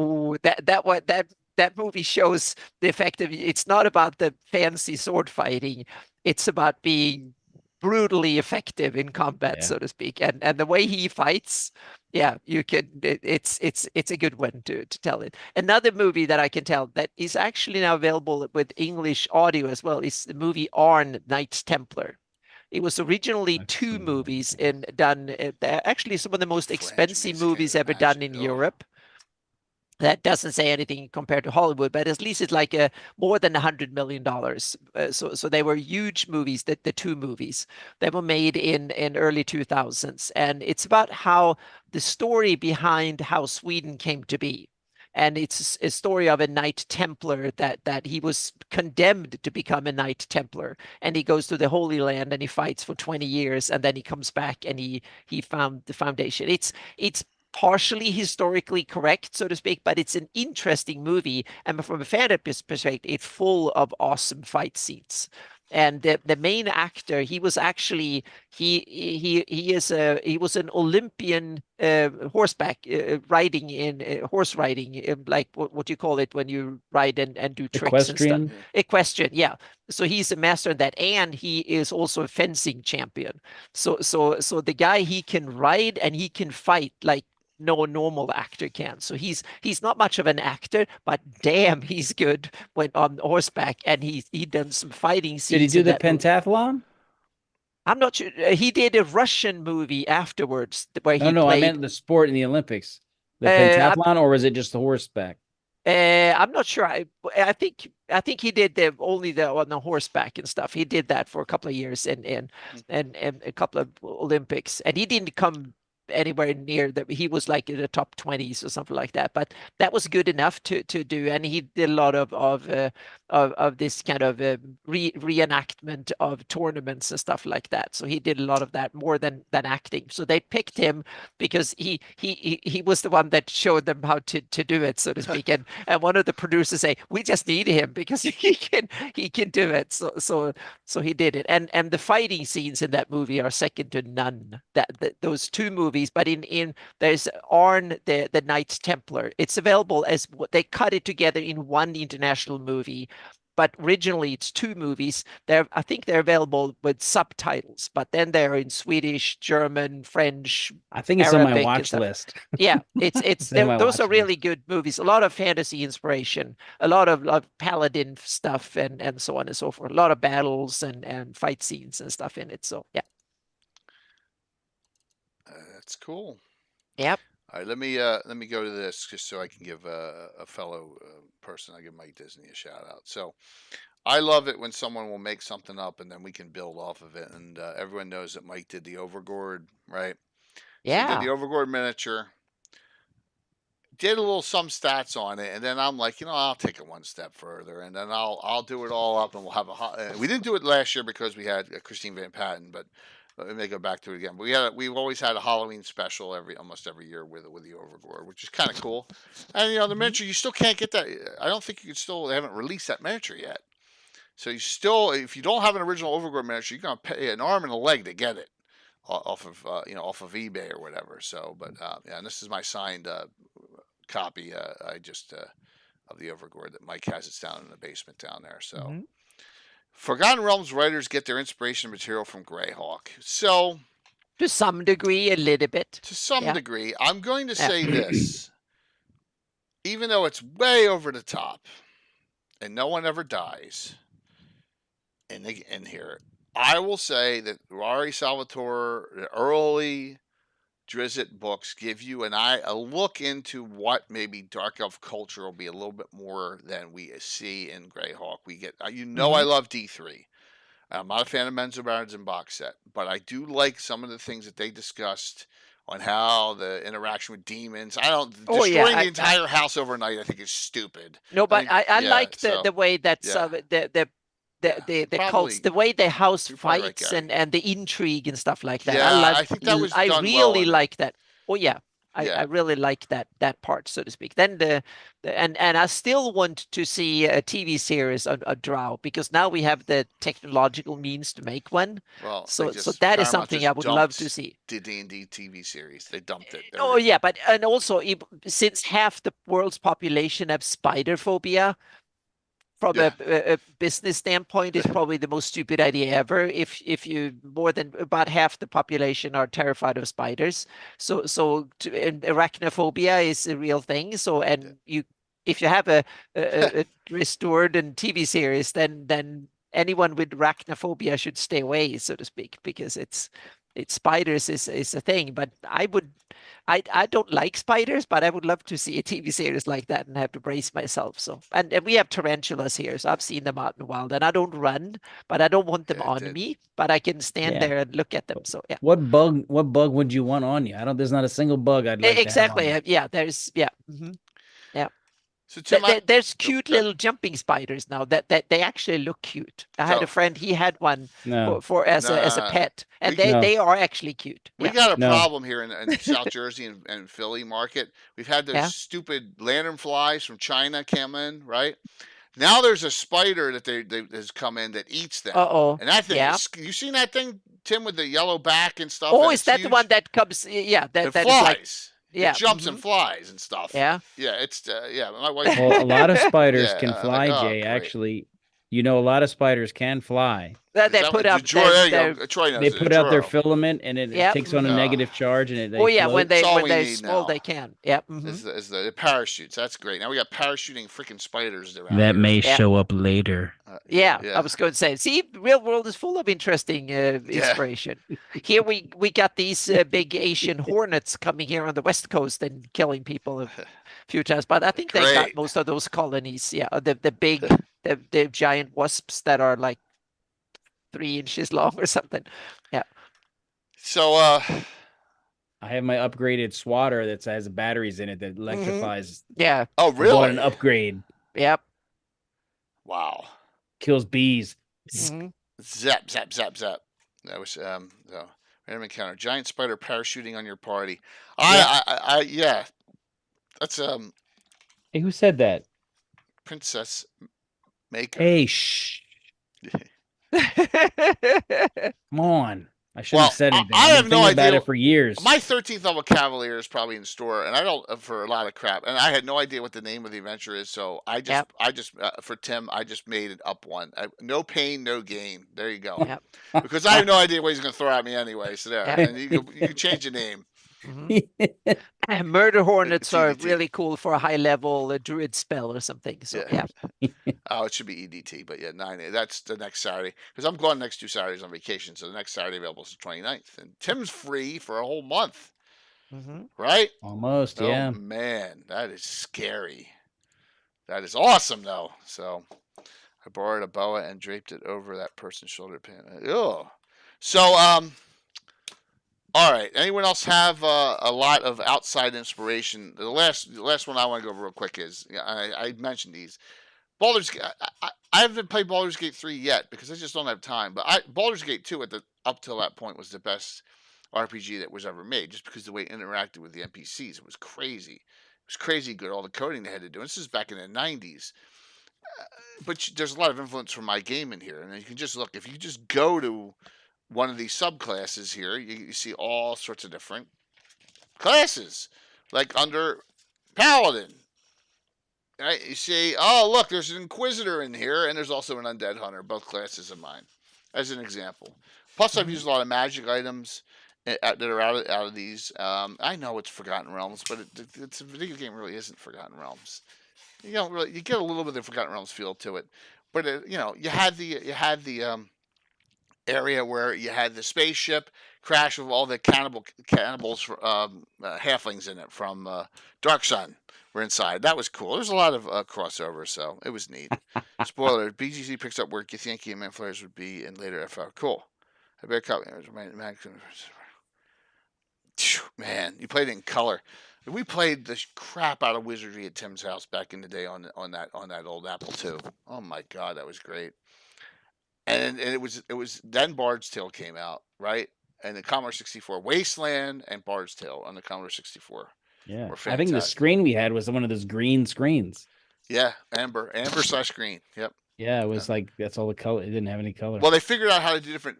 that movie shows the effect of it's not about the fancy sword fighting, it's about being brutally effective in combat, so to speak. And the way he fights, you can it's a good one to tell it. Another movie that I can tell that is actually now available with English audio as well is the movie Arn, Knights Templar. It was originally 2 movies and done actually some of the most expensive movies ever done in Europe. That doesn't say anything compared to Hollywood, but at least it's like more than $100 million. So they were huge movies, the 2 movies that were made in early 2000s. And it's about how the story behind how Sweden came to be. And it's a story of a Knight Templar that he was condemned to become a Knight Templar, and he goes to the Holy Land and he fights for 20 years, and then he comes back and he found the foundation. It's partially historically correct, so to speak, but it's an interesting movie, and from a fan perspective, it's full of awesome fight scenes. And the main actor, he was actually he was an Olympian horseback riding in horse riding, like what you call it when you ride and do tricks and stuff. Equestrian, yeah. So he's a master in that, and he is also a fencing champion. So the guy, he can ride and he can fight like no normal actor can. So he's not much of an actor, but damn, he's good when on horseback, and he done some fighting scenes. Did he do the pentathlon? I'm not sure. He did a Russian movie afterwards where he played. I meant the sport in the Olympics. The pentathlon, or was it just the horseback? I'm not sure. I think he did only on the horseback and stuff. He did that for a couple of years and a couple of Olympics, and he didn't come anywhere near that. He was like in the top 20s or something like that. But that was good enough to do, and he did a lot of this kind of reenactment of tournaments and stuff like that. So he did a lot of that more than acting. So they picked him because he was the one that showed them how to do it, so to speak. And one of the producers say, we just need him because he can do it. So he did it. And the fighting scenes in that movie are second to none. Those two movies, but in there's Arn the Knights Templar. It's available as they cut it together in one international movie. But originally it's two movies. I think they're available with subtitles, but then they're in Swedish, German, French. I think it's Arabic on my watch list. Yeah, it's those are really good movies. A lot of fantasy inspiration, a lot of paladin stuff, and so on and so forth. A lot of battles and fight scenes and stuff in it. So yeah, that's cool. Yep. All right, let me go to this just so I can give a fellow person. I give Mike Disney a shout out. So I love it when someone will make something up and then we can build off of it. And everyone knows that Mike did the Overgord, right? Yeah. So he did the Overgord miniature. Did a little some stats on it, and then I'm like, I'll take it one step further, and then I'll do it all up, and we'll have we didn't do it last year because we had Christine Van Patten, but we may go back to it again. But we've always had a Halloween special almost every year with the Overgord, which is kind of cool. And the miniature, you still can't get that. I don't think they haven't released that miniature yet. So you still, if you don't have an original Overgord miniature, you're gonna pay an arm and a leg to get it off of eBay or whatever. So, but yeah, and this is my signed copy I just of the Overgord that Mike has. It's down in the basement down there. So Forgotten Realms writers get their inspiration material from GREYHAWK. So to some degree, a little bit. To some degree, I'm going to say this. Even though it's way over the top and no one ever dies in here, I will say that Rari Salvatore, the early Drizzt books give you a look into what maybe Dark Elf culture will be a little bit more than we see in GREYHAWK. We get, I love D3. I'm not a fan of Menzo Barons and box set, but I do like some of the things that they discussed on how the interaction with demons. Destroying the entire house overnight, I think is stupid. No, but I like the way that the cults, the way the house fights and the intrigue and stuff like that. Yeah, I think that was done really well like that. Oh yeah. I really like that part, so to speak. Then and I still want to see a TV series on a Drow, because now we have the technological means to make one. Well, so that is something I would love to see. The D&D TV series, they dumped it. Oh yeah, but and also since half the world's population have spider phobia, from a business standpoint, is probably the most stupid idea ever. If you more than about half the population are terrified of spiders, and arachnophobia is a real thing. So if you have a restored and TV series, then anyone with arachnophobia should stay away, so to speak, because it's spiders is a thing. But I don't like spiders, but I would love to see a TV series like that and have to brace myself. So and we have tarantulas here, so I've seen them out in the wild, and I don't run, but I don't want them on me, but I can stand there and look at them. So yeah. What bug would you want on you? There's not a single bug I'd like exactly. To have on yeah, there's yeah. Yeah. So Tim, there's cute little jumping spiders now that they actually look cute. I had a friend, he had one as a pet, and they are actually cute. We got a problem here in South Jersey and Philly market. We've had those stupid lanternflies from China come in, right? Now there's a spider that has come in that eats them. And that thing, you seen that thing, Tim, with the yellow back and stuff? Oh, is that the one that comes? Yeah, that flies. Is like, it jumps and flies and stuff. Yeah. Yeah, it's my wife. Well, a lot of spiders can fly, Jay. Great. Actually, a lot of spiders can fly. They put out their filament, and it takes on a negative charge, and when they're small, they can. Yeah. Is the parachutes? That's great. Now we got parachuting freaking spiders around. That may show up later. I was going to say. See, real world is full of interesting inspiration. Here we got these big Asian hornets coming here on the west coast and killing people a few times, but I think they got most of those colonies. Yeah, the big the giant wasps that are like 3 inches long or something. Yeah. So I have my upgraded swatter that has batteries in it that electrifies. Yeah. Oh, I really? bought an upgrade. Yep. Wow. Kills bees. Zap, zap, zap, zap. That was so random encounter. Giant spider parachuting on your party. Yeah. That's Hey, who said that? Princess Maker. Hey, shh. Come on. I shouldn't have said anything. I I've have been no thinking about idea. it for years. My 13th level Cavalier is probably in store, and I don't for a lot of crap. And I had no idea what the name of the adventure is, so I just for Tim, I just made it up one. No pain, no gain. There you go. Yep. Because I have no idea what he's going to throw at me anyway. So there, and you can change the name. Murder Hornets are really cool for a high level druid spell or something. So yeah. Oh, it should be EDT, but yeah, 9. That's the next Saturday because I'm going next 2 Saturdays on vacation. So the next Saturday available is the 29th, and Tim's free for a whole month. Right? Almost, yeah. Oh man, that is scary. That is awesome though. So I borrowed a boa and draped it over that person's shoulder pin. Ew. So all right. Anyone else have a lot of outside inspiration? The last one I want to go over real quick is I mentioned these. Baldur's Gate. I haven't played Baldur's Gate 3 yet because I just don't have time. But Baldur's Gate 2 up till that point was the best RPG that was ever made, just because the way it interacted with the NPCs, it was crazy. It was crazy good, all the coding they had to do. And this is back in the 90s. But there's a lot of influence from my game in here. And you can just look, if you just go to one of these subclasses here, you see all sorts of different classes. Like under Paladin. Right? You see, oh, look, there's an Inquisitor in here, and there's also an Undead Hunter, both classes of mine, as an example. Plus, I've used a lot of magic items that are out of these. I know it's Forgotten Realms, but it's a video game really isn't Forgotten Realms. You get a little bit of the Forgotten Realms feel to it, but you had the area where you had the spaceship crash with all the cannibals, halflings in it from Dark Sun were inside. That was cool. There's a lot of crossovers, so it was neat. Spoiler: BGC picks up where Githyanki and Manflares would be in later FR. Cool. I better copy. Man, you played it in color. We played the crap out of Wizardry at Tim's house back in the day on that old Apple II. Oh my God, that was great. And it was then Bard's Tale came out, right? And the Commodore 64, Wasteland and Bard's Tale on the Commodore 64. Yeah, I think the screen we had was one of those green screens. Yeah, amber/green. Yep. Yeah, it was like that's all the color. It didn't have any color. Well, they figured out how to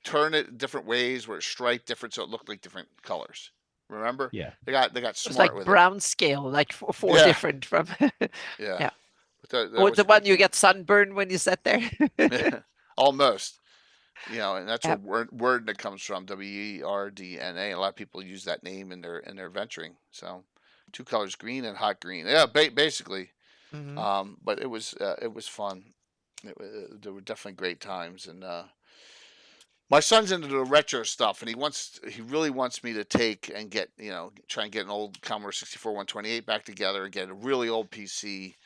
turn it different ways where it striped different, so it looked like different colors. Remember? Yeah. They got smart it's like with brown scale, like four different from. Yeah. Or the one you get sunburned when you sat there. Almost. And that's where word that comes from, WERDNA. A lot of people use that name in their venturing. So, 2 colors, green and hot green. Yeah, basically. But it was fun. There were definitely great times, and my son's into the retro stuff, and he really wants me to take and try and get an old Commodore 64 128 back together and get a really old PC.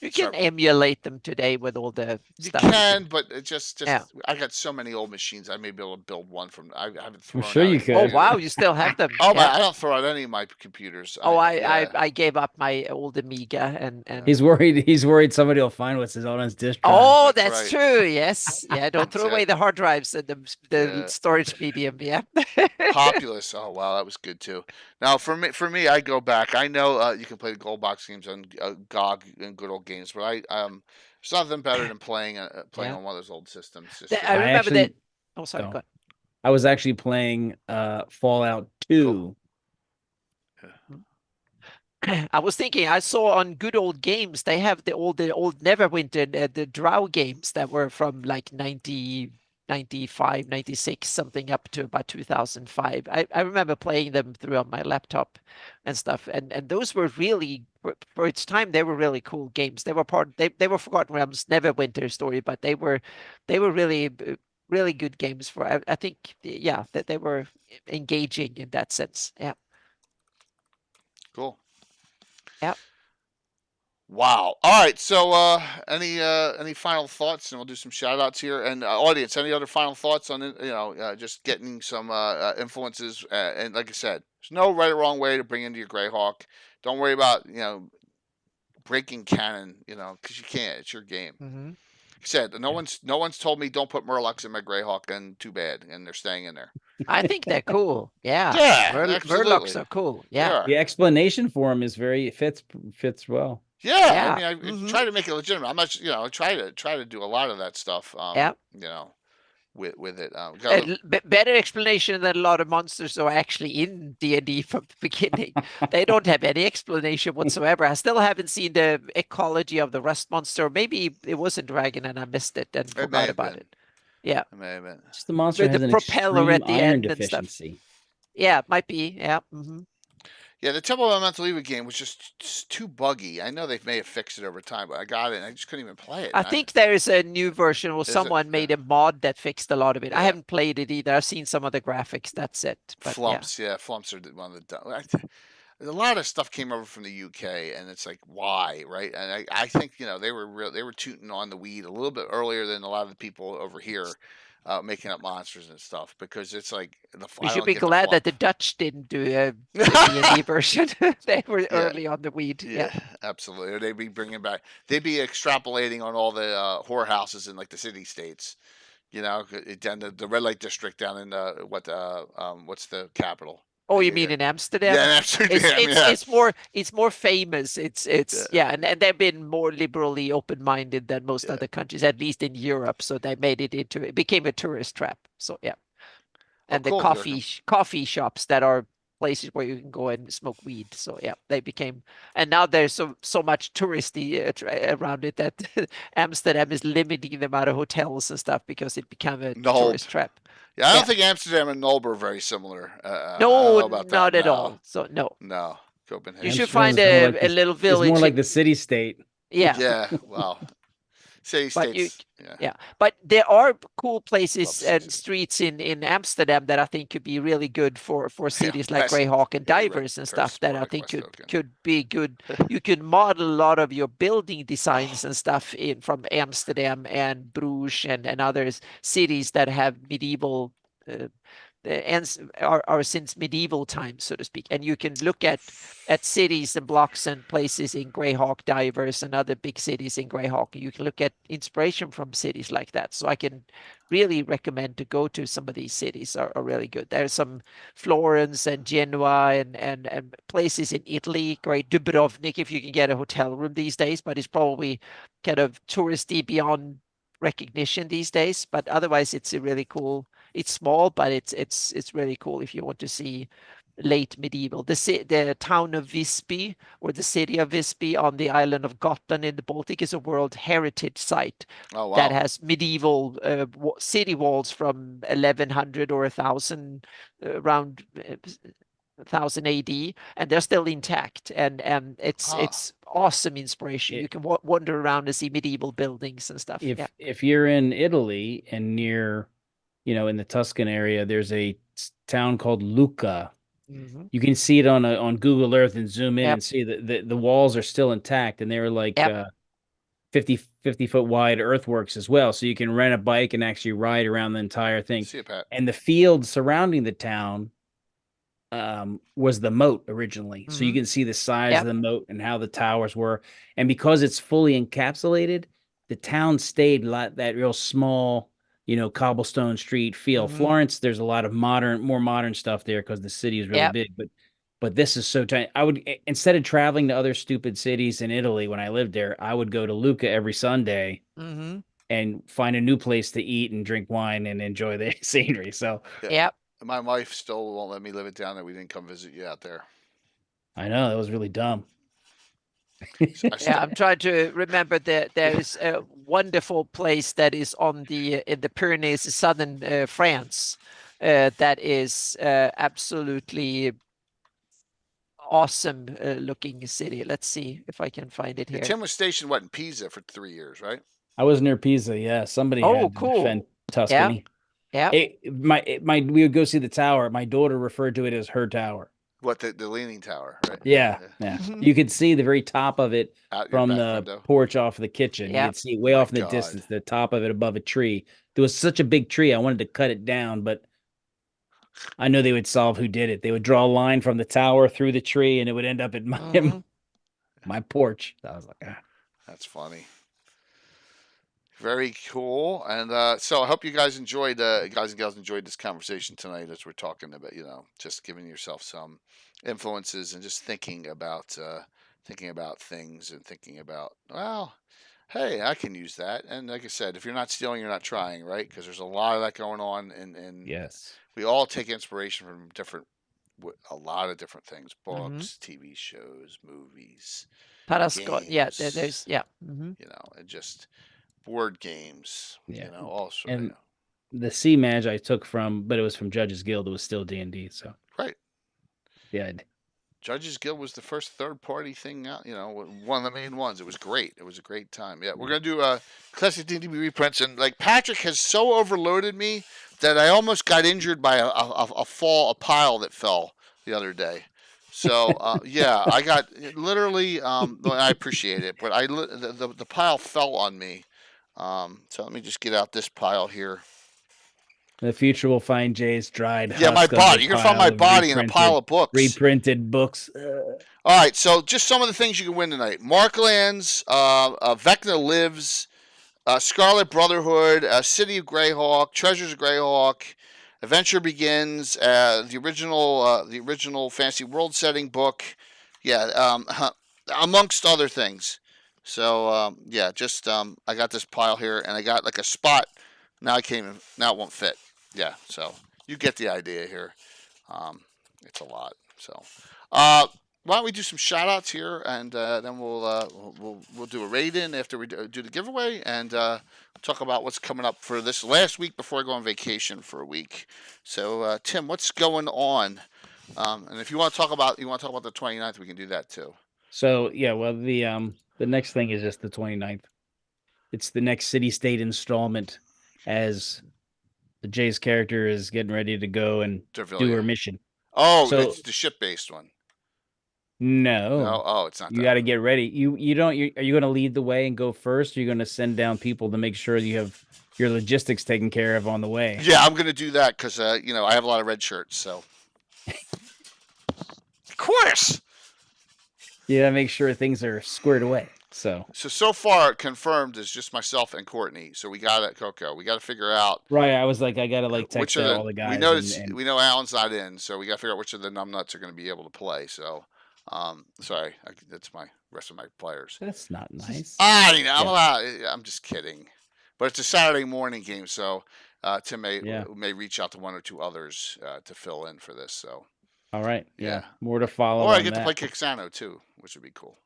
You can emulate them today with all the stuff. You can, but it just I got so many old machines. I may be able to build one from. I haven't thrown. I'm sure you could. Oh wow, you still have them. Oh, I don't throw out any of my computers. I gave up my old Amiga and he's worried somebody will find what's on his disk drive. Oh, that's true. Yes, yeah. Don't throw away the hard drives and the storage medium. Yeah. Populous. Oh wow, that was good too. Now for me, I go back. I know you can play the gold box games on GOG and good old games, but there's nothing better than playing on one of those old systems. I remember that. Oh, sorry. Go ahead. I was actually playing Fallout 2. Cool. I was thinking, I saw on Good Old Games, they have the old Neverwinter, the Drow games that were from like 95, 96, something up to about 2005. I remember playing them through on my laptop and stuff. And those were really, for its time, they were really cool games. They were they were Forgotten Realms, Neverwinter story, but they were really, really good games for, I think, that they were engaging in that sense. Yeah. Cool. Yeah. Wow. All right. So, any final thoughts, and we'll do some shout outs here. And audience, any other final thoughts on just getting some influences? And like I said, there's no right or wrong way to bring into your Greyhawk. Don't worry about breaking canon. Because you can't. It's your game. Mm-hmm. Like I said, no one's told me don't put Murlocs in my Greyhawk, and too bad, and they're staying in there. I think they're cool. Yeah. Yeah, Murlocs are cool. Yeah. The explanation for them is fits well. Yeah, I mean, I try to make it legitimate. I'm not, I try to do a lot of that stuff. With it, better explanation than a lot of monsters are actually in D&D from the beginning. They don't have any explanation whatsoever. I still haven't seen the ecology of the rust monster. Maybe it was a dragon and I missed it and forgot about it. Yeah, it may have been. Just the monster has an propeller extreme at the iron end deficiency. And stuff. Yeah, it might be. Yeah. Mm-hmm. Yeah, the Temple of Mental Evil game was just too buggy. I know they may have fixed it over time, but I got it and I just couldn't even play it. I think there is a new version or someone made a mod that fixed a lot of it. Yeah. I haven't played it either. I've seen some of the graphics. That's it. But Flumps, Flumps are one of the... A lot of stuff came over from the UK, and it's like, why, right? And I think they were tooting on the weed a little bit earlier than a lot of the people over here. Making up monsters and stuff, because it's like you should be glad that the Dutch didn't do a D&D version. They were early on the weed. Yeah, absolutely. Or they'd be they'd be extrapolating on all the whorehouses in like the city states. Down the red light district down in what's the capital? Oh, you mean in Amsterdam? Yeah, in Amsterdam. It's more famous. It's and they've been more liberally open-minded than most other countries, at least in Europe. So they made it became a tourist trap. So and the coffee shops that are places where you can go and smoke weed. So they became, and now there's so much touristy around it that Amsterdam is limiting the amount of hotels and stuff because it became a tourist trap. Yeah, I don't think Amsterdam and Nulber are very similar. No, not at all. So no, Copenhagen. You should find a little village. It's more like the city-state. Yeah. Yeah. Wow. City-states. But there are cool places and streets in Amsterdam that I think could be really good for cities like Greyhawk and Divers and stuff that I think could be good. You can model a lot of your building designs and stuff from Amsterdam and Bruges and other cities that have medieval are since medieval times, so to speak. And you can look at cities and blocks and places in Greyhawk, Divers, and other big cities in Greyhawk. You can look at inspiration from cities like that. So I can really recommend to go to some of these cities are really good. There's some Florence and Genoa and places in Italy, great Dubrovnik, if you can get a hotel room these days, but it's probably kind of touristy beyond recognition these days. But otherwise, it's a really cool. It's small, but it's really cool if you want to see late medieval. The town of Visby, or the city of Visby on the island of Gotland in the Baltic, is a World Heritage Site that has medieval city walls from 1100 or 1000 around 1000 AD, and they're still intact, and it's awesome inspiration. You can wander around and see medieval buildings and stuff. If you're in Italy and near, in the Tuscan area, there's a town called Lucca. Mm-hmm. You can see it on Google Earth and zoom in and see that the walls are still intact, and they're like 50 foot wide earthworks as well. So you can rent a bike and actually ride around the entire thing. See it, Pat. And the field surrounding the town was the moat originally. Mm-hmm. So you can see the size of the moat and how the towers were. And because it's fully encapsulated, the town stayed like that real small, cobblestone street feel. Mm-hmm. Florence, there's a lot of more modern stuff there because the city is really big. But this is so tiny. I would, instead of traveling to other stupid cities in Italy when I lived there, I would go to Lucca every Sunday and find a new place to eat and drink wine and enjoy the scenery. So my wife still won't let me live it down that we didn't come visit you out there. I know, that was really dumb. I'm trying to remember that there is a wonderful place that is in the Pyrenees, southern France, that is absolutely awesome looking city. Let's see if I can find it here. Tim was stationed in Pisa for 3 years, right? I was near Pisa. Yeah, somebody had to defend Tuscany. Yeah. We would go see the tower. My daughter referred to it as her tower. What, the Leaning Tower, right? Yeah. You could see the very top of it Out your from back the window. porch off of the kitchen. You Yep. could see it way My off in the God. distance, the top of it above a tree. There was such a big tree, I wanted to cut it down, but I know they would solve who did it. They would draw a line from the tower through the tree, and it would end up at my porch. I was like, ah. That's funny. Very cool. And so I hope you guys enjoyed, guys and gals enjoyed this conversation tonight as we're talking about, just giving yourself some influences and just thinking about things and thinking about, well, hey, I can use that. And like I said, if you're not stealing, you're not trying, right? Because there's a lot of that going on, and Yes, we all take inspiration from a lot of different things: books, TV shows, movies, Parascott. Yeah, games, there's and just board games. Also. And the C Madge I took from, but it was from Judges Guild. It was still D&D. So Right. yeah. Judges Guild was the first third-party thing out. One of the main ones. It was great. It was a great time. Yeah, we're gonna do classic D&D reprints, and like Patrick has so overloaded me that I almost got injured by a pile that fell the other day. So yeah, I got literally. I appreciate it, but the pile fell on me. So let me just get out this pile here. The future will find Jay's dried. Yeah, my body. You're gonna find my body in a pile of books. Reprinted books. All right, so just some of the things you can win tonight: Marklands, Vecna Lives, Scarlet Brotherhood, City of Greyhawk, Treasures of Greyhawk, Adventure Begins, the original Fantasy World setting book, amongst other things. So I got this pile here, and I got like a spot. Now it won't fit. Yeah, so you get the idea here. It's a lot. So why don't we do some shout outs here, and then we'll do a raid in after we do the giveaway, and talk about what's coming up for this last week before I go on vacation for a week. So Tim, what's going on? And if you want to talk about the 29th, we can do that too. So yeah, well the next thing is just the 29th. It's the next City State installment, as the Jay's character is getting ready to go and do her mission. Oh, so it's the ship-based one. No. Oh, it's not. You got to get ready. Are you going to lead the way and go first? Or are you going to send down people to make sure you have your logistics taken care of on the way? Yeah, I'm going to do that because I have a lot of red shirts. So, of course. You got to make sure things are squared away. So far confirmed is just myself and Courtney. So we got it, Coco. We got to figure out. Right, I was like, I got to text all the guys. We know Alan's not in, so we got to figure out which of the numbnuts are going to be able to play. So, sorry, that's my rest of my players. That's not nice. I'm just kidding, but it's a Saturday morning game, so Tim may reach out to one or two others to fill in for this. So, all right, yeah, more to follow. Or I get to play Kixano too, which would be cool.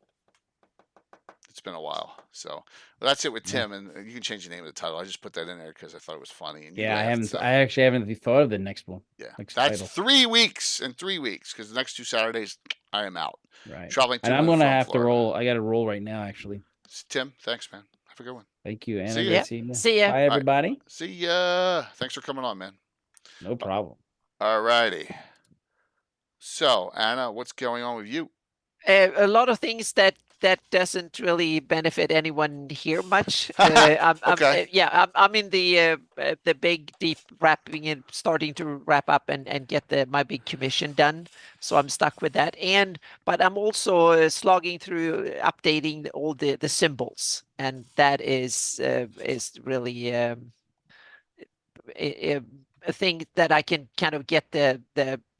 It's been a while, so that's it with Tim, and you can change the name of the title. I just put that in there because I thought it was funny. And I actually haven't thought of the next one. Yeah, that's 3 weeks and 3 weeks because the next 2 Saturdays I am out. Right, traveling. And I'm gonna have to roll. I got to roll right now, actually. Tim, thanks, man. Have a good one. Thank you, Anna. See ya. Bye, everybody. Right. See ya. Thanks for coming on, man. No problem. All righty. So, Anna, what's going on with you? A lot of things that doesn't really benefit anyone here much. I'm in the big deep wrapping and starting to wrap up and get my big commission done. So I'm stuck with that. But I'm also slogging through updating all the symbols, and that is really a thing that I can kind of get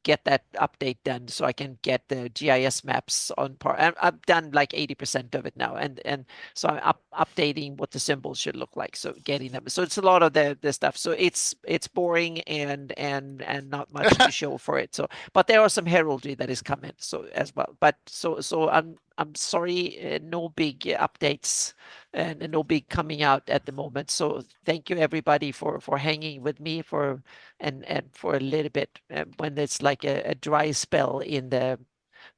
get that update done so I can get the GIS maps on par. I've done like 80% of it now, and so I'm updating what the symbols should look like. So getting them. So it's a lot of the stuff. So it's boring and not much to show for it. So, but there are some heraldry that is coming so as well. But so I'm sorry, no big updates and no big coming out at the moment. So thank you everybody for hanging with me and for a little bit when it's like a dry spell in the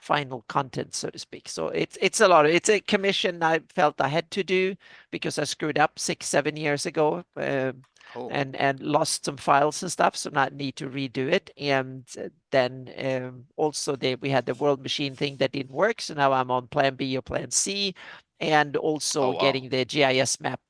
final content, so to speak. So it's a lot. It's a commission I felt I had to do because I screwed up 6-7 years ago. And lost some files and stuff, so not need to redo it. And then also we had the World Machine thing that didn't work, so now I'm on Plan B or Plan C, and also getting the GIS map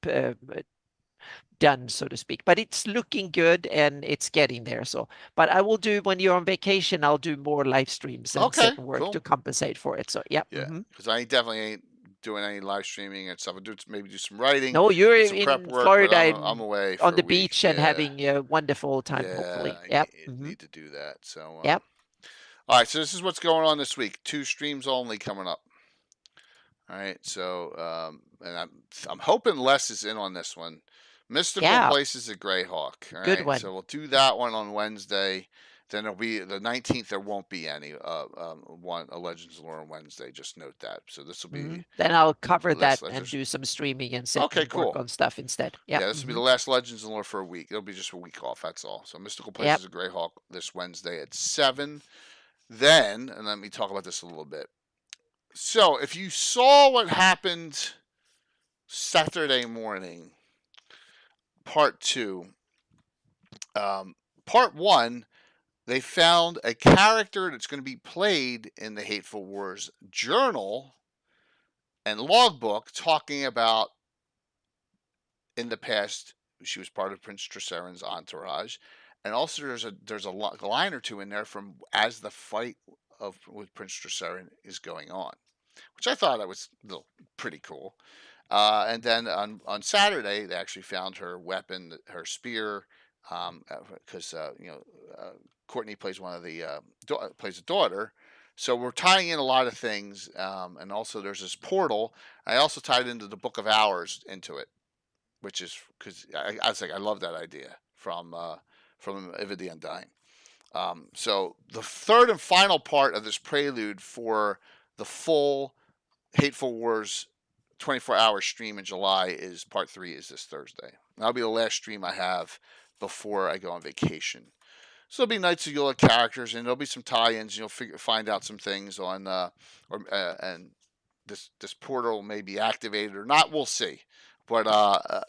done, so to speak. But it's looking good and it's getting there. So, but I will do when you're on vacation. I'll do more live streams and set work to compensate for it. So yeah, because I definitely ain't doing any live streaming and stuff. I maybe do some writing. No, you're in prep work, Florida. I'm away on the beach and having a wonderful time. Hopefully, I need to do that. So all right. So this is what's going on this week. 2 streams only coming up. All right. So and I'm hoping Les is in on this one. Mystical Places at GREYHAWK. All right. Good one. So we'll do that one on Wednesday. Then it'll be the 19th. There won't be any a Legends of Lore on Wednesday. Just note that. So this will be. Then I'll cover that and do some streaming and set work on stuff instead. Yeah, this will be the last Legends of Lore for a week. It'll be just a week off. That's all. So Mystical Places of GREYHAWK this Wednesday at 7. Then, and let me talk about this a little bit. So if you saw what happened Saturday morning, part 2. Part 1. They found a character that's going to be played in the Hateful Wars journal and logbook talking about in the past she was part of Prince Tresserin's entourage, and also there's a line or two in there from as the fight with Prince Tresserin is going on, which I thought that was pretty cool. And then on Saturday they actually found her weapon, her spear, because Courtney plays one of the plays a daughter, so we're tying in a lot of things, and also there's this portal. I also tied into the Book of Hours into it, which is because I was like, I love that idea from Eva the Undying. So the third and final part of this prelude for the full Hateful Wars 24-hour stream in July is part 3 is this Thursday. That'll be the last stream I have before I go on vacation. So it'll be Knights of Yula characters, and there'll be some tie-ins. You'll find out some things on, and this portal may be activated or not. We'll see. But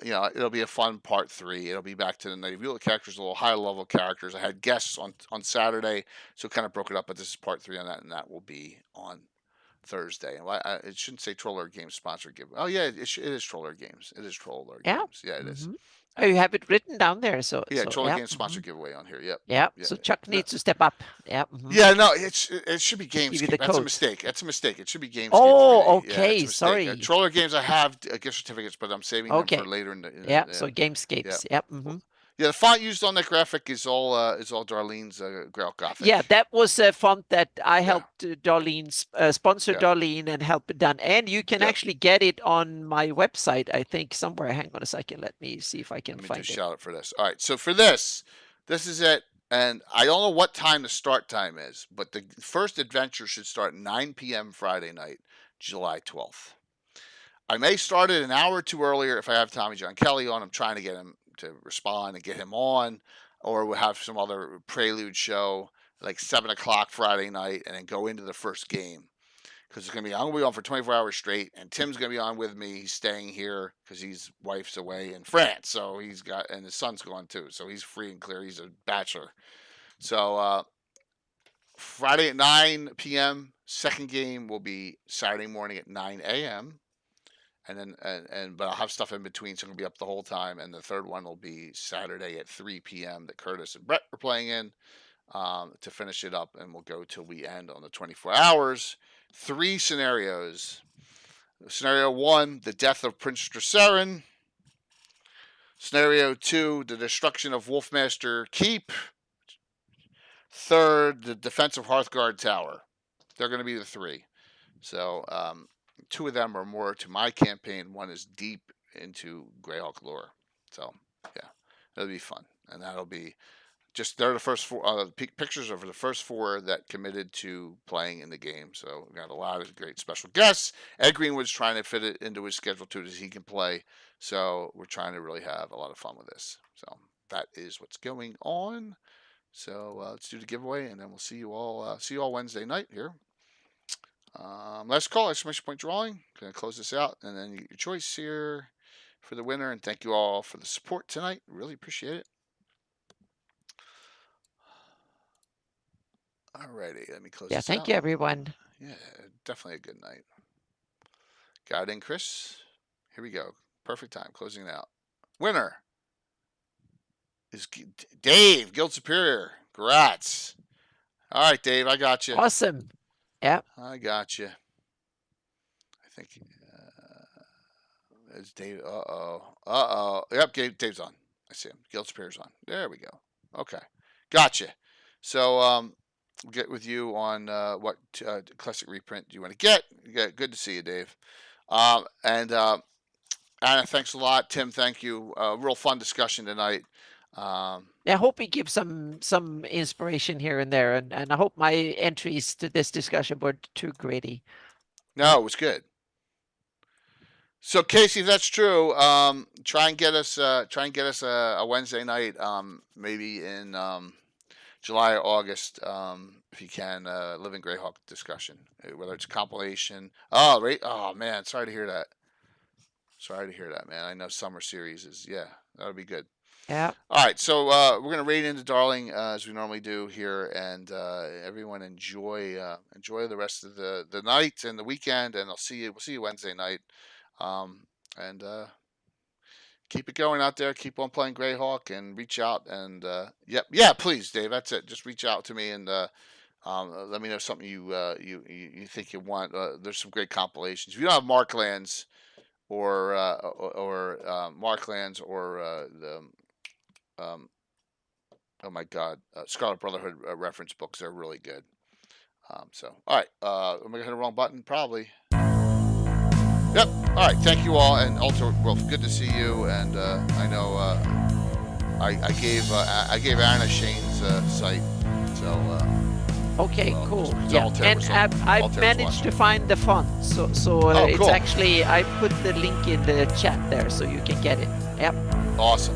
it'll be a fun part 3. It'll be back to the Knights of Yula characters, a little higher level characters. I had guests on Saturday, so kind of broke it up. But this is part 3 on that, and that will be on Thursday. And it shouldn't say Troller Games sponsored giveaway. Oh yeah, it is Troller Games. It is Troller Games. Yeah, it is. Oh, you have it written down there. So Troller Games sponsored giveaway on here. Yep. Yeah. So Chuck needs to step up. Yeah. Yeah. No, it should be Gamescape. That's a mistake. It should be Gamescape. Oh, okay. Sorry. Troller Games. I have gift certificates, but I'm saving them for later in the. So Gamescapes. Yep. Yeah, the font used on that graphic is all Darlene's GREYHAWK Gothic. Yeah, that was a font that I helped Darlene sponsor Darlene and help it done. And you can actually get it on my website, I think, somewhere. Hang on a second. Let me see if I can find it. Shout out for this. All right, so for this is it. And I don't know what time the start time is, but the first adventure should start 9 p.m. Friday night, July 12th. I may start it an hour or two earlier if I have Tommy John Kelly on. I'm trying to get him to respond and get him on, or we'll have some other prelude show like 7 o'clock Friday night and then go into the first game, because I'm gonna be on for 24 hours straight, and Tim's gonna be on with me. He's staying here because his wife's away in France, so and his son's gone too, so he's free and clear. He's a bachelor. So Friday at 9 p.m. Second game will be Saturday morning at 9 a.m. And then but I'll have stuff in between, so I'm gonna be up the whole time. And the third one will be Saturday at 3 p.m. that Curtis and Brett are playing in to finish it up, and we'll go till we end on the 24 hours. 3 scenarios. Scenario 1, the death of Prince Tresserin. Scenario 2, the destruction of Wolfmaster Keep. Third, the defense of Hearthguard Tower. They're going to be the 3. So 2 of them are more to my campaign. 1 is deep into GREYHAWK lore. So yeah, it'll be fun, and that'll be they're the first 4 pictures of the first 4 that committed to playing in the game. So we got a lot of great special guests. Ed Greenwood's trying to fit it into his schedule too, as he can play. So we're trying to really have a lot of fun with this. So that is what's going on. So let's do the giveaway, and then we'll see you all Wednesday night here. Last call, exclamation point drawing. Gonna close this out, and then you get your choice here for the winner. And thank you all for the support tonight. Really appreciate it. Alrighty, let me close this out. Thank you, everyone. Yeah, definitely a good night. Got it in, Chris. Here we go. Perfect time. Closing it out. Winner is Dave, Guild Superior. Congrats. All right, Dave, I got you. Awesome. Yeah. I got you. I think it's Dave. Yep, Dave's on. I see him. Guild Superior's on. There we go. Okay. Gotcha. So, we'll get with you on what classic reprint you want to get. Good to see you, Dave. And Anna, thanks a lot. Tim, thank you. Real fun discussion tonight. I hope we give some inspiration here and there, and I hope my entries to this discussion weren't too gritty. No, it was good. So Casey, if that's true, try and get us a Wednesday night, maybe in July or August, if you can, Living Greyhawk discussion, whether it's compilation. Oh, right. Oh man, sorry to hear that. Sorry to hear that, man. I know summer series is, yeah, that would be good. Yeah. All right, so we're gonna raid into Darling as we normally do here, and everyone enjoy the rest of the night and the weekend, and we'll see you Wednesday night, and keep it going out there. Keep on playing Greyhawk, and reach out, and yeah, please, Dave. That's it. Just reach out to me and let me know something you think you want. There's some great compilations. If you don't have Marklands or Marklands or the oh my God, Scarlet Brotherhood reference books, they're really good. So, all right, am I gonna hit the wrong button? Probably. Yep. All right. Thank you all, and Ultra Wolf, good to see you. And I know I gave Anna Shane's site, so. Okay, well, cool. Yeah, and I've managed to find the font, so it's cool. actually, I put the link in the chat there, so you can get it. Yep. Awesome.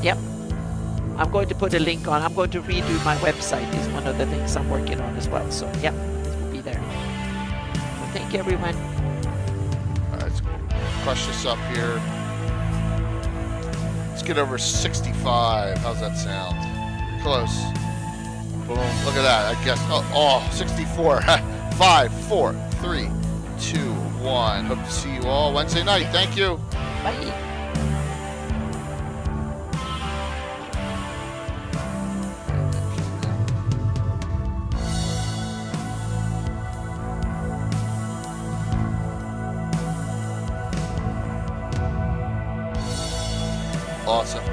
Yep. I'm going to put a link on. I'm going to redo my website. Is one of the things I'm working on as well. So yeah, it will be there. So thank you, everyone. All right, let's crush this up here. Let's get over 65. How's that sound? Close. Boom. Look at that. I guess. Oh, 64. 5, 4, 3, 2, 1. Hope to see you all Wednesday night. Thank you. Bye. Awesome.